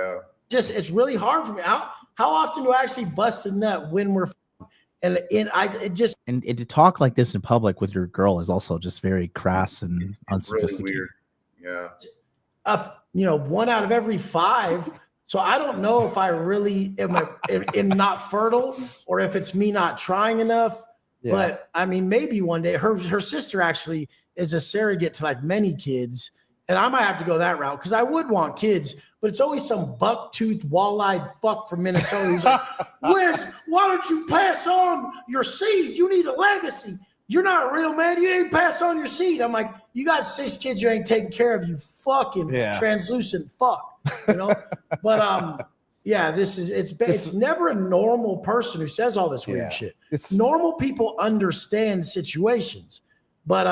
Just it's really hard for me. How often do I actually bust a nut when we're and to talk like this in public with your girl is also just very crass and unsophisticated. Really weird. Yeah. 1 out of every 5. So I don't know if I really am not fertile or if it's me not trying enough. Yeah. But I mean, maybe one day her sister actually is a surrogate to like many kids. And I might have to go that route because I would want kids, but it's always some buck-toothed, wall-eyed fuck from Minnesota who's like, Wes, why don't you pass on your seed? You need a legacy. You're not a real man. You didn't pass on your seed. I'm like, you got 6 kids you ain't taking care of, you fucking translucent fuck. But yeah, it's never a normal person who says all this weird shit. It's normal people understand situations, but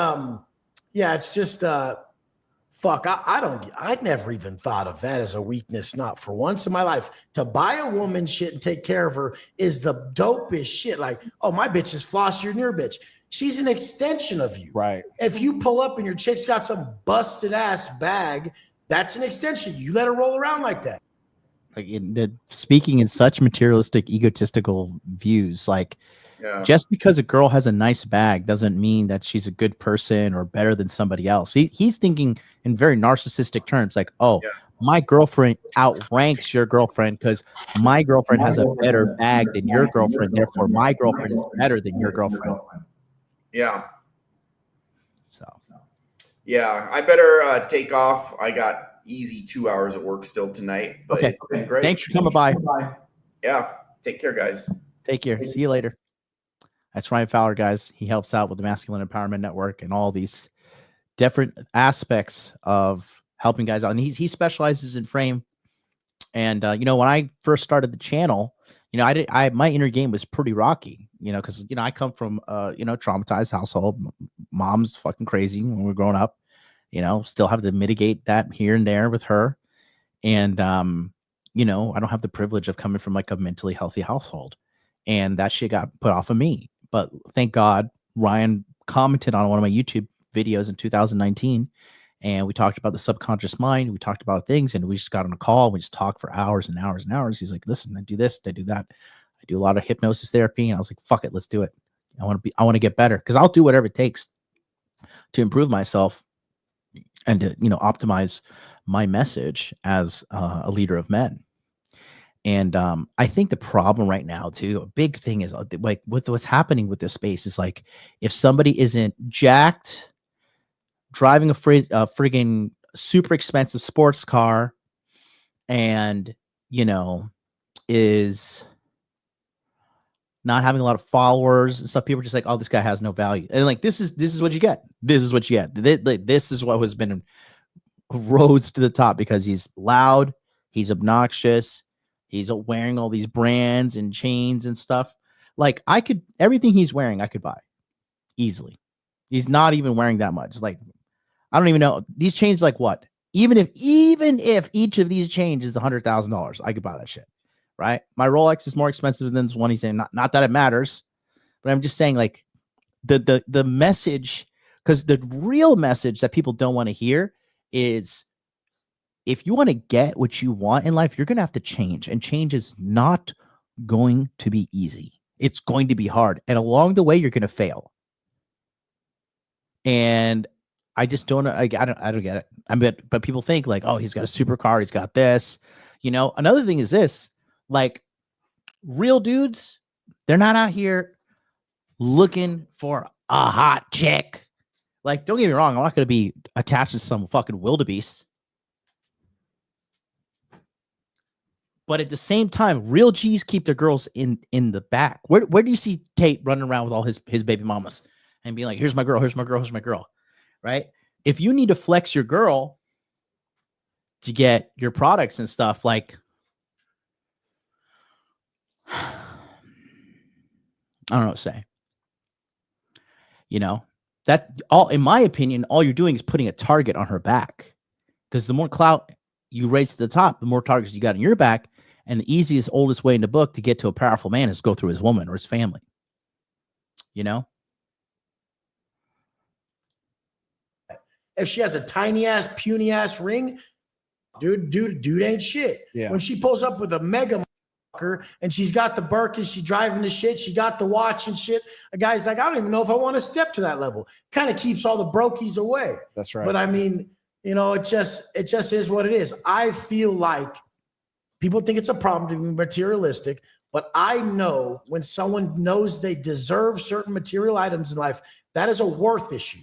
yeah, it's just fuck. I never even thought of that as a weakness. Not for once in my life. To buy a woman shit and take care of her is the dopest shit. Like, oh, my bitch is flossier than your bitch. She's an extension of you. Right. If you pull up and your chick's got some busted ass bag, that's an extension. You let her roll around like that. Like speaking in such materialistic, egotistical views, like just because a girl has a nice bag doesn't mean that she's a good person or better than somebody else. He's thinking in very narcissistic terms, like, my girlfriend outranks your girlfriend because my girlfriend has a better bag than your girlfriend. Therefore, my girlfriend is better than your girlfriend. Yeah. So. Yeah, I better take off. I got easy 2 hours of work still tonight, but okay. It's been great. Thanks for coming by. Yeah, take care, guys. Take care. See you later. That's Ryan Fowler, guys. He helps out with the Masculine Empowerment Network and all these different aspects of helping guys out. And he specializes in frame. And when I first started the channel, my inner game was pretty rocky, because I come from traumatized household. Mom's fucking crazy when we were growing up. Still have to mitigate that here and there with her. And, I don't have the privilege of coming from like a mentally healthy household, and that shit got put off of me. But thank God Ryan commented on one of my YouTube videos in 2019, and we talked about the subconscious mind. We talked about things, and we just got on a call. And we just talked for hours and hours and hours. He's like, listen, I do this, I do that. I do a lot of hypnosis therapy. And I was like, fuck it, let's do it. I want to get better, because I'll do whatever it takes to improve myself and to, optimize my message as a leader of men. And I think the problem right now, too, a big thing is like with what's happening with this space is like, if somebody isn't jacked, driving a friggin' super expensive sports car, and, is not having a lot of followers and stuff, people are just like, oh, this guy has no value. And like, this is what you get. This is what you get. This is what has been rose to the top, because he's loud, he's obnoxious, he's wearing all these brands and chains and stuff. Like, everything he's wearing, I could buy easily. He's not even wearing that much. Like, I don't even know. These chains, like what? Even if each of these chains is $100,000, I could buy that shit. Right? My Rolex is more expensive than this one. He's saying not that it matters, but I'm just saying, like, the message, because the real message that people don't want to hear is, if you want to get what you want in life, you're going to have to change, and change is not going to be easy. It's going to be hard, and along the way, you're going to fail. And I just don't. I don't get it. But people think like, oh, he's got a supercar, he's got this. Another thing is this: like, real dudes, they're not out here looking for a hot chick. Like, don't get me wrong, I'm not going to be attached to some fucking wildebeest. But at the same time, real G's keep their girls in the back. Where do you see Tate running around with all his baby mamas and being like, here's my girl, here's my girl, here's my girl, right? If you need to flex your girl to get your products and stuff, like, I don't know what to say. That all, in my opinion, all you're doing is putting a target on her back, because the more clout you raise to the top, the more targets you got in your back, And the easiest, oldest way in the book to get to a powerful man is go through his woman or his family. You know? If she has a tiny ass, puny ass ring, dude ain't shit. Yeah. When she pulls up with a mega and she's got the Birkin, she driving the shit, she got the watch and shit, a guy's like, I don't even know if I want to step to that level. Kind of keeps all the brokies away. That's right. But I mean, you know, it just is what it is. I feel like people think it's a problem to be materialistic, but I know when someone knows they deserve certain material items in life, that is a worth issue.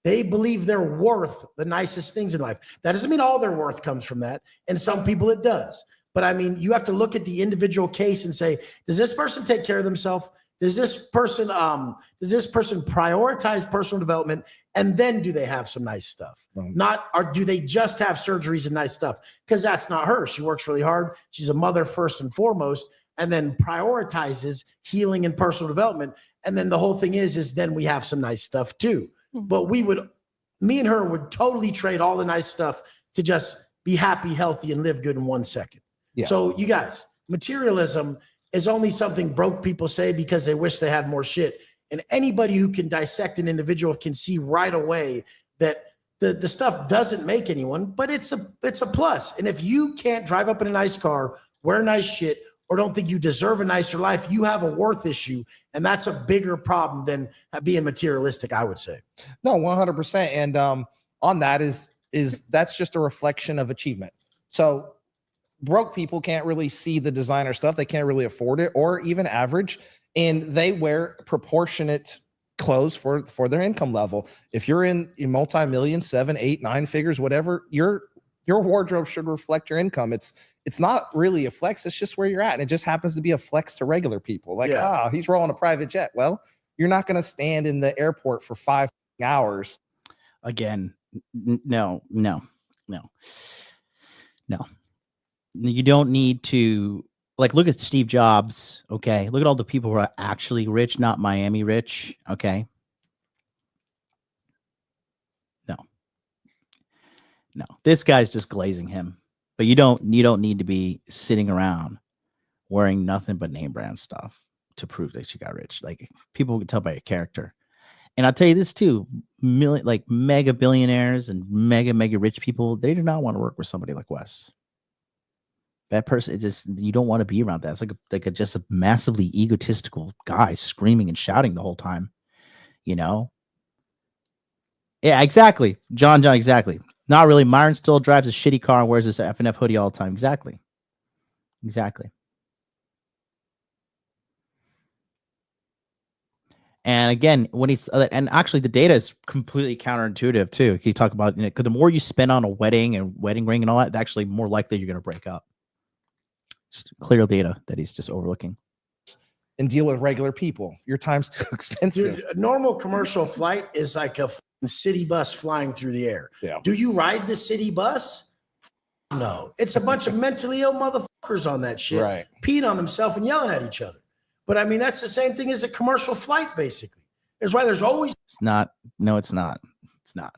They believe they're worth the nicest things in life. That doesn't mean all their worth comes from that. And some people it does. But I mean, you have to look at the individual case and say, does this person take care of themselves? Does this person prioritize personal development? And then do they have some nice stuff? Not, or do they just have surgeries and nice stuff? Because that's not her. She works really hard. She's a mother first and foremost, and then prioritizes healing and personal development. And then the whole thing is then we have some nice stuff too. But me and her would totally trade all the nice stuff to just be happy, healthy, and live good in 1 second. Yeah. So you guys, materialism is only something broke people say because they wish they had more shit. And anybody who can dissect an individual can see right away that the stuff doesn't make anyone, but it's a plus. And if you can't drive up in a nice car, wear nice shit, or don't think you deserve a nicer life, you have a worth issue. And that's a bigger problem than being materialistic, I would say. No, 100%. And on that is that's just a reflection of achievement. So broke people can't really see the designer stuff. They can't really afford it, or even average. And they wear proportionate clothes for their income level. If you're in multi-million, 7, 8, 9 figures, whatever, your wardrobe should reflect your income. It's not really a flex. It's just where you're at. And it just happens to be a flex to regular people. Like, he's rolling a private jet. Well, you're not going to stand in the airport for 5 hours. Again, no. You don't need to, like, look at Steve Jobs. Okay. Look at all the people who are actually rich, not Miami rich. Okay. No, this guy's just glazing him. But you don't need to be sitting around wearing nothing but name brand stuff to prove that you got rich. Like, people can tell by your character. And I'll tell you this too, mega billionaires and mega rich people, they do not want to work with somebody like Wes. That person, you don't want to be around that. It's just a massively egotistical guy screaming and shouting the whole time, you know? Yeah, exactly. John, exactly. Not really. Myron still drives a shitty car and wears this F&F hoodie all the time. Exactly. And again, and actually the data is completely counterintuitive too. You talk about, because the more you spend on a wedding and wedding ring and all that, it's actually more likely you're going to break up. Just clear data that he's just overlooking. And deal with regular people. Your time's too expensive. Dude, a normal commercial flight is like a city bus flying through the air. Yeah. Do you ride the city bus? No. It's a bunch of mentally ill motherfuckers on that shit, right, peeing on themselves and yelling at each other. But I mean, that's the same thing as a commercial flight, basically. That's why there's always. It's not. No, it's not. It's not.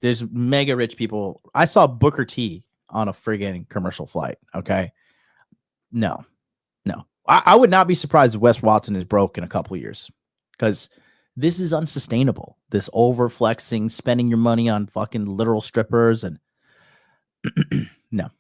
There's mega rich people. I saw Booker T on a friggin' commercial flight. Okay. No. I would not be surprised if Wes Watson is broke in a couple of years, because this is unsustainable. This over flexing, spending your money on fucking literal strippers, and no.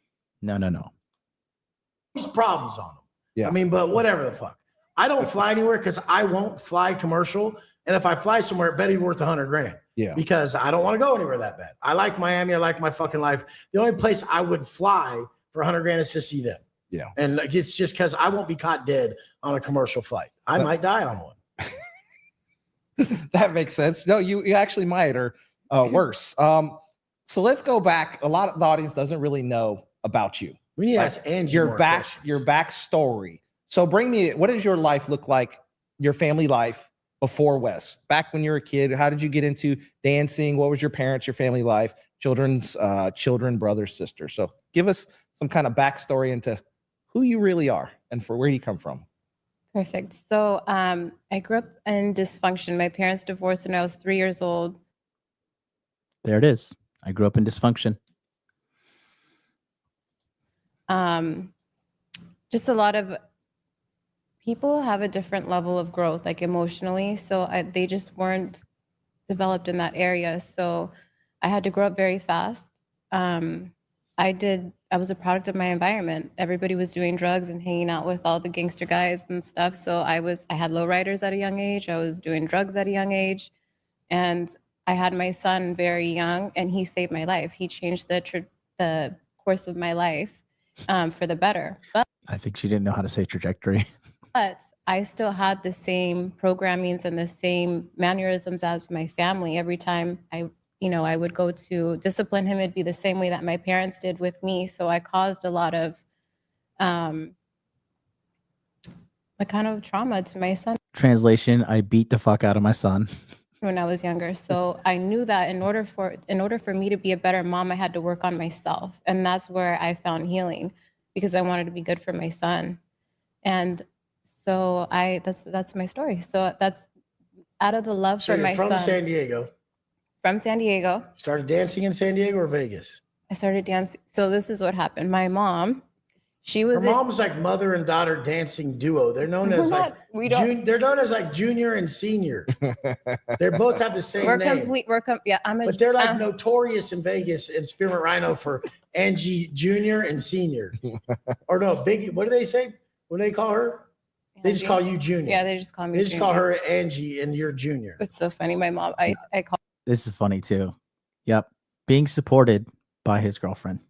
These problems on them. Yeah. I mean, but whatever the fuck. I don't fly anywhere because I won't fly commercial. And if I fly somewhere, it better be worth $100,000. Yeah. Because I don't want to go anywhere that bad. I like Miami. I like my fucking life. The only place I would fly for $100,000 is to see them. Yeah. And it's just because I won't be caught dead on a commercial flight. I might die on one. That makes sense. No, you actually might, or worse. So let's go back. A lot of the audience doesn't really know about you. We need to ask Angie your backstory. So what does your life look like, your family life before Wes? Back when you were a kid, how did you get into dancing? What was your parents, your family life, children, brothers, sisters? So give us some kind of backstory into who you really are and where you come from. Perfect. So I grew up in dysfunction. My parents divorced when I was 3 years old. There it is. I grew up in dysfunction. just a lot of people have a different level of growth, like emotionally. So they just weren't developed in that area. So I had to grow up very fast. I was a product of my environment. Everybody was doing drugs and hanging out with all the gangster guys and stuff. So I had lowriders at a young age. I was doing drugs at a young age. And I had my son very young, and he saved my life. He changed the course of my life for the better. But I think she didn't know how to say trajectory. But I still had the same programmings and the same mannerisms as my family. Every time I would go to discipline him, it'd be the same way that my parents did with me. So I caused a lot of the kind of trauma to my son. Translation: I beat the fuck out of my son When I was younger. So I knew that in order for me to be a better mom, I had to work on myself. And that's where I found healing, because I wanted to be good for my son. And so that's my story. So that's out of the love for my son. From San Diego. From San Diego. Started dancing in San Diego or Vegas? I started dancing. So this is what happened. My mom, her mom was like mother and daughter dancing duo. They're known as they're known as like junior and senior. They both have the same name. But they're like notorious in Vegas and Spearmint Rhino for Angie Junior and Senior. Or no, Biggie. What do they say? What do they call her? They just call you Junior. Yeah, they just call me. They just call her Angie, and you're Junior. It's so funny. My mom, I call. This is funny too. Yep. Being supported by his girlfriend.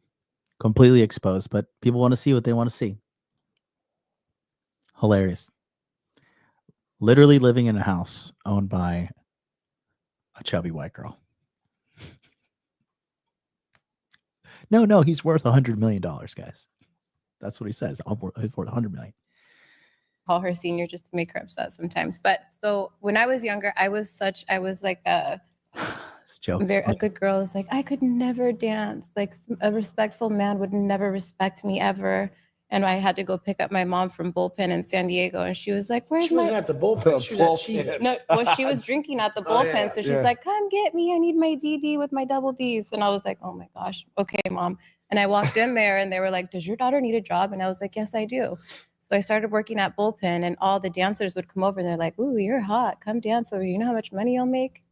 Completely exposed, but people want to see what they want to see. Hilarious. Literally living in a house owned by a chubby white girl. No, he's worth $100 million, guys. That's what he says. He's worth $100 million. Call her Senior just to make her upset sometimes. But so when I was younger, I was like a good girl. I was like, I could never dance. Like a respectful man would never respect me ever. And I had to go pick up my mom from Bullpen in San Diego. And she was like, she wasn't at the Bullpen. She was at Cheetahs. No, well, she was drinking at the Bullpen. So she's like, come get me. I need my DD with my double Ds. And I was like, oh my gosh. Okay, Mom. And I walked in there and they were like, does your daughter need a job? And I was like, yes, I do. So I started working at Bullpen, and all the dancers would come over and they're like, ooh, you're hot. Come dance over here. You know how much money you'll make?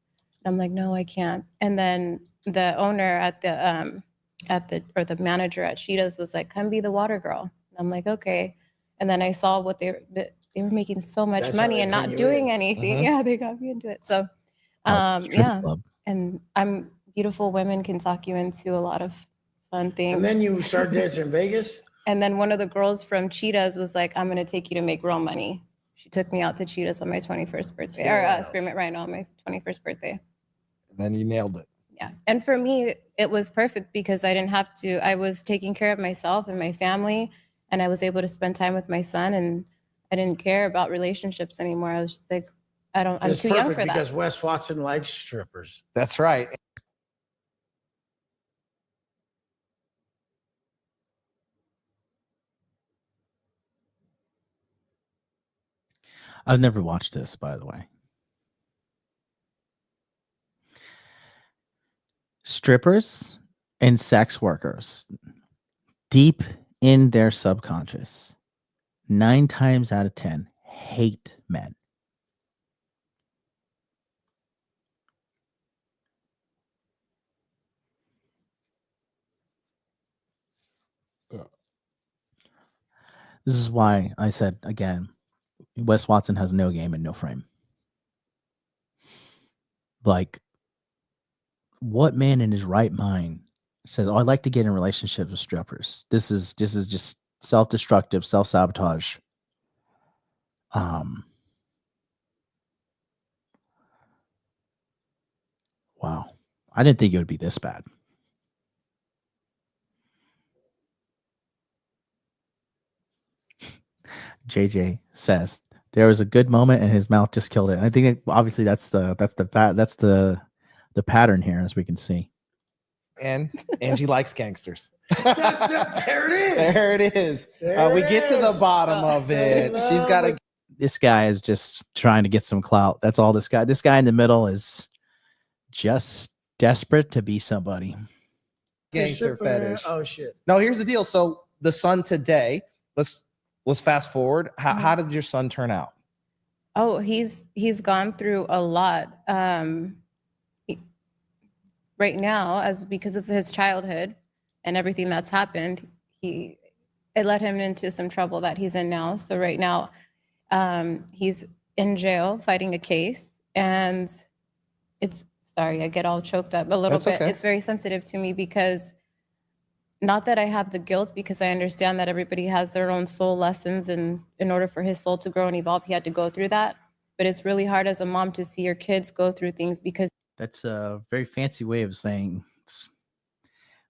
And I'm like, no, I can't. And then the owner the manager at Cheetahs was like, come be the water girl. And I'm like, okay. And then I saw what they were making so much money and not doing anything. Mm-hmm. Yeah, they got me into it. So, club. And beautiful women can talk you into a lot of fun things. And then you started dancing in Vegas? And then one of the girls from Cheetahs was like, I'm going to take you to make real money. She took me out to Cheetahs on my 21st birthday, or Spearmint Rhino on my 21st birthday. And then you nailed it. Yeah. And for me, it was perfect because I was taking care of myself and my family, and I was able to spend time with my son, and I didn't care about relationships anymore. I was just like, I'm too young for that. Because Wes Watson likes strippers. That's right. I've never watched this, by the way. Strippers and sex workers, deep in their subconscious, 9 times out of 10 hate men. This is why I said again, Wes Watson has no game and no frame. Like, what man in his right mind says, "Oh, I'd like to get in relationships with strippers"? This is just self-destructive, self-sabotage. Wow, I didn't think it would be this bad. JJ says there was a good moment and his mouth just killed it. And I think obviously that's the pattern here, as we can see. And Angie likes gangsters. There it is. There it is. We get to the bottom of it. She's got a. This guy is just trying to get some clout. That's all this guy in the middle is just desperate to be somebody. Gangster fetish. Oh shit. No, here's the deal. So the Sun today, let's let's fast forward. How did your son turn out? Oh, he's gone through a lot. Right now, because of his childhood and everything that's happened, it led him into some trouble that he's in now. So right now, he's in jail fighting a case, and sorry, I get all choked up a little bit. Okay. It's very sensitive to me because not that I have the guilt, because I understand that everybody has their own soul lessons, and in order for his soul to grow and evolve, he had to go through that. But it's really hard as a mom to see your kids go through things because that's a very fancy way of saying,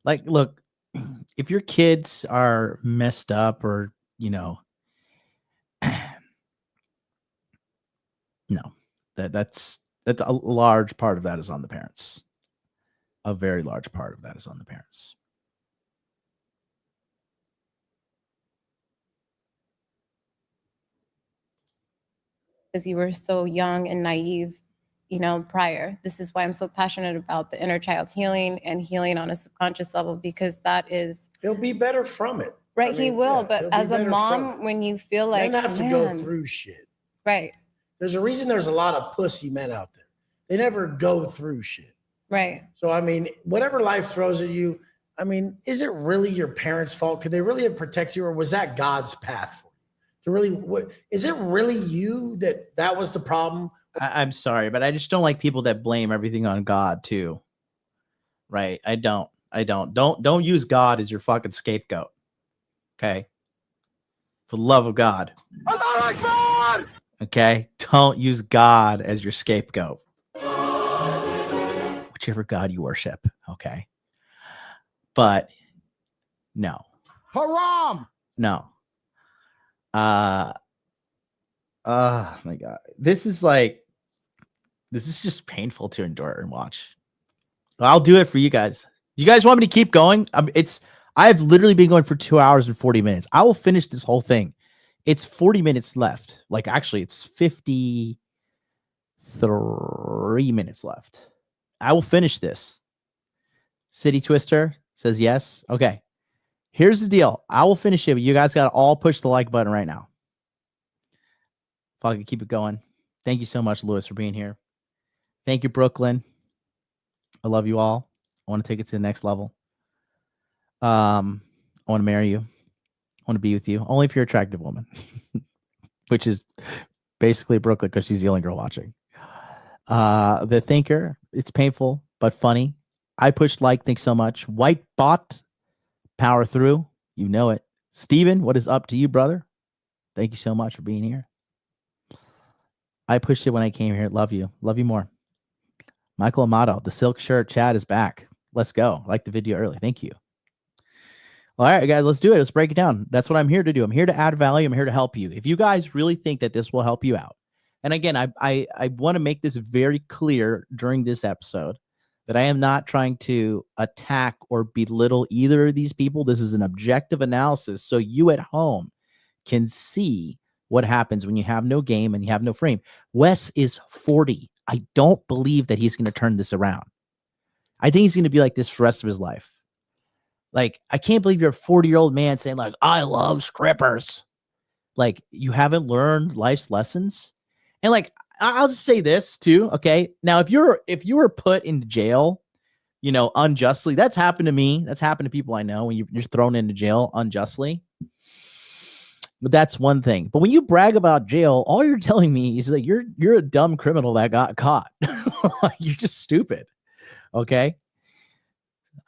like, look, if your kids are messed up or, no, that's a large part of that is on the parents. A very large part of that is on the parents. Because you were so young and naive, prior. This is why I'm so passionate about the inner child healing and healing on a subconscious level, because he'll be better from it. Right, he will. But as a mom, when you feel like men have to go through shit. Right. There's a reason there's a lot of pussy men out there. They never go through shit. Right. So, whatever life throws at you, is it really your parents' fault? Could they really have protected you, or was that God's path for you? Is it really you that was the problem? I'm sorry, but I just don't like people that blame everything on God too. Right? I don't. Don't use God as your fucking scapegoat. Okay? For the love of God. Okay? Don't use God as your scapegoat. Whichever God you worship. Okay? But no. Haram! No. Oh my God. This is just painful to endure and watch. I'll do it for you guys. You guys want me to keep going? I've literally been going for 2 hours and 40 minutes. I will finish this whole thing. It's 40 minutes left. Actually, it's 53 minutes left. I will finish this. City Twister says yes. Okay. Here's the deal. I will finish it, but you guys got to all push the like button right now. Fucking keep it going. Thank you so much, Lewis, for being here. Thank you, Brooklyn. I love you all. I want to take it to the next level. I want to marry you. I want to be with you. Only if you're an attractive woman. Which is basically Brooklyn, because she's the only girl watching. The Thinker. It's painful, but funny. I pushed like. Thanks so much. Whitebot. Power through. You know it. Steven, what is up to you, brother? Thank you so much for being here. I pushed it when I came here. Love you. Love you more. Michael Amato, the silk shirt chat is back. Let's go. Like the video early. Thank you. All right, guys, let's do it. Let's break it down. That's what I'm here to do. I'm here to add value. I'm here to help you. If you guys really think that this will help you out, and again, I want to make this very clear during this episode that I am not trying to attack or belittle either of these people. This is an objective analysis, so you at home can see what happens when you have no game and you have no frame. Wes is 40. I don't believe that he's going to turn this around. I think he's going to be like this for the rest of his life. I can't believe you're a 40-year-old man saying I love strippers. You haven't learned life's lessons. And I'll just say this too. Okay. Now, if you were put into jail, unjustly, that's happened to me. That's happened to people I know when you're thrown into jail unjustly. But that's one thing. But when you brag about jail, all you're telling me is you're a dumb criminal that got caught. You're just stupid. Okay.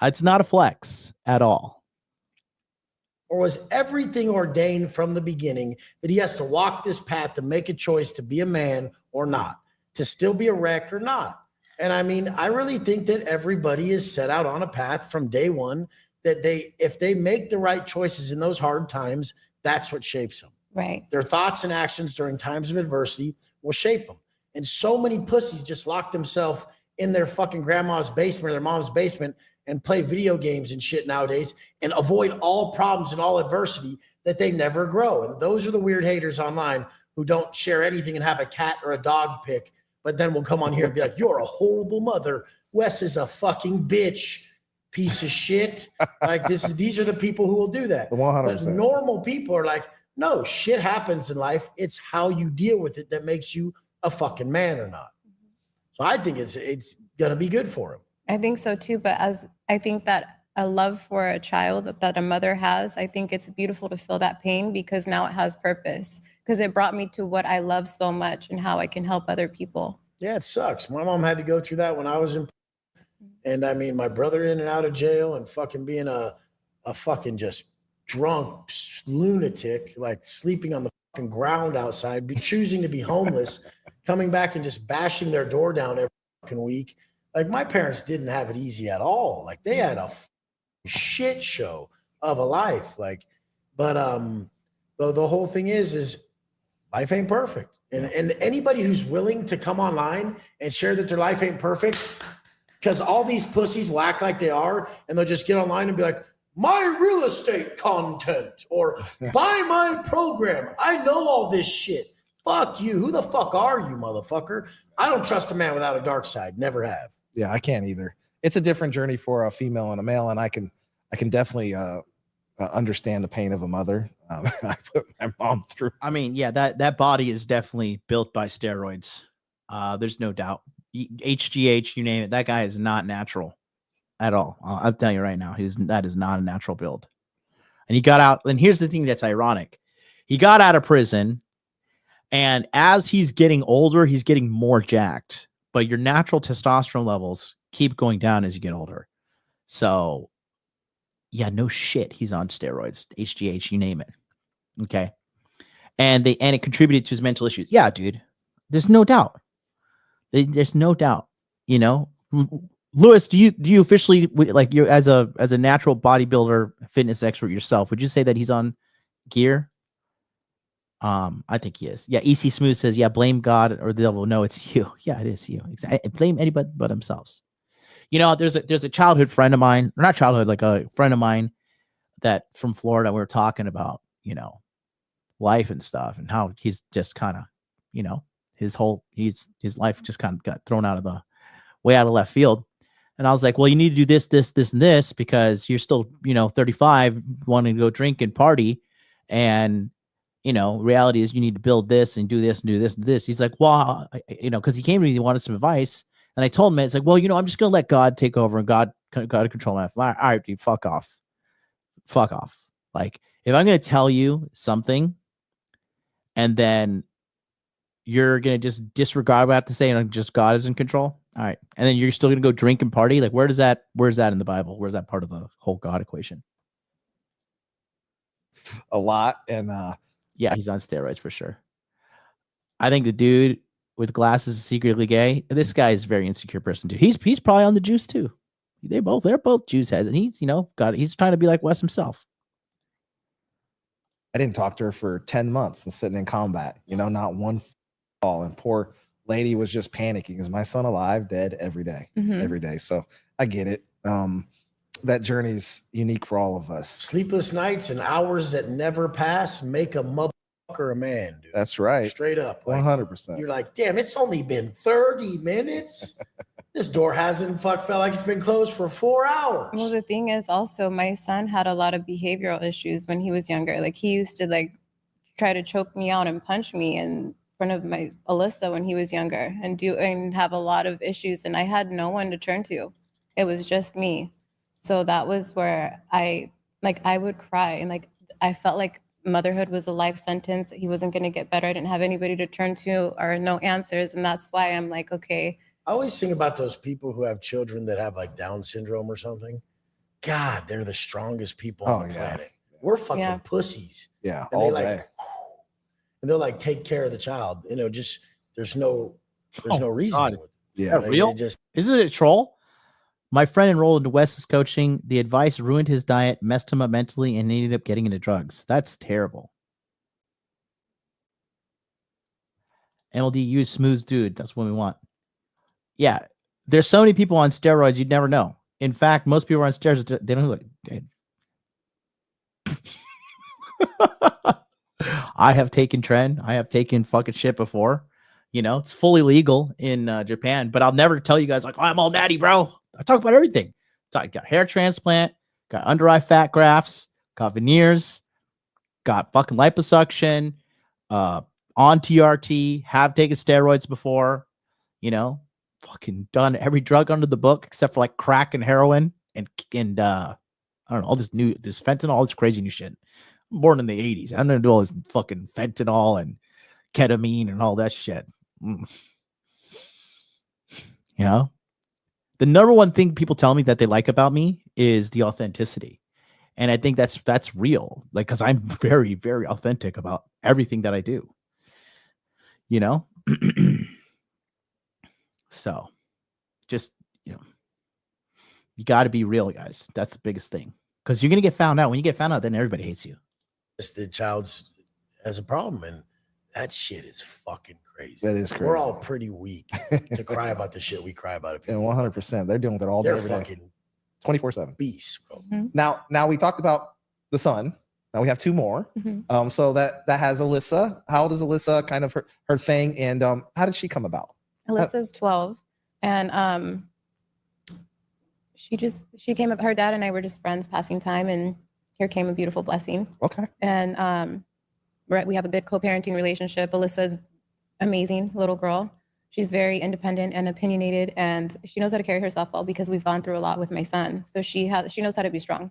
It's not a flex at all. Or was everything ordained from the beginning that he has to walk this path to make a choice to be a man or not, to still be a wreck or not? And I really think that everybody is set out on a path from day one that if they make the right choices in those hard times, that's what shapes them. Right. Their thoughts and actions during times of adversity will shape them. And so many pussies just lock themselves in their fucking grandma's basement or their mom's basement and play video games and shit nowadays and avoid all problems and all adversity that they never grow. And those are the weird haters online who don't share anything and have a cat or a dog pic, but then will come on here and be like, you're a horrible mother. Wes is a fucking bitch, piece of shit. These are the people who will do that. 100%. But normal people are like, No, shit happens in life. It's how you deal with it that makes you a fucking man or not. So I think it's gonna be good for him. I think so too. But as I think that a love for a child that a mother has, I think it's beautiful to feel that pain because now it has purpose. Because it brought me to what I love so much and how I can help other people. Yeah, it sucks. My mom had to go through that when I was in, and I mean, my brother in and out of jail and fucking being a fucking just drunk lunatic, like sleeping on the fucking ground outside, choosing to be homeless, coming back and just bashing their door down every fucking week. Like my parents didn't have it easy at all. Like they had a shit show of a life. Like, but the whole thing is life ain't perfect. And anybody who's willing to come online and share that their life ain't perfect, because all these pussies will act like they are, and they'll just get online and be like, my real estate content or buy my program. I know all this shit. Fuck you. Who the fuck are you, motherfucker? I don't trust a man without a dark side. Never have. Yeah, I can't either. It's a different journey for a female and a male, and I can definitely understand the pain of a mother. I put my mom through. I mean, yeah, that body is definitely built by steroids. There's no doubt. HGH, you name it. That guy is not natural at all. I'll tell you right now, that is not a natural build. And he got out. And here's the thing that's ironic: he got out of prison, and as he's getting older, he's getting more jacked. But your natural testosterone levels keep going down as you get older. So, yeah, no shit, he's on steroids, HGH, you name it. Okay, and it contributed to his mental issues. Yeah, dude, there's no doubt. There's no doubt. You know, Lewis, do you officially, like, you as a natural bodybuilder, fitness expert yourself, would you say that he's on gear? I think he is. Yeah, EC Smooth says, yeah, blame God or the devil. No, it's you. Yeah, it is you. Exactly. Blame anybody but themselves. You know, there's a childhood friend of mine, or not childhood, like a friend of mine that from Florida, we were talking about, you know, life and stuff and how he's just kind of, you know, his life just kind of got thrown out of left field. And I was like, well, you need to do this, this, this, and this, because you're still, you know, 35, wanting to go drink and party. And, you know, reality is you need to build this and do this and do this and this. He's like, well, you know, because he came to me, he wanted some advice. And I told him, it's like, well, you know, I'm just going to let God take over and God control my life. All right, dude, fuck off. Fuck off. Like, if I'm going to tell you something and then you're going to just disregard what I have to say and just God is in control. All right. And then you're still going to go drink and party. Like, where's that in the Bible? Where's that part of the whole God equation? A lot. And yeah, he's on steroids for sure. I think the dude with glasses is secretly gay. This guy is a very insecure person too. He's probably on the juice too. They're both juice heads, and he's, you know, he's trying to be like Wes himself. I didn't talk to her for 10 months and sitting in combat, you know, not one call. And poor lady was just panicking. Is my son alive, dead every day, every day. So I get it. That journey's unique for all of us. Sleepless nights and hours that never pass make a motherfucker a man, dude. That's right. Straight up. Like, 100%. You're like, damn, it's only been 30 minutes. This door hasn't felt like it's been closed for 4 hours. Well, the thing is also my son had a lot of behavioral issues when he was younger. Like he used to like try to choke me out and punch me in front of my Alyssa when he was younger and have a lot of issues. And I had no one to turn to. It was just me. So that was where I would cry. And like, I felt like motherhood was a life sentence. He wasn't going to get better. I didn't have anybody to turn to or no answers. And that's why I'm like, okay. I always think about those people who have children that have like Down syndrome or something. God, they're the strongest people on the planet. We're fucking pussies. Yeah, and all day. And they'll like take care of the child. You know, just there's no reason. God. With it. Yeah, Like, real. Isn't it a troll? My friend enrolled into Wes's coaching. The advice ruined his diet, messed him up mentally, and ended up getting into drugs. That's terrible. MLD, you smooth dude. That's what we want. Yeah, there's so many people on steroids you'd never know. In fact, most people are on steroids. They don't look. I have taken tren. I have taken fucking shit before. You know, it's fully legal in Japan, but I'll never tell you guys like, oh, I'm all natty, bro. I talk about everything. I got hair transplant, got under eye fat grafts, got veneers, got fucking liposuction, on TRT, have taken steroids before, you know, fucking done every drug under the book except for like crack and heroin and I don't know, all this fentanyl, all this crazy new shit. I'm born in the 80s. I'm gonna do all this fucking fentanyl and ketamine and all that shit. You know, the number one thing people tell me that they like about me is the authenticity. And I think that's real. Like, cause I'm very, very authentic about everything that I do, you know? So just, you know, you got to be real, guys. That's the biggest thing. Cause you're going to get found out. When you get found out, then everybody hates you. The child's has a problem, and that shit is fucking crazy. That is crazy. We're all pretty weak to cry about the shit we cry about. It. And 100%, they're dealing with it all day, They're every day. fucking 24/7 beasts, bro. Now we talked about the son. Now we have two more. So that has Alyssa. How old is Alyssa? Kind of her thing, and how did she come about? Alyssa's 12, and she came up. Her dad and I were just friends, passing time, and here came a beautiful blessing. Okay. And we have a good co-parenting relationship. Alyssa's amazing little girl. She's very independent and opinionated, and she knows how to carry herself well because we've gone through a lot with my son. So she knows how to be strong.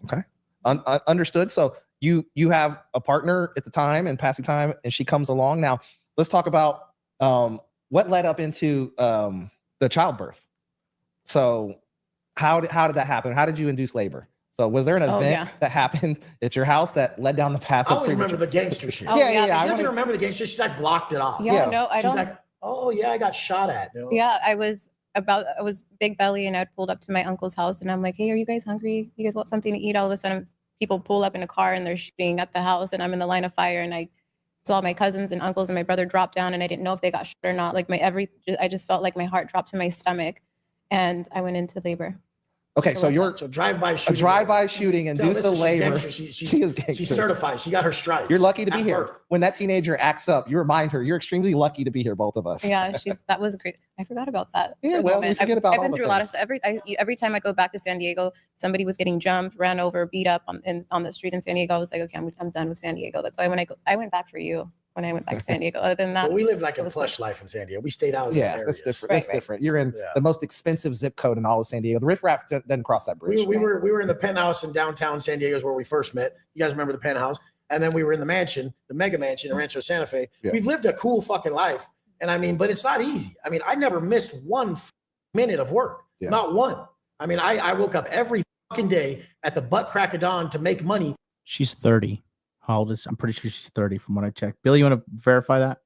Okay. Understood. So you have a partner at the time and passing time, and she comes along. Now let's talk about what led up into the childbirth. So how did that happen? How did you induce labor? So was there an event that happened at your house that led down the path? I always remember the gangster shit. Yeah. She doesn't remember the gangster. She's like blocked it off. No, I don't. She's like, oh yeah, I got shot at. Yeah, I was big belly, and I'd pulled up to my uncle's house, and I'm like, hey, are you guys hungry? You guys want something to eat? All of a sudden, people pull up in a car, and they're shooting at the house, and I'm in the line of fire, and I saw my cousins and uncles and my brother drop down, and I didn't know if they got shot or not. Like I just felt like my heart dropped to my stomach, and I went into labor. Okay, so you're drive-by shooting. A drive-by shooting induced the labor. She is gangster. She's certified. She got her stripes. You're lucky to be here. Birth. When that teenager acts up, you remind her you're extremely lucky to be here, both of us. Yeah, that was great. I forgot about that. Yeah, well, we forget about all I've been the through a lot of things. stuff. Every time I go back to San Diego, somebody was getting jumped, ran over, beat up on the street in San Diego. I was like, okay, I'm done with San Diego. That's why I went back for you when I went back to San Diego. Other than that, we lived like a plush life in San Diego. We stayed out. Yeah, that's different. That's different. You're in the most expensive zip code in all of San Diego. The riffraff doesn't cross that bridge. We were in the penthouse in downtown San Diego is where we first met. You guys remember the penthouse? And then we were in the mansion, the mega mansion in Rancho Santa Fe. Yeah. We've lived a cool fucking life. And I mean, but it's not easy. I mean, I never missed 1 minute of work. Yeah. Not one. I mean, I woke up every fucking day at the butt crack of dawn to make money. She's 30. How old is? I'm pretty sure she's 30 from what I checked. Billy, you want to verify that?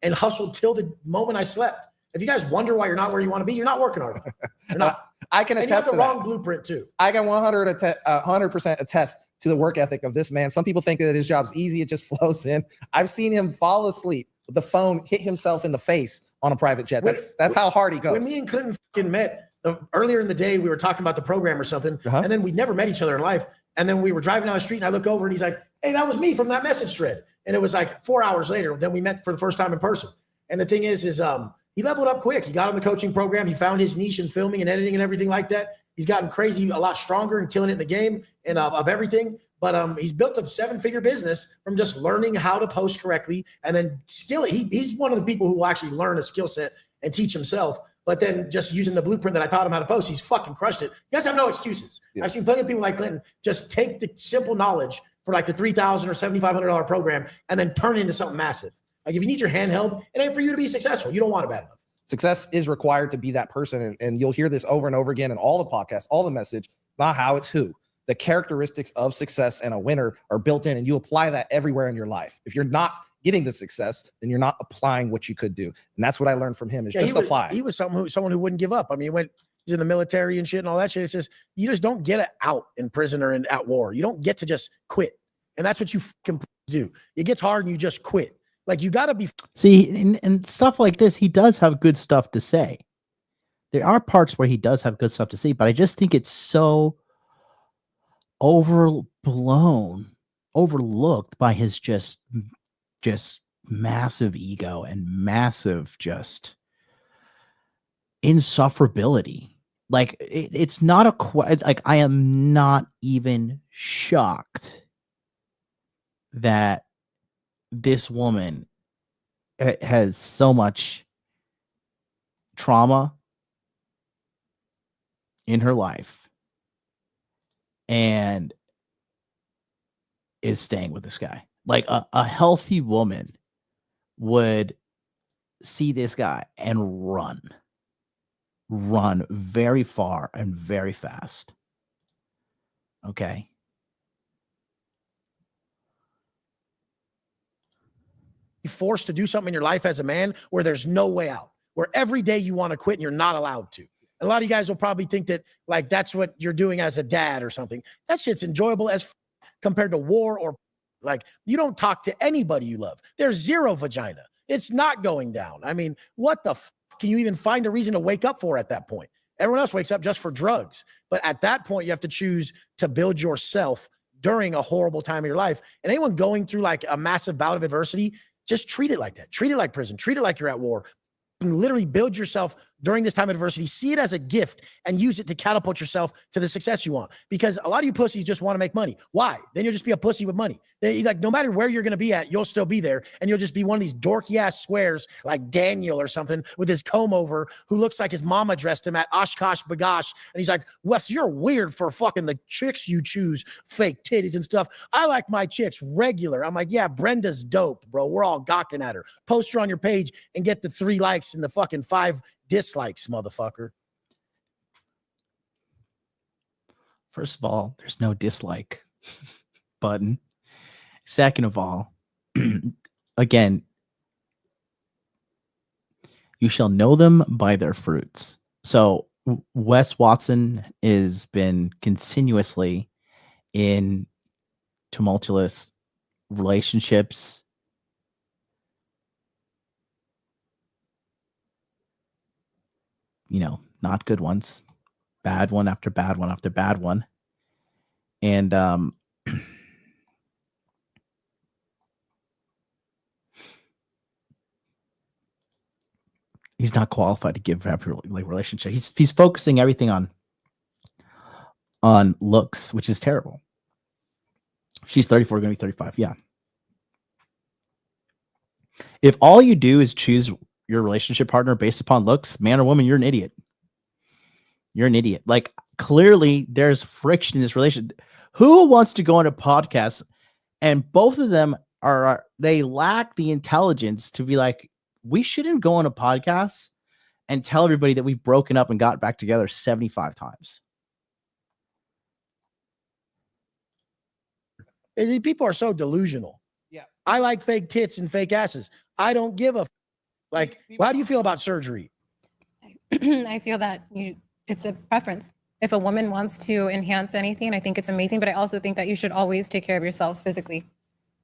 And hustled till the moment I slept. If you guys wonder why you're not where you want to be, you're not working hard enough. You're not. I can and you have attest the to wrong that. blueprint too. I can 100% attest to the work ethic of this man. Some people think that his job's easy. It just flows in. I've seen him fall asleep with the phone, hit himself in the face on a private jet. That's how hard he goes. When me and Clinton fucking met earlier in the day, we were talking about the program or something, and then we never met each other in life. And then we were driving down the street, and I look over, and he's like, "Hey, that was me from that message thread." And it was like 4 hours later. Then we met for the first time in person. And the thing is he leveled up quick. He got on the coaching program. He found his niche in filming and editing and everything like that. He's gotten crazy, a lot stronger and killing it in the game and of everything. But he's built a 7-figure business from just learning how to post correctly and then skill it. He's one of the people who will actually learn a skill set and teach himself. But then just using the blueprint that I taught him how to post, he's fucking crushed it. You guys have no excuses. Yeah. I've seen plenty of people like Clinton just take the simple knowledge for like the $3,000 or $7,500 program and then turn it into something massive. Like if you need your hand held, it ain't for you to be successful. You don't want it bad enough. Success is required to be that person. And you'll hear this over and over again in all the podcasts, all the message, not how, it's who. The characteristics of success and a winner are built in, and you apply that everywhere in your life. If you're not getting the success, then you're not applying what you could do. And that's what I learned from him is just apply. He was someone who wouldn't give up. I mean, he's in the military and shit and all that shit. It's just, you just don't get it out in prison or at war. You don't get to just quit. And that's what you fucking do. It gets hard and you just quit. Like you got to be. See, and stuff like this, he does have good stuff to say. There are parts where he does have good stuff to say, but I just think it's so overlooked by his just massive ego and massive just insufferability. Like it's not like I am not even shocked that this woman has so much trauma in her life and is staying with this guy. Like a healthy woman would see this guy and run very far and very fast. Okay. Be forced to do something in your life as a man where there's no way out, where every day you want to quit and you're not allowed to. And a lot of you guys will probably think that like that's what you're doing as a dad or something. That shit's enjoyable as compared to war or like you don't talk to anybody you love. There's zero vagina. It's not going down. I mean, what the can you even find a reason to wake up for at that point? Everyone else wakes up just for drugs. But at that point, you have to choose to build yourself during a horrible time of your life. And anyone going through like a massive bout of adversity, just treat it like that. Treat it like prison. Treat it like you're at war. You literally build yourself during this time of adversity. See it as a gift and use it to catapult yourself to the success you want. Because a lot of you pussies just want to make money. Why? Then you'll just be a pussy with money. Like no matter where you're going to be at, you'll still be there. And you'll just be one of these dorky ass squares like Daniel or something with his comb over who looks like his mama dressed him at Oshkosh Bagosh. And he's like, Wes, you're weird for fucking the chicks you choose, fake titties and stuff. I like my chicks regular. I'm like, yeah, Brenda's dope, bro. We're all gawking at her. Post her on your page and get the 3 likes and the fucking 5 dislikes, motherfucker. First of all, there's no dislike button. Second of all, again, you shall know them by their fruits. So Wes Watson has been continuously in tumultuous relationships. You know, not good ones, bad one after bad one after bad one. And he's not qualified to give happy like relationship. He's focusing everything on looks, which is terrible. She's 34, going to be 35. Yeah. If all you do is choose your relationship partner based upon looks, man or woman, you're an idiot. You're an idiot. Like clearly there's friction in this relationship. Who wants to go on a podcast and both of them they lack the intelligence to be like, we shouldn't go on a podcast and tell everybody that we've broken up and got back together 75 times. People are so delusional. Yeah. I like fake tits and fake asses. I don't give a like, how do you feel about surgery? I feel that it's a preference. If a woman wants to enhance anything, I think it's amazing, but I also think that you should always take care of yourself physically.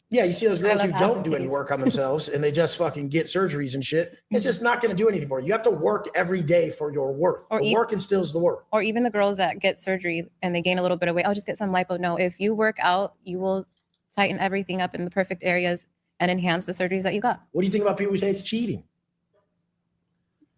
Yeah, you see those girls who don't do any work on themselves and they just fucking get surgeries and shit. It's just not going to do anything for you. You have to work every day for your worth. The work instills the work. Or even the girls that get surgery and they gain a little bit of weight, I'll just get some lipo. No, if you work out, you will tighten everything up in the perfect areas and enhance the surgeries that you got. What do you think about people who say it's cheating?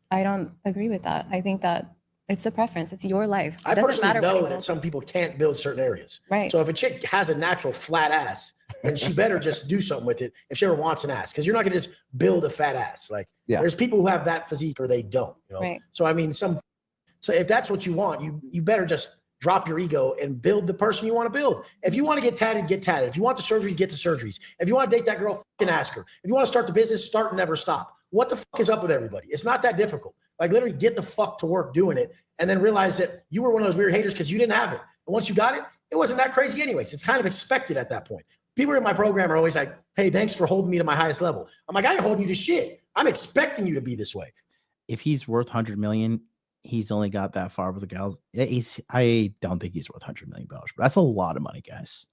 I don't agree with that. I think that it's a preference. It's your life. I personally know that some people can't build certain areas. Right. So if a chick has a natural flat ass, then she better just do something with it if she ever wants an ass. Because you're not going to just build a fat ass. Like there's people who have that physique or they don't. You know? Right. So I mean, so if that's what you want, you better just drop your ego and build the person you want to build. If you want to get tatted, get tatted. If you want the surgeries, get the surgeries. If you want to date that girl, fucking ask her. If you want to start the business, start and never stop. What the fuck is up with everybody? It's not that difficult. Like literally get the fuck to work doing it and then realize that you were one of those weird haters because you didn't have it. And once you got it, it wasn't that crazy anyways. It's kind of expected at that point. People in my program are always like, hey, thanks for holding me to my highest level. I'm like, I ain't holding you to shit. I'm expecting you to be this way. If he's worth 100 million, he's only got that far with the gals. I don't think he's worth $100 million, but that's a lot of money, guys.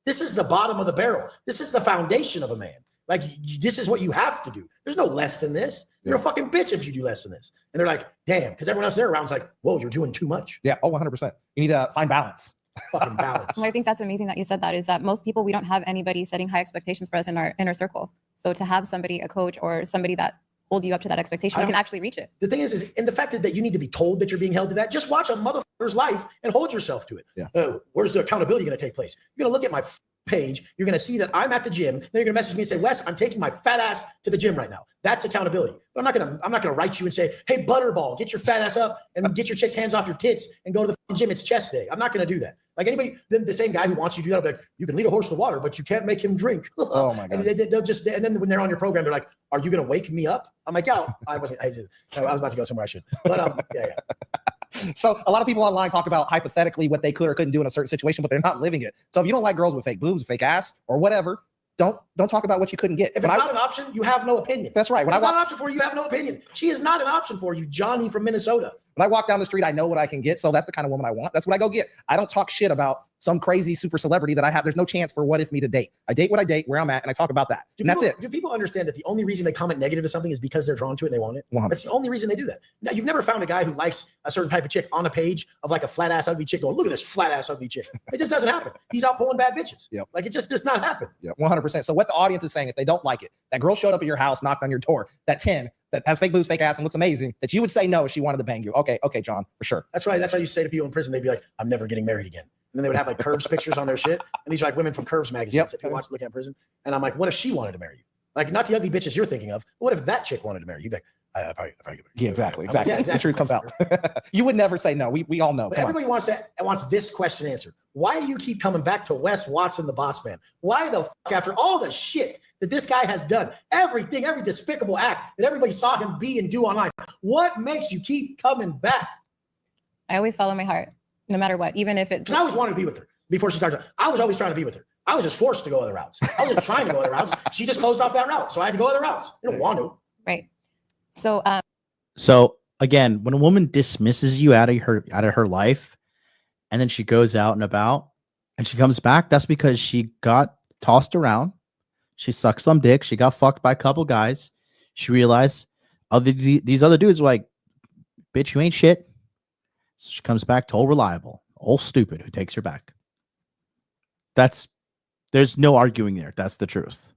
This is the bottom of the barrel. This is the foundation of a man. Like, this is what you have to do. There's no less than this. You're a fucking bitch if you do less than this. And they're like, damn, because everyone else there around is like, whoa, you're doing too much. Yeah. Oh, 100%. You need to find balance. Fucking balance. Well, I think that's amazing that you said that, is that most people, we don't have anybody setting high expectations for us in our inner circle. So to have somebody, a coach or somebody that hold you up to that expectation, you can actually reach it. The thing is in the fact that you need to be told that you're being held to that, just watch a motherfucker's life and hold yourself to it. Yeah. Where's the accountability going to take place? You're going to look at my page. You're going to see that I'm at the gym. Then you're going to message me and say, Wes, I'm taking my fat ass to the gym right now. That's accountability. But I'm not going to write you and say, hey, Butterball, get your fat ass up and get your chick's hands off your tits and go to the gym. It's chest day. I'm not going to do that. Like anybody, then the same guy who wants you to do that, will be like, you can lead a horse to water, but you can't make him drink. Oh my God. And and then when they're on your program, they're like, are you going to wake me up? I'm like, yeah, I was about to go somewhere I should, but yeah. So a lot of people online talk about hypothetically what they could or couldn't do in a certain situation, but they're not living it. So if you don't like girls with fake boobs, fake ass, or whatever, don't talk about what you couldn't get. If it's not an option, you have no opinion. That's right. When it's not an option for you, you have no opinion. She is not an option for you, Johnny from Minnesota. When I walk down the street, I know what I can get. So that's the kind of woman I want. That's what I go get. I don't talk shit about some crazy super celebrity that I have. There's no chance for what if me to date. I date what I date, where I'm at, and I talk about that. And that's it. Do people understand that the only reason they comment negative to something is because they're drawn to it and they want it? 100%. That's the only reason they do that. Now, you've never found a guy who likes a certain type of chick on a page of like a flat ass ugly chick going, look at this flat ass ugly chick. It just doesn't happen. He's out pulling bad bitches. Yep. Like it just does not happen. Yeah, 100%. So what the audience is saying, if they don't like it, that girl showed up at your house, knocked on your door, that 10 that has fake boobs, fake ass, and looks amazing, that you would say no if she wanted to bang you. Okay, John, for sure. That's right. That's why you say to people in prison, they'd be like, I'm never getting married again. And then they would have like Curves pictures on their shit. And these are like women from Curves magazines that people watch looking at prison. And I'm like, what if she wanted to marry you? Like not the ugly bitches you're thinking of. But what if that chick wanted to marry you? You'd be like, I probably yeah, exactly. Yeah, exactly. The truth comes out. You would never say no. We all know. But everybody wants this question answered. Why do you keep coming back to Wes Watson, the boss man? Why the fuck, after all the shit that this guy has done, everything, every despicable act that everybody saw him be and do online, what makes you keep coming back? I always follow my heart, no matter what, even if it's. Because I always wanted to be with her before she started. I was always trying to be with her. I was just forced to go other routes. I wasn't trying to go other routes. She just closed off that route. So I had to go other routes. You don't want to. Right. So again, when a woman dismisses you out of her life, and then she goes out and about and she comes back, that's because she got tossed around. She sucked some dick. She got fucked by a couple guys. She realized these other dudes were like, bitch, you ain't shit. So she comes back to old reliable, old stupid who takes her back. There's no arguing there. That's the truth.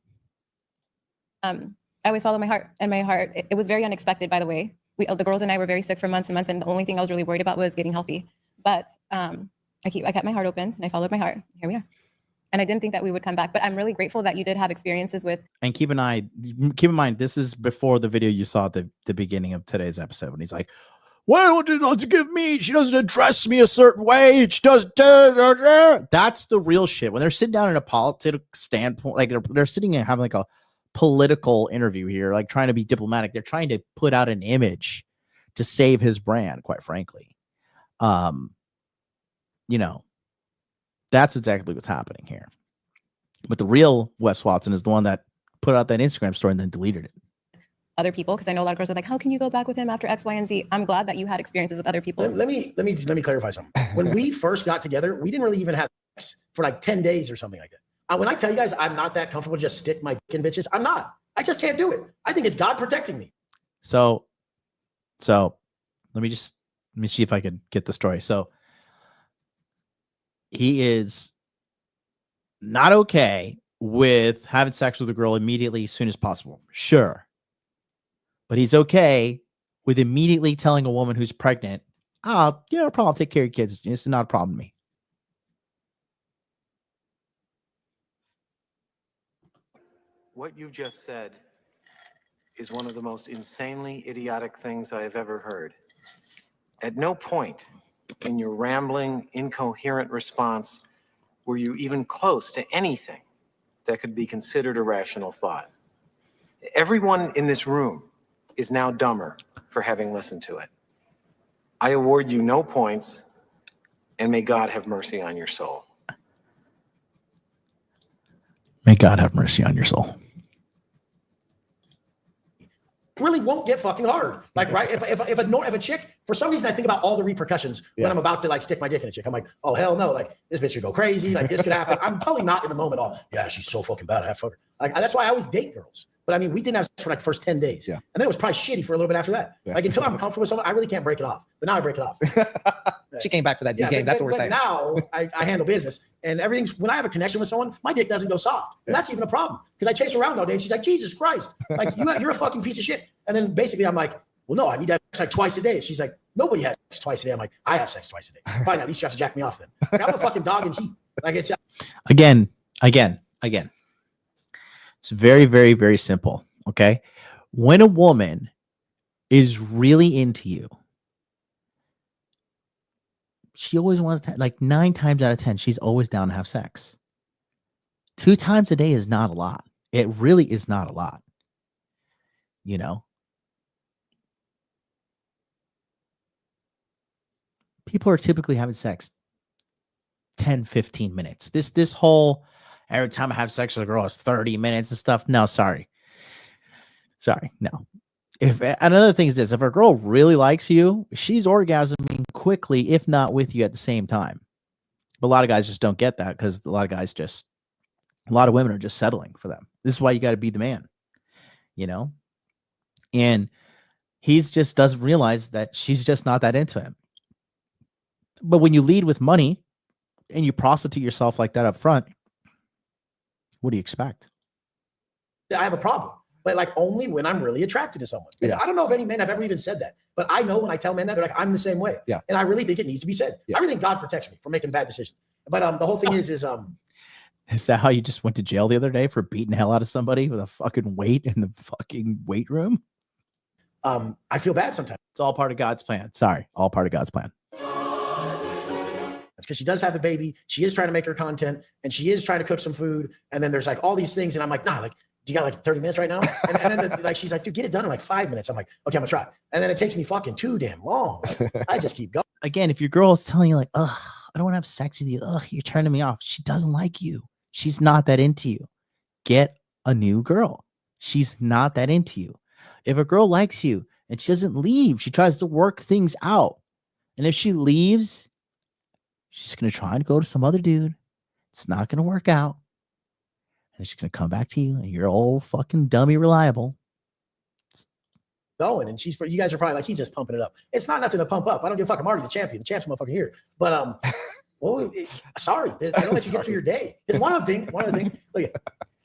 I always follow my heart, and my heart, it was very unexpected, by the way. The girls and I were very sick for months and months, and the only thing I was really worried about was getting healthy. But I kept my heart open, and I followed my heart. Here we are. And I didn't think that we would come back, but I'm really grateful that you did have experiences with. And keep in mind, this is before the video you saw at the beginning of today's episode, when he's like, why don't you give me? She doesn't address me a certain way. She does. That's the real shit. When they're sitting down in a political standpoint, like they're sitting and having like a political interview here, like trying to be diplomatic. They're trying to put out an image to save his brand, quite frankly. That's exactly what's happening here. But the real Wes Watson is the one that put out that Instagram story and then deleted it. Other people, because I know a lot of girls are like, how can you go back with him after X, Y, and Z? I'm glad that you had experiences with other people. Let me clarify something. When we first got together, we didn't really even have sex for like 10 days or something like that. When I tell you guys I'm not that comfortable to just stick my dick in bitches, I'm not. I just can't do it. I think it's God protecting me. So let me see if I can get the story. So he is not okay with having sex with a girl immediately as soon as possible. Sure. But he's okay with immediately telling a woman who's pregnant, oh, yeah, no problem. I'll take care of your kids. It's not a problem to me. What you just said is one of the most insanely idiotic things I have ever heard. At no point in your rambling, incoherent response were you even close to anything that could be considered a rational thought. Everyone in this room is now dumber for having listened to it. I award you no points, and may God have mercy on your soul. May God have mercy on your soul. Really won't get fucking hard. Like, right? If a chick, for some reason, I think about all the repercussions when I'm about to like stick my dick in a chick. I'm like, oh hell no! Like this bitch could go crazy. Like this could happen. I'm probably not in the moment. All yeah, she's so fucking bad. I have to fuck her. Like that's why I always date girls. But I mean, we didn't have sex for like the first 10 days. Yeah. And then it was probably shitty for a little bit after that. Yeah. Like until I'm comfortable with someone, I really can't break it off. But now I break it off. She came back for that D game. That's what we're saying. Now I handle business and everything's, when I have a connection with someone, my dick doesn't go soft. And that's even a problem because I chase her around all day and she's like, Jesus Christ, like you're a fucking piece of shit. And then basically I'm like, well, no, I need to have sex like twice a day. And she's like, nobody has sex twice a day. I'm like, I have sex twice a day. Fine, at least you have to jack me off then. Like, I'm a fucking dog in heat. Like it's again. It's very, very, very simple. Okay. When a woman is really into you, she always wants to, like 9 times out of 10, she's always down to have sex. 2 times a day is not a lot. It really is not a lot. You know? People are typically having sex 10, 15 minutes. This whole, every time I have sex with a girl, it's 30 minutes and stuff. No, sorry. No. And another thing is this, if a girl really likes you, she's orgasming quickly, if not with you at the same time. But a lot of guys just don't get that because a lot of women are just settling for them. This is why you got to be the man, you know? And he's just doesn't realize that she's just not that into him. But when you lead with money and you prostitute yourself like that up front, what do you expect? I have a problem, but like only when I'm really attracted to someone. And I don't know if any men have ever even said that, but I know when I tell men that, they're like, I'm the same way. Yeah. And I really think it needs to be said. I really think God protects me from making bad decisions. But the whole thing is that how you just went to jail the other day for beating the hell out of somebody with a fucking weight in the fucking weight room? I feel bad sometimes. It's all part of God's plan. Sorry, all part of God's plan. Because she does have the baby. She is trying to make her content and she is trying to cook some food. And then there's like all these things. And I'm like, nah, like, do you got like 30 minutes right now? And then like, she's like, dude, get it done in like 5 minutes. I'm like, okay, I'm gonna try. And then it takes me fucking too damn long. Like, I just keep going. Again, if your girl is telling you like, ugh, I don't want to have sex with you. Ugh, you're turning me off. She doesn't like you. She's not that into you. Get a new girl. She's not that into you. If a girl likes you and she doesn't leave, she tries to work things out. And if she leaves, she's going to try and go to some other dude. It's not going to work out. And she's going to come back to you and you're all fucking dummy reliable. Going and you guys are probably like, he's just pumping it up. It's not nothing to pump up. I don't give a fuck. I'm already the champion. The champ's motherfucker here. But sorry, I don't let you get through your day. It's one other thing. Look,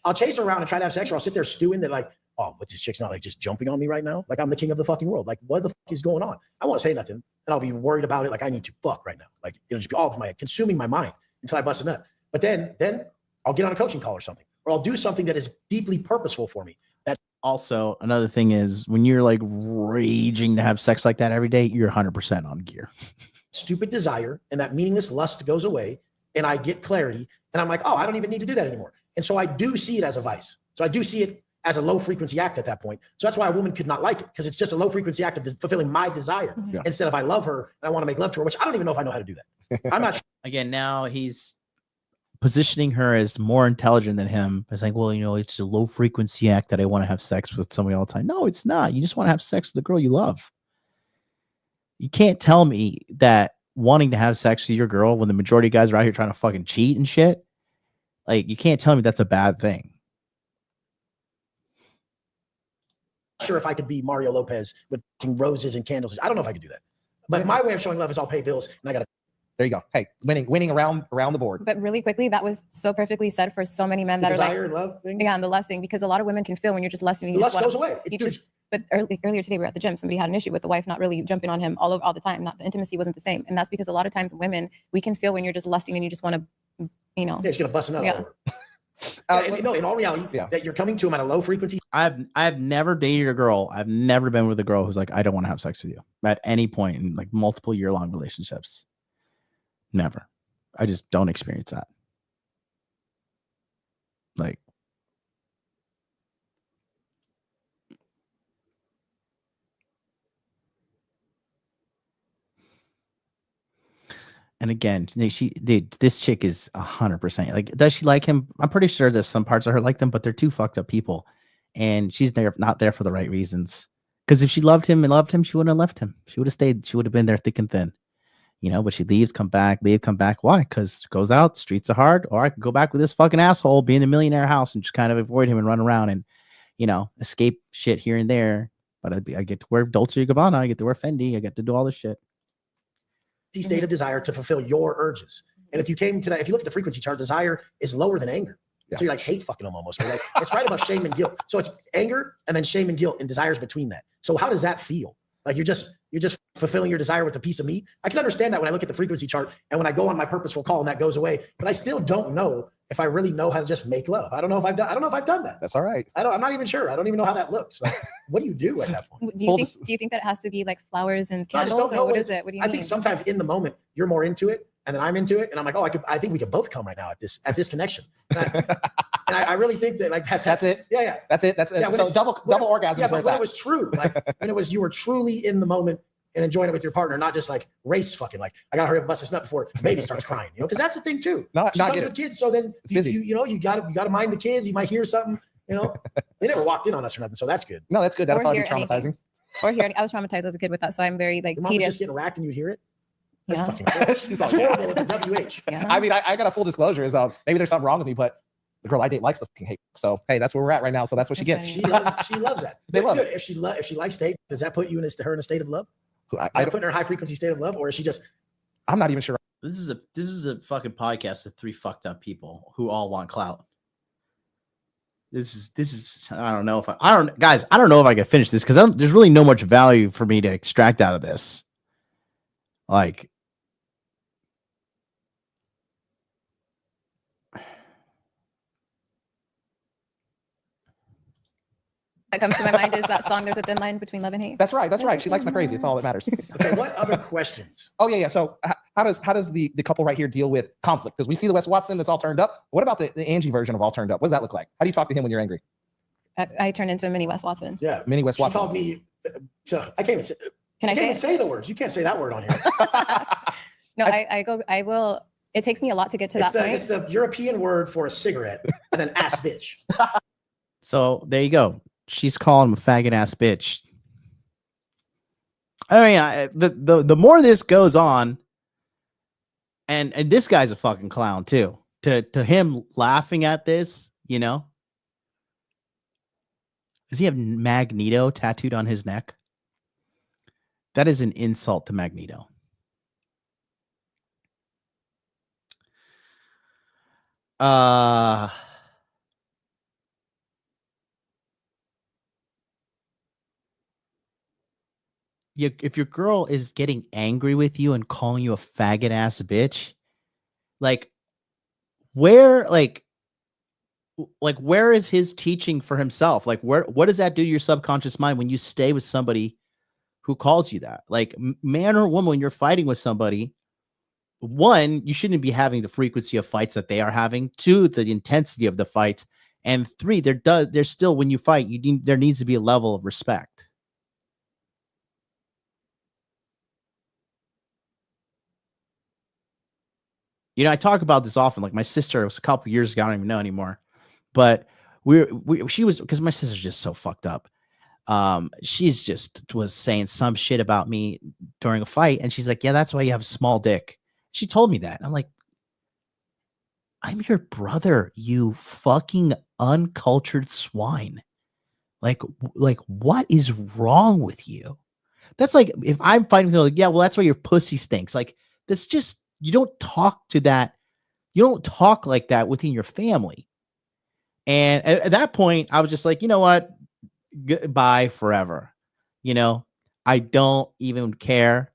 I'll chase her around and try to have sex, or I'll sit there stewing that like, oh, but this chick's not like just jumping on me right now. Like I'm the king of the fucking world. Like what the fuck is going on? I won't say nothing, and I'll be worried about it. Like I need to fuck right now. Like it'll just be all consuming my mind until I bust a nut. But then I'll get on a coaching call or something, or I'll do something that is deeply purposeful for me. That also another thing is when you're like raging to have sex like that every day, you're 100% on gear. Stupid desire and that meaningless lust goes away, and I get clarity, and I'm like, oh, I don't even need to do that anymore. And so I do see it as a vice. So I do see it as a low frequency act at that point. So that's why a woman could not like it, because it's just a low frequency act of fulfilling my desire instead of I love her and I want to make love to her, which I don't even know if I know how to do that. I'm not sure. Again, now he's positioning her as more intelligent than him. It's like, well, you know, it's a low frequency act that I want to have sex with somebody all the time. No, it's not. You just want to have sex with the girl you love. You can't tell me that wanting to have sex with your girl when the majority of guys are out here trying to fucking cheat and shit. Like, you can't tell me that's a bad thing. Sure, if I could be Mario Lopez with roses and candles, I don't know if I could do that. But my way of showing love is I'll pay bills, and I got to. There you go. Hey, winning around the board. But really quickly, that was so perfectly said for so many men that desire are like, and love thing. Yeah, and the lust thing, because a lot of women can feel when you're just lusting. The lust goes away. But earlier today, we were at the gym. Somebody had an issue with the wife not really jumping on him all the time. Not the intimacy wasn't the same, and that's because a lot of times women, we can feel when you're just lusting and you just want to, you know. Yeah, she's gonna bust another. Yeah. In all reality, that you're coming to him at a low frequency. I've never dated a girl. I've never been with a girl who's like, I don't want to have sex with you at any point in like multiple year-long relationships. Never. I just don't experience that. Like, and again, this chick is 100%. Like, does she like him? I'm pretty sure there's some parts of her like them, but they're two fucked up people, and she's not there for the right reasons. Because if she loved him, she wouldn't have left him. She would have stayed. She would have been there thick and thin, you know. But she leaves, come back, leave, come back. Why? Because goes out, streets are hard. Or I could go back with this fucking asshole, be in the millionaire house, and just kind of avoid him and run around and, you know, escape shit here and there. But I get to wear Dolce & Gabbana, I get to wear Fendi, I get to do all this shit. state of desire to fulfill your urges. And if you came to that, if you look at the frequency chart, desire is lower than anger. Yeah. So you're like hate fucking them almost. Like, it's right above shame and guilt. So it's anger and then shame and guilt and desires between that. So how does that feel? Like you're just fulfilling your desire with a piece of meat. I can understand that when I look at the frequency chart and when I go on my purposeful call and that goes away, but I still don't know if I really know how to just make love. I don't know if I've done that. That's all right. I'm not even sure. I don't even know how that looks. Like, what do you do at that point? Do you think that it has to be like flowers and candles, or what is it? What do you mean? I think sometimes in the moment you're more into it, and then I'm into it, and I'm like, oh, I think we could both come right now at this connection. And I really think that like that's it. Yeah. That's it. Yeah, so double orgasm. Yeah, but when it was true, like when it was you were truly in the moment and enjoying it with your partner, not just like race fucking. Like I gotta hurry up and bust this nut before baby starts crying. Because that's the thing too. She comes with kids, so then you gotta mind the kids. You might hear something. They never walked in on us or nothing, so that's good. No, that's good. That'll probably be traumatizing. Or hearing, I was traumatized as a kid with that, so I'm very like. Your mom was just getting racked and you hear it. That's fucking cool. She's like, horrible with the WH. Yeah. I mean, I got a full disclosure is maybe there's something wrong with me, but the girl I date likes the fucking hate. So hey, that's where we're at right now. So that's what she gets. She loves that. They love it. If she likes hate, does that put you in her in a state of love? I put in her high frequency state of love, or is she just? I'm not even sure. This is a fucking podcast of three fucked up people who all want clout. This is I don't know if I don't know if I can finish this because there's really no much value for me to extract out of this. Like. That comes to my mind is that song, There's a Thin Line Between Love and Hate. That's right. She likes my crazy. It's all that matters. Okay, what other questions? Oh, yeah. So how does the couple right here deal with conflict? Because we see the Wes Watson that's all turned up. What about the Angie version of all turned up? What does that look like? How do you talk to him when you're angry? I turn into a mini Wes Watson. Yeah. Mini Wes Watson. She called me, I can't even say, I can't say the words. You can't say that word on here. No, I will. It takes me a lot to get to that point. It's the European word for a cigarette and then ass bitch. So there you go. She's calling him a faggot ass bitch. I mean, the more this goes on, and this guy's a fucking clown too. To him laughing at this, does he have Magneto tattooed on his neck? That is an insult to Magneto. If your girl is getting angry with you and calling you a faggot ass bitch, where is his teaching for himself? What does that do to your subconscious mind when you stay with somebody who calls you that? Like, man or woman, when you're fighting with somebody, one, you shouldn't be having the frequency of fights that they are having. Two, the intensity of the fights, and three, there's still, when you fight, there needs to be a level of respect. I talk about this often. Like my sister, it was a couple years ago, I don't even know anymore, but she was, because my sister's just so fucked up. She's just was saying some shit about me during a fight, and she's like, "Yeah, that's why you have a small dick." She told me that. And I'm like, I'm your brother, you fucking uncultured swine. Like what is wrong with you? That's like if I'm fighting with her, like, yeah, well, that's why your pussy stinks. Like that's just. You don't talk to that. You don't talk like that within your family. And at that point, I was just like, you know what? Goodbye forever. I don't even care.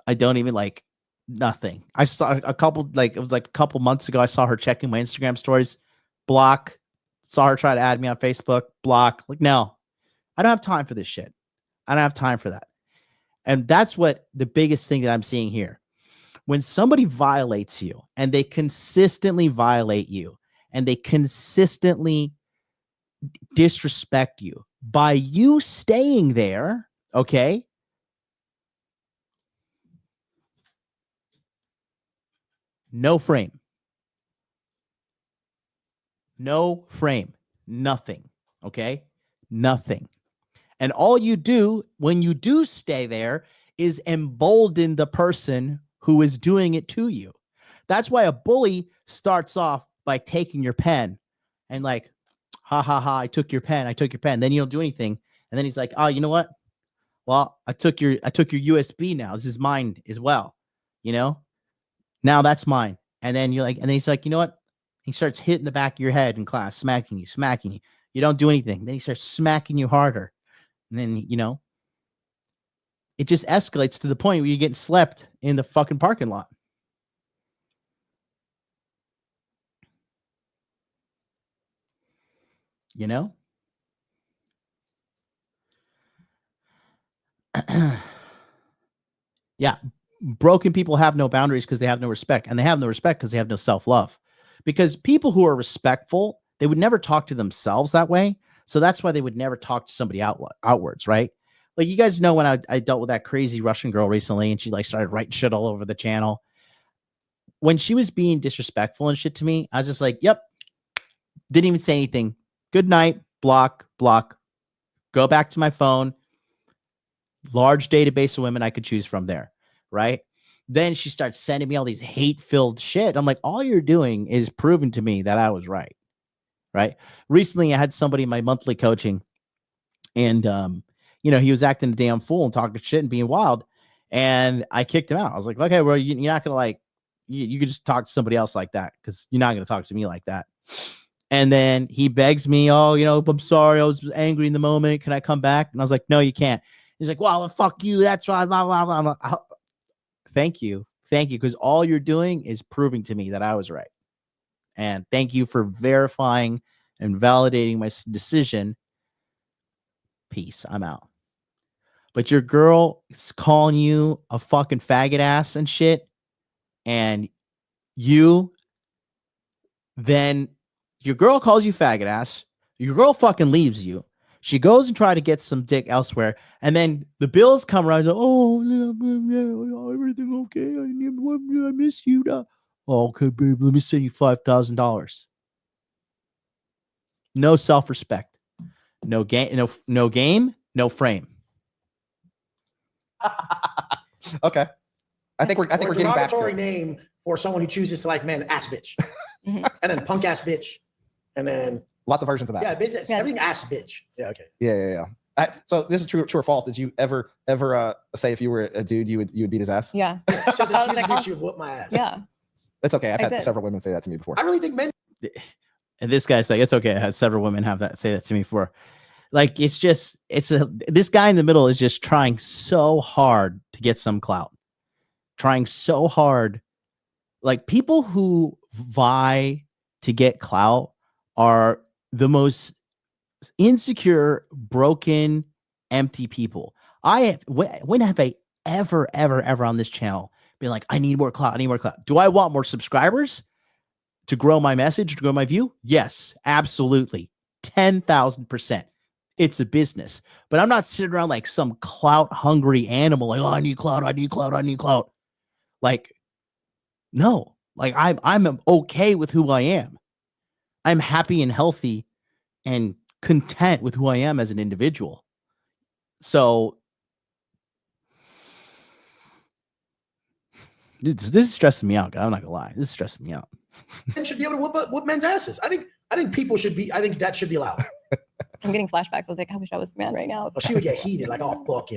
I don't even like nothing. I saw it was like a couple months ago. I saw her checking my Instagram stories, block, saw her try to add me on Facebook, block. Like, no, I don't have time for this shit. I don't have time for that. And that's what the biggest thing that I'm seeing here. When somebody violates you and they consistently violate you and they consistently disrespect you by you staying there, okay? No frame. No frame. Nothing. Okay? Nothing. And all you do when you do stay there is embolden the person who is doing it to you. That's why a bully starts off by taking your pen and like, ha ha ha, I took your pen. Then you don't do anything. And then he's like, oh, you know what? Well, I took your USB now. This is mine as well. You know, now that's mine. And then you're like, and then he's like, you know what? He starts hitting the back of your head in class, smacking you. You don't do anything. Then he starts smacking you harder. And then, you know, it just escalates to the point where you're getting slept in the fucking parking lot. You know? Yeah. Broken people have no boundaries because they have no respect. And they have no respect because they have no self-love. Because people who are respectful, they would never talk to themselves that way. So that's why they would never talk to somebody outwards, right? Like, you guys know when I dealt with that crazy Russian girl recently, and she like started writing shit all over the channel. When she was being disrespectful and shit to me, I was just like, yep. Didn't even say anything. Good night. Block. Go back to my phone. Large database of women I could choose from there, right? Then she starts sending me all these hate-filled shit. I'm like, all you're doing is proving to me that I was right, right? Recently, I had somebody in my monthly coaching, and you know, he was acting a damn fool and talking shit and being wild, and I kicked him out. I was like, okay, well, you're not gonna like, you could just talk to somebody else like that, because you're not gonna talk to me like that. And then he begs me, oh, you know, I'm sorry, I was angry in the moment. Can I come back? And I was like, no, you can't. He's like, well, fuck you. That's why. Blah, blah, blah, blah. Thank you. Because all you're doing is proving to me that I was right. And thank you for verifying and validating my decision. Peace. I'm out. But your girl is calling you a fucking faggot ass and shit. And then your girl calls you faggot ass. Your girl fucking leaves you. She goes and tries to get some dick elsewhere. And then the bills come around. Like, oh, yeah, everything okay? I miss you. Oh, okay, babe. Let me send you $5,000. No self-respect. No game. No game. No frame. Okay. I think we're getting back to it. Name for someone who chooses to like men, ass bitch, and then punk ass bitch, and then lots of versions of that. Yeah, basically everything ass bitch. Yeah, okay. Yeah. So this is true or false? Did you ever say if you were a dude you would beat his ass? Yeah. She would whoop my ass. Yeah. That's okay. I've had several women say that to me before. I really think men. And this guy's like, it's okay. I had several women say that to me before. Like, this guy in the middle is just trying so hard to get some clout. Trying so hard. Like, people who vie to get clout are the most insecure, broken, empty people. When have I ever on this channel been like, I need more clout, Do I want more subscribers to grow my message, to grow my view? Yes, absolutely. 10,000%. It's a business. But I'm not sitting around like some clout hungry animal, like, oh, I need clout. Like, no. Like, I'm okay with who I am. I'm happy and healthy and content with who I am as an individual. So this is stressing me out. I'm not gonna lie. This is stressing me out. Men should be able to whoop men's asses. I think people should be. I think that should be allowed. I'm getting flashbacks. I was like, I wish I was a man right now. Well, she would get heated, like, oh, fuck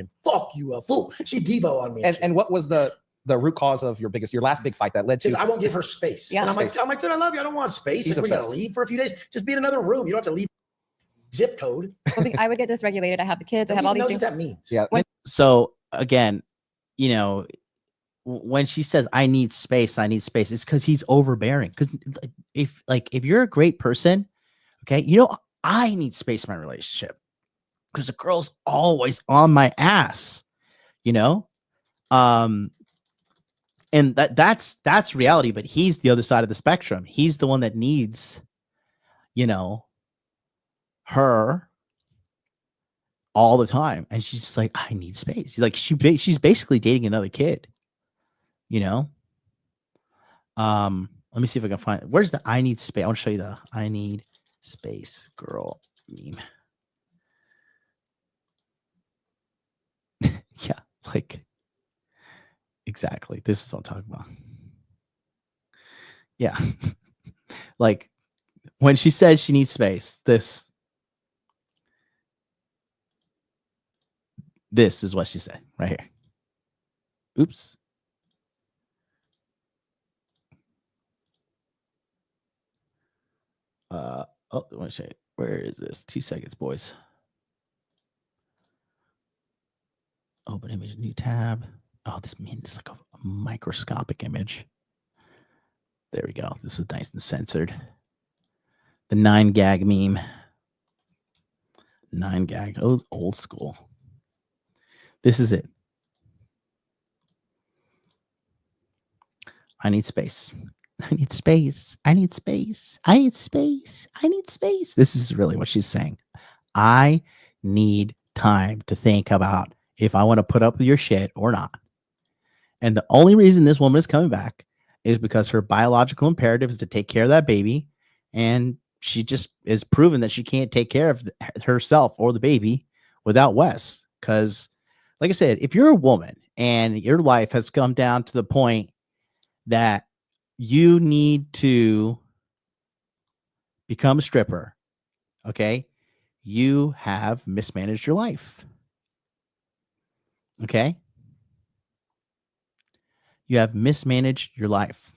you, a fool. She Debo on me. And what was the root cause of your last big fight that led to? I won't give her space. Yeah, and I'm like, dude, I love you. I don't want space. We're gonna leave for a few days. Just be in another room. You don't have to leave. Zip code. I would get dysregulated. I have the kids. I have all these things. What that means. Yeah. So again, you know, when she says I need space, it's because he's overbearing. Because if you're a great person, okay, you know, I need space in my relationship because the girl's always on my ass, you know, and that's reality. But he's the other side of the spectrum. He's the one that needs, you know, her all the time, and she's just like, I need space. Like, she's basically dating another kid, you know. Let me see if I can find where's the I need space. I want to show you the I need space girl meme. Yeah, like exactly. This is what I'm talking about. Yeah. Like when she says she This is what she said right here. Oops. Oh, let me show you. Where is this? 2 seconds, boys. Open image, new tab. Oh, this means like a microscopic image. There we go. This is nice and censored. The 9gag meme. 9gag. Oh, old school. This is it. I need space. I need space. I need space. I need space. I need space. This is really what she's saying. I need time to think about if I want to put up with your shit or not. And the only reason this woman is coming back is because her biological imperative is to take care of that baby. And she just is proven that she can't take care of herself or the baby without Wes. Because, like I said, if you're a woman and your life has come down to the point that you need to become a stripper, okay, you have mismanaged your life. Okay? You have mismanaged your life.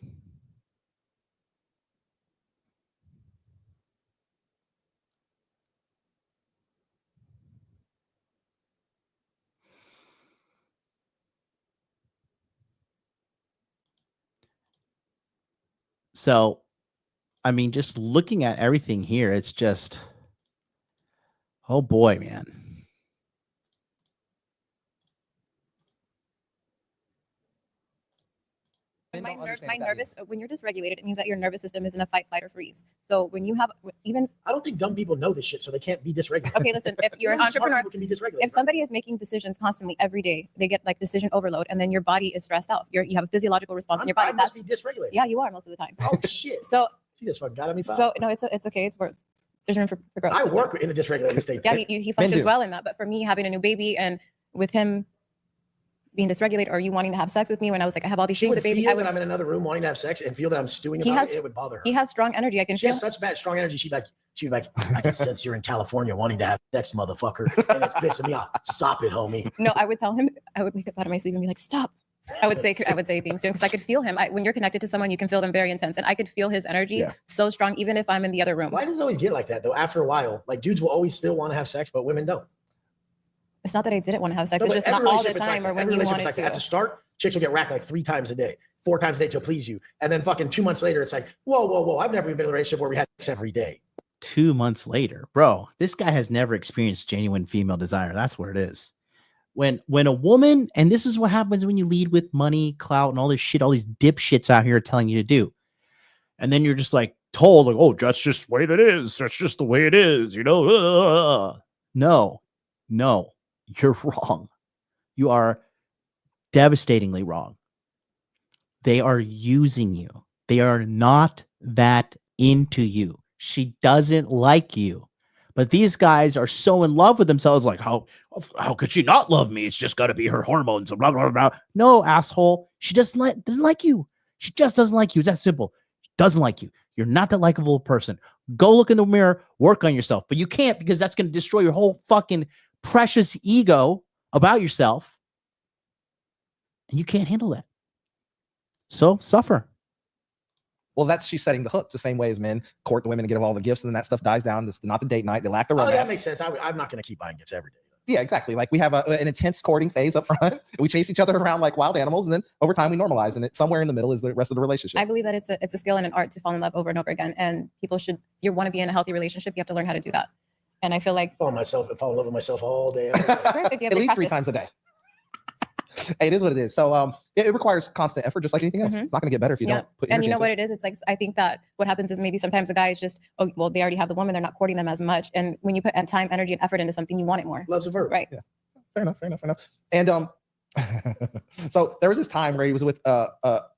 So, I mean, just looking at everything here, it's just, oh boy, man. My nervous, when you're dysregulated, it means that your nervous system is in a fight, flight, or freeze. So when you have even, I don't think dumb people know this shit, so they can't be dysregulated. Okay, listen, if you're an entrepreneur, can be dysregulated, if somebody is making decisions constantly every day, they get like decision overload, and then your body is stressed out. You have a physiological response in your body. I must be dysregulated. Yeah, you are most of the time. Oh shit. So she just fucking got on me. So no, it's okay. It's worth. There's room for growth. I work in a dysregulated state. Yeah, he functions well in that. But for me, having a new baby and with him being dysregulated, or you wanting to have sex with me when I was like, I have all these things, that baby. I'm in another room wanting to have sex and feel that I'm stewing about it. It would bother her. He has strong energy. I can. She has such bad strong energy. She'd be like, I can sense you're in California wanting to have sex, motherfucker, and it's pissing me off. Stop it, homie. No, I would tell him. I would wake up out of my sleep and be like, stop. I would say things to him because I could feel him. When you're connected to someone, you can feel them very intense, and I could feel his energy so strong, even if I'm in the other room. Why does it always get like that though? After a while, like dudes will always still want to have sex, but women don't. It's not that I didn't want to have sex. It's just not all the time, or when you wanted to. At the start, chicks will get racked like 3 times a day, 4 times a day to please you, and then fucking 2 months later, it's like, whoa! I've never even been in a relationship where we had sex every day. 2 months later, bro, this guy has never experienced genuine female desire. That's where it is. When a woman, and this is what happens when you lead with money, clout, and all this shit, all these dipshits out here telling you to do, and then you're just like told, like, oh, that's just the way that is. That's just the way it is, you know. No, you're wrong. You are devastatingly wrong. They are using you. They are not that into you. She doesn't like you. But these guys are so in love with themselves, like, how could she not love me? It's just got to be her hormones. Blah, blah, blah. No, asshole. She doesn't like you. She just doesn't like you. It's that simple. She doesn't like you. You're not that likable person. Go look in the mirror, work on yourself. But you can't, because that's going to destroy your whole fucking precious ego about yourself. And you can't handle that. So suffer. Well, she's setting the hook the same way as men court the women and give all the gifts, and then that stuff dies down. This is not the date night. They lack the romance. Oh, that makes sense. I'm not going to keep buying gifts every day. Yeah, exactly. Like we have an intense courting phase up front. We chase each other around like wild animals, and then over time we normalize, and somewhere in the middle is the rest of the relationship. I believe that it's a skill and an art to fall in love over and over again, and people should. You want to be in a healthy relationship, you have to learn how to do that. And I feel like fall in love with myself all day. At least 3 times a day. Hey, it is what it is. So it requires constant effort, just like anything else. It's not going to get better if you don't put energy. And you know what it is? It's like, I think that what happens is maybe sometimes a guy is just, oh, well, they already have the woman, they're not courting them as much. And when you put time, energy, and effort into something, you want it more. Love's a verb. Right. Yeah. Fair enough. And so there was this time where he was with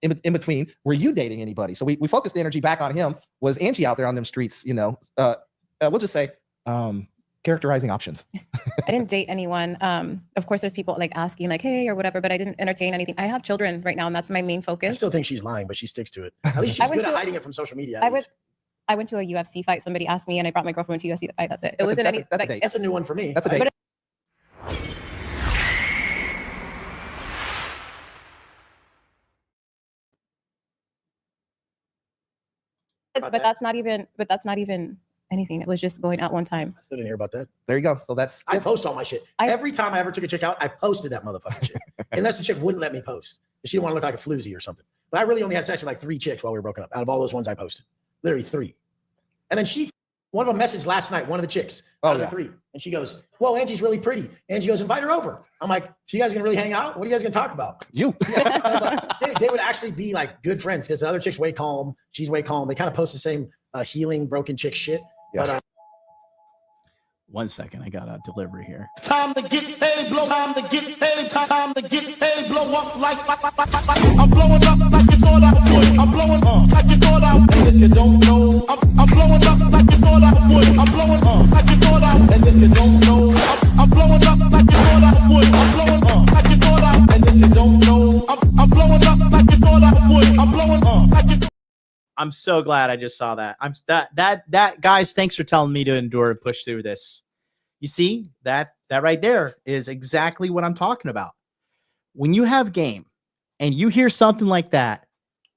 in between. Were you dating anybody? So we focused the energy back on him. Was Angie out there on them streets? You know, we'll just say characterizing options. I didn't date anyone. Of course, there's people like asking like, hey, or whatever, but I didn't entertain anything. I have children right now, and that's my main focus. I still think she's lying, but she sticks to it. At least she's good at hiding it from social media. I went to a UFC fight. Somebody asked me, and I brought my girlfriend to a UFC fight. That's it. It wasn't any. That's a new one for me. That's a date. but that's not even anything. It was just going out one time. I still didn't hear about that. There you go. So I post all my shit. Every time I ever took a chick out, I posted that motherfucking shit. Unless the chick wouldn't let me post. She didn't want to look like a floozy or something. But I really only had sex with like 3 chicks while we were broken up out of all those ones I posted. Literally 3. And then one of them messaged last night, one of the chicks out of the 3. And she goes, whoa, Angie's really pretty. Angie goes, invite her over. I'm like, so you guys gonna really hang out? What are you guys gonna talk about? You. They would actually be like good friends because the other chick's way calm. She's way calm. They kind of post the same healing broken chick shit. Yeah. But 1 second, I got a delivery here. Time to get paid, blow. Time to get paid. Time to get paid, blow up like I'm blowing up like you thought I would. I'm blowing up like you thought I would. And if you don't know, I'm blowing up like you thought I would. I'm blowing up like you thought I would. And if you don't know, I'm blowing up like you thought I would. I'm blowing up like you thought I would. And if you don't know, I'm blowing up like you thought I would. I'm blowing up like you. I'm so glad I just saw that. That guys, thanks for telling me to endure and push through this. You see, that right there is exactly what I'm talking about. When you have game and you hear something like that,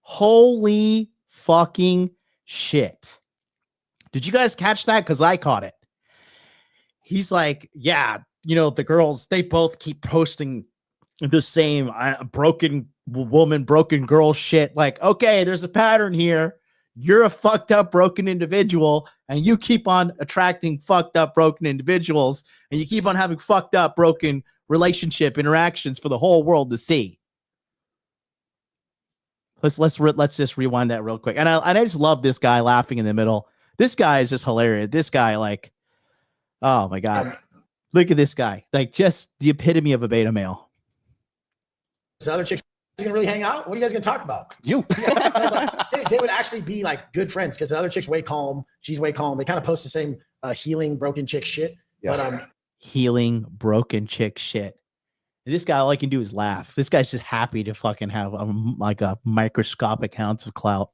holy fucking shit. Did you guys catch that? Because I caught it. He's like, yeah, the girls, they both keep posting the same broken woman, broken girl shit. Like, okay, there's a pattern here. You're a fucked up, broken individual, and you keep on attracting fucked up, broken individuals, and you keep on having fucked up, broken relationship interactions for the whole world to see. Let's just rewind that real quick. And I just love this guy laughing in the middle. This guy is just hilarious. This guy, like, oh my God, look at this guy, like just the epitome of a beta male. this other chick's gonna really hang out? What are you guys gonna talk about? You. They would actually be like good friends because the other chick's way calm. She's way calm. They kind of post the same healing broken chick shit. Yeah. But healing broken chick shit. This guy, all he can do is laugh. This guy's just happy to fucking have a microscopic ounce of clout.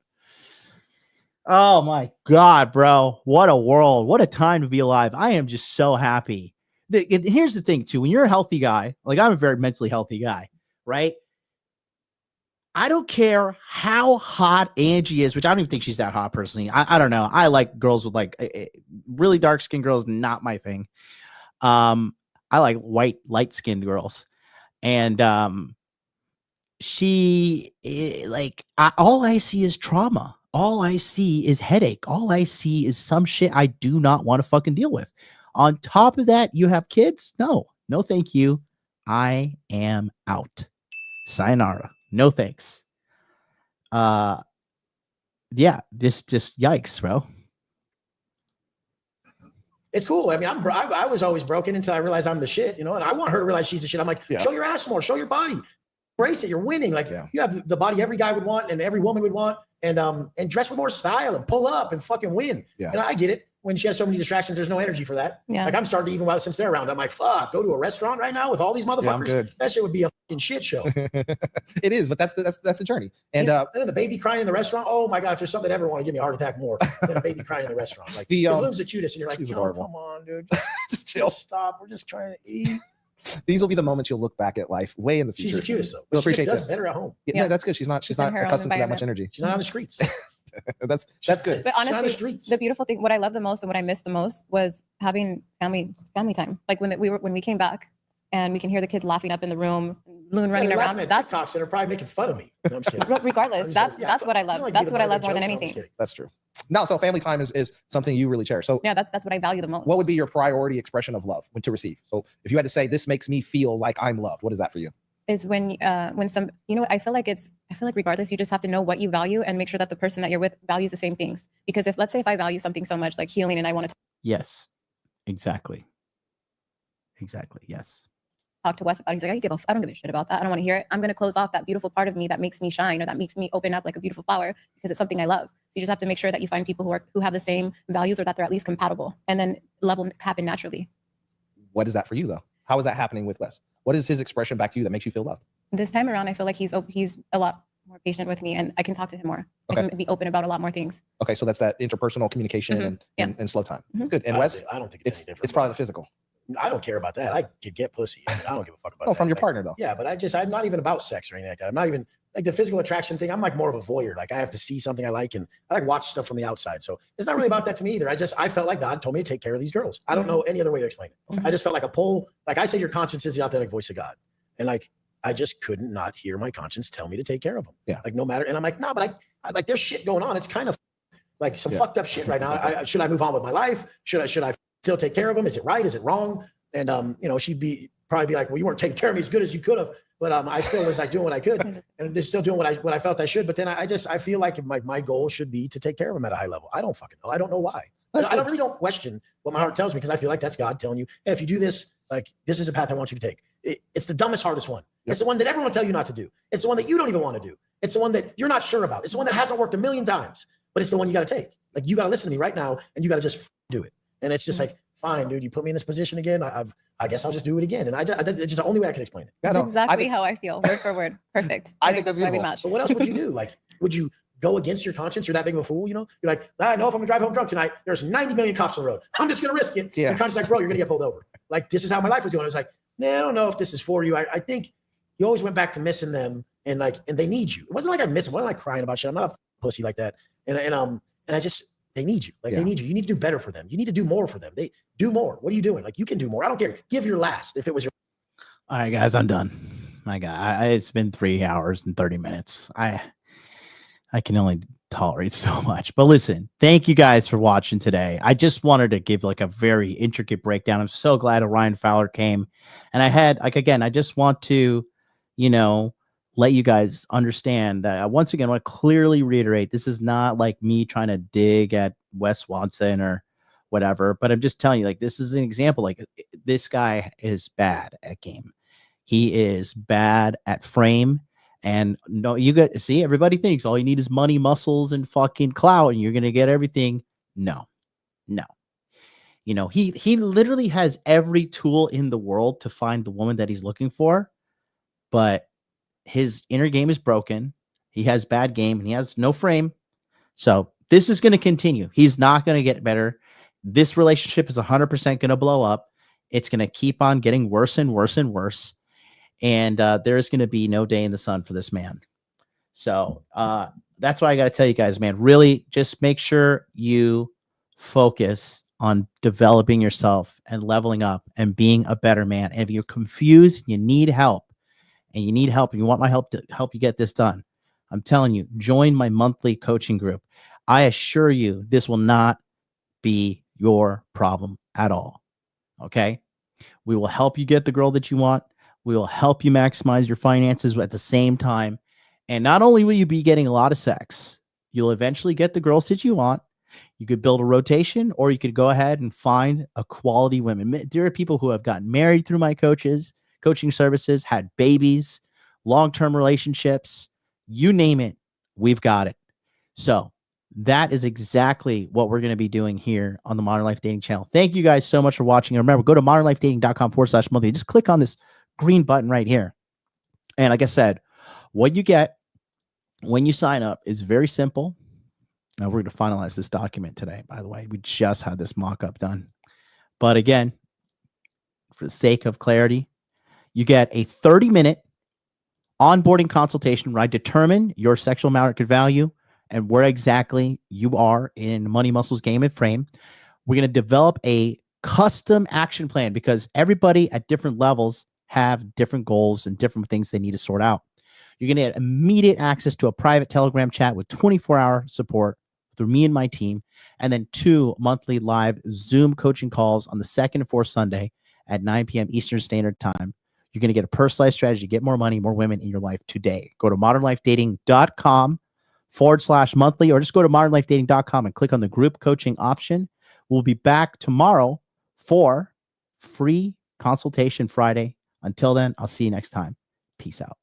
Oh my God, bro. What a world. What a time to be alive. I am just so happy. Here's the thing too. When you're a healthy guy, like I'm a very mentally healthy guy, right? I don't care how hot Angie is, which I don't even think she's that hot personally. I don't know. I like girls with like really dark skinned girls, not my thing. I like white, light skinned girls. And she like all I see is trauma. All I see is headache. All I see is some shit I do not want to fucking deal with. On top of that, you have kids? No, thank you. I am out. Sayonara. No thanks. Yeah, this just yikes, bro. it's cool. I mean, I was always broken until I realized I'm the shit, and I want her to realize she's the shit. I'm like, show your ass more, show your body, embrace it. You're winning. Like you have the body every guy would want and every woman would want, and dress with more style and pull up and fucking win. Yeah. And I get it. When she has so many distractions, there's no energy for that. Yeah. Like I'm starting to even while since they're around, I'm like, fuck, go to a restaurant right now with all these motherfuckers. good. That shit would be a fucking shit show. It is, but that's the journey. And and then the baby crying in the restaurant. Oh my God, if there's something that ever want to give me a heart attack more than a baby crying in the restaurant. Like because Loon's the cutest, and you're like, oh, come on, dude. Just chill. Stop. We're just trying to eat. These will be the moments you'll look back at life way in the future. She's the cutest though. You'll She just appreciate does this. better at home. Yeah, that's good. She's not accustomed to that much energy. She's not on the streets. that's good. But She's not on the honestly, streets. the beautiful thing, what I love the most and what I miss the most was having family time. Like when we came back and we can hear the kids laughing up in the room, Loon running around. That's TikToks that are probably making fun of me. No, I'm just kidding. Regardless, that's what I love. That's what I love more than anything. That's true. No, so family time is something you really cherish. So yeah, that's what I value the most. What would be your priority expression of love when to receive? So if you had to say this makes me feel like I'm loved, what is that for you? Is when some, I feel like regardless, you just have to know what you value and make sure that the person that you're with values the same things. Because let's say if I value something so much like healing and I want to Yes, exactly. Yes. talk to Wes about it, he's like, I don't give a shit about that. I don't want to hear it. I'm going to close off that beautiful part of me that makes me shine or that makes me open up like a beautiful flower because it's something I love. So you just have to make sure that you find people who have the same values or that they're at least compatible, and then love will happen naturally. What is that for you though? How is that happening with Wes? What is his expression back to you that makes you feel loved? This time around, I feel like he's a lot more patient with me and I can talk to him more. Okay. I can be open about a lot more things. Okay, so that's that interpersonal communication and slow time. Good. And Wes, I don't think it's any different. It's probably the physical. I don't care about that. I could get pussy. I don't give a fuck about Oh, that. from your Like, partner though. Yeah, but I'm not even about sex or anything like that. I'm not even like the physical attraction thing, I'm like more of a voyeur. Like I have to see something I like, and I like watch stuff from the outside. So it's not really about that to me either. I felt like God told me to take care of these girls. I don't know any other way to explain it. I just felt like a pull. Like I say, your conscience is the authentic voice of God. And like, I just couldn't not hear my conscience tell me to take care of them. Yeah. Like no matter. And I'm like, no, but I like there's shit going on. It's kind of like some fucked up shit right now. Should I move on with my life? Should I still take care of them? Is it right? Is it wrong? And she'd probably be like, well, you weren't taking care of me as good as you could have. But I still was like doing what I could, and just still doing what I felt I should. But then I feel like my goal should be to take care of them at a high level. I don't fucking know. I don't know why. I don't question what my heart tells me, because I feel like that's God telling you, hey, if you do this, like this is a path I want you to take. It's the dumbest, hardest one. Yep. It's the one that everyone will tell you not to do. It's the one that you don't even want to do. It's the one that you're not sure about. It's the one that hasn't worked a million times, but it's the one you got to take. Like you got to listen to me right now, and you got to just do it. And it's just like, fine, dude, you put me in this position again. I guess I'll just do it again. And it's just the only way I can explain it. That's exactly how I feel, word for word. Perfect. I think that's beautiful. But what else would you do? Like, would you go against your conscience? You're that big of a fool, You're like, I know if I'm gonna drive home drunk tonight, there's 90 million cops on the road. I'm just gonna risk it. Yeah. Your conscience is like, bro, you're gonna get pulled over. Like, this is how my life was going. I was like, man, I don't know if this is for you. I think you always went back to missing them, and they need you. It wasn't like I miss them. I wasn't like crying about shit. I'm not a pussy like that. And I just, they need you. Like, they need you. You need to do better for them. You need to do more for them. They do more. What are you doing? Like, you can do more. I don't care. Give your last if it was your. All right, guys, I'm done. My God, it's been 3 hours and 30 minutes. I can only tolerate so much. But listen, thank you guys for watching today. I just wanted to give like a very intricate breakdown. I'm so glad Orion Fowler came. And I had, like, again, I just want to, let you guys understand that once again, I want to clearly reiterate, this is not like me trying to dig at Wes Watson or whatever, but I'm just telling you, like, this is an example. Like, this guy is bad at game. He is bad at frame. And no, see, everybody thinks all you need is money, muscles, and fucking clout, and you're going to get everything. No. He literally has every tool in the world to find the woman that he's looking for, but his inner game is broken. He has bad game, and he has no frame. So this is going to continue. He's not going to get better. This relationship is 100% going to blow up. It's going to keep on getting worse and worse and worse. And there's going to be no day in the sun for this man. So that's why I got to tell you guys, man, really just make sure you focus on developing yourself and leveling up and being a better man. And if you're confused, you need help, and you want my help to help you get this done, I'm telling you, join my monthly coaching group. I assure you, this will not be your problem at all. Okay. We will help you get the girl that you want. We will help you maximize your finances at the same time. And not only will you be getting a lot of sex, you'll eventually get the girls that you want. You could build a rotation, or you could go ahead and find a quality women. There are people who have gotten married through my coaching services, had babies, long-term relationships, you name it, we've got it. So that is exactly what we're going to be doing here on the Modern Life Dating channel. Thank you guys so much for watching. And remember, go to modernlifedating.com/monthly. Just click on this green button right here. And like I said, what you get when you sign up is very simple. Now we're going to finalize this document today, by the way. We just had this mock-up done. But again, for the sake of clarity, you get a 30-minute onboarding consultation where I determine your sexual market value and where exactly you are in money, muscles, game, and frame. We're going to develop a custom action plan because everybody at different levels have different goals and different things they need to sort out. You're going to get immediate access to a private Telegram chat with 24-hour support through me and my team, and then 2 monthly live Zoom coaching calls on the second and fourth Sunday at 9 p.m. Eastern Standard Time. You're going to get a personalized strategy to get more money, more women in your life today. Go to modernlifedating.com/monthly, or just go to modernlifedating.com and click on the group coaching option. We'll be back tomorrow for free consultation Friday. Until then, I'll see you next time. Peace out.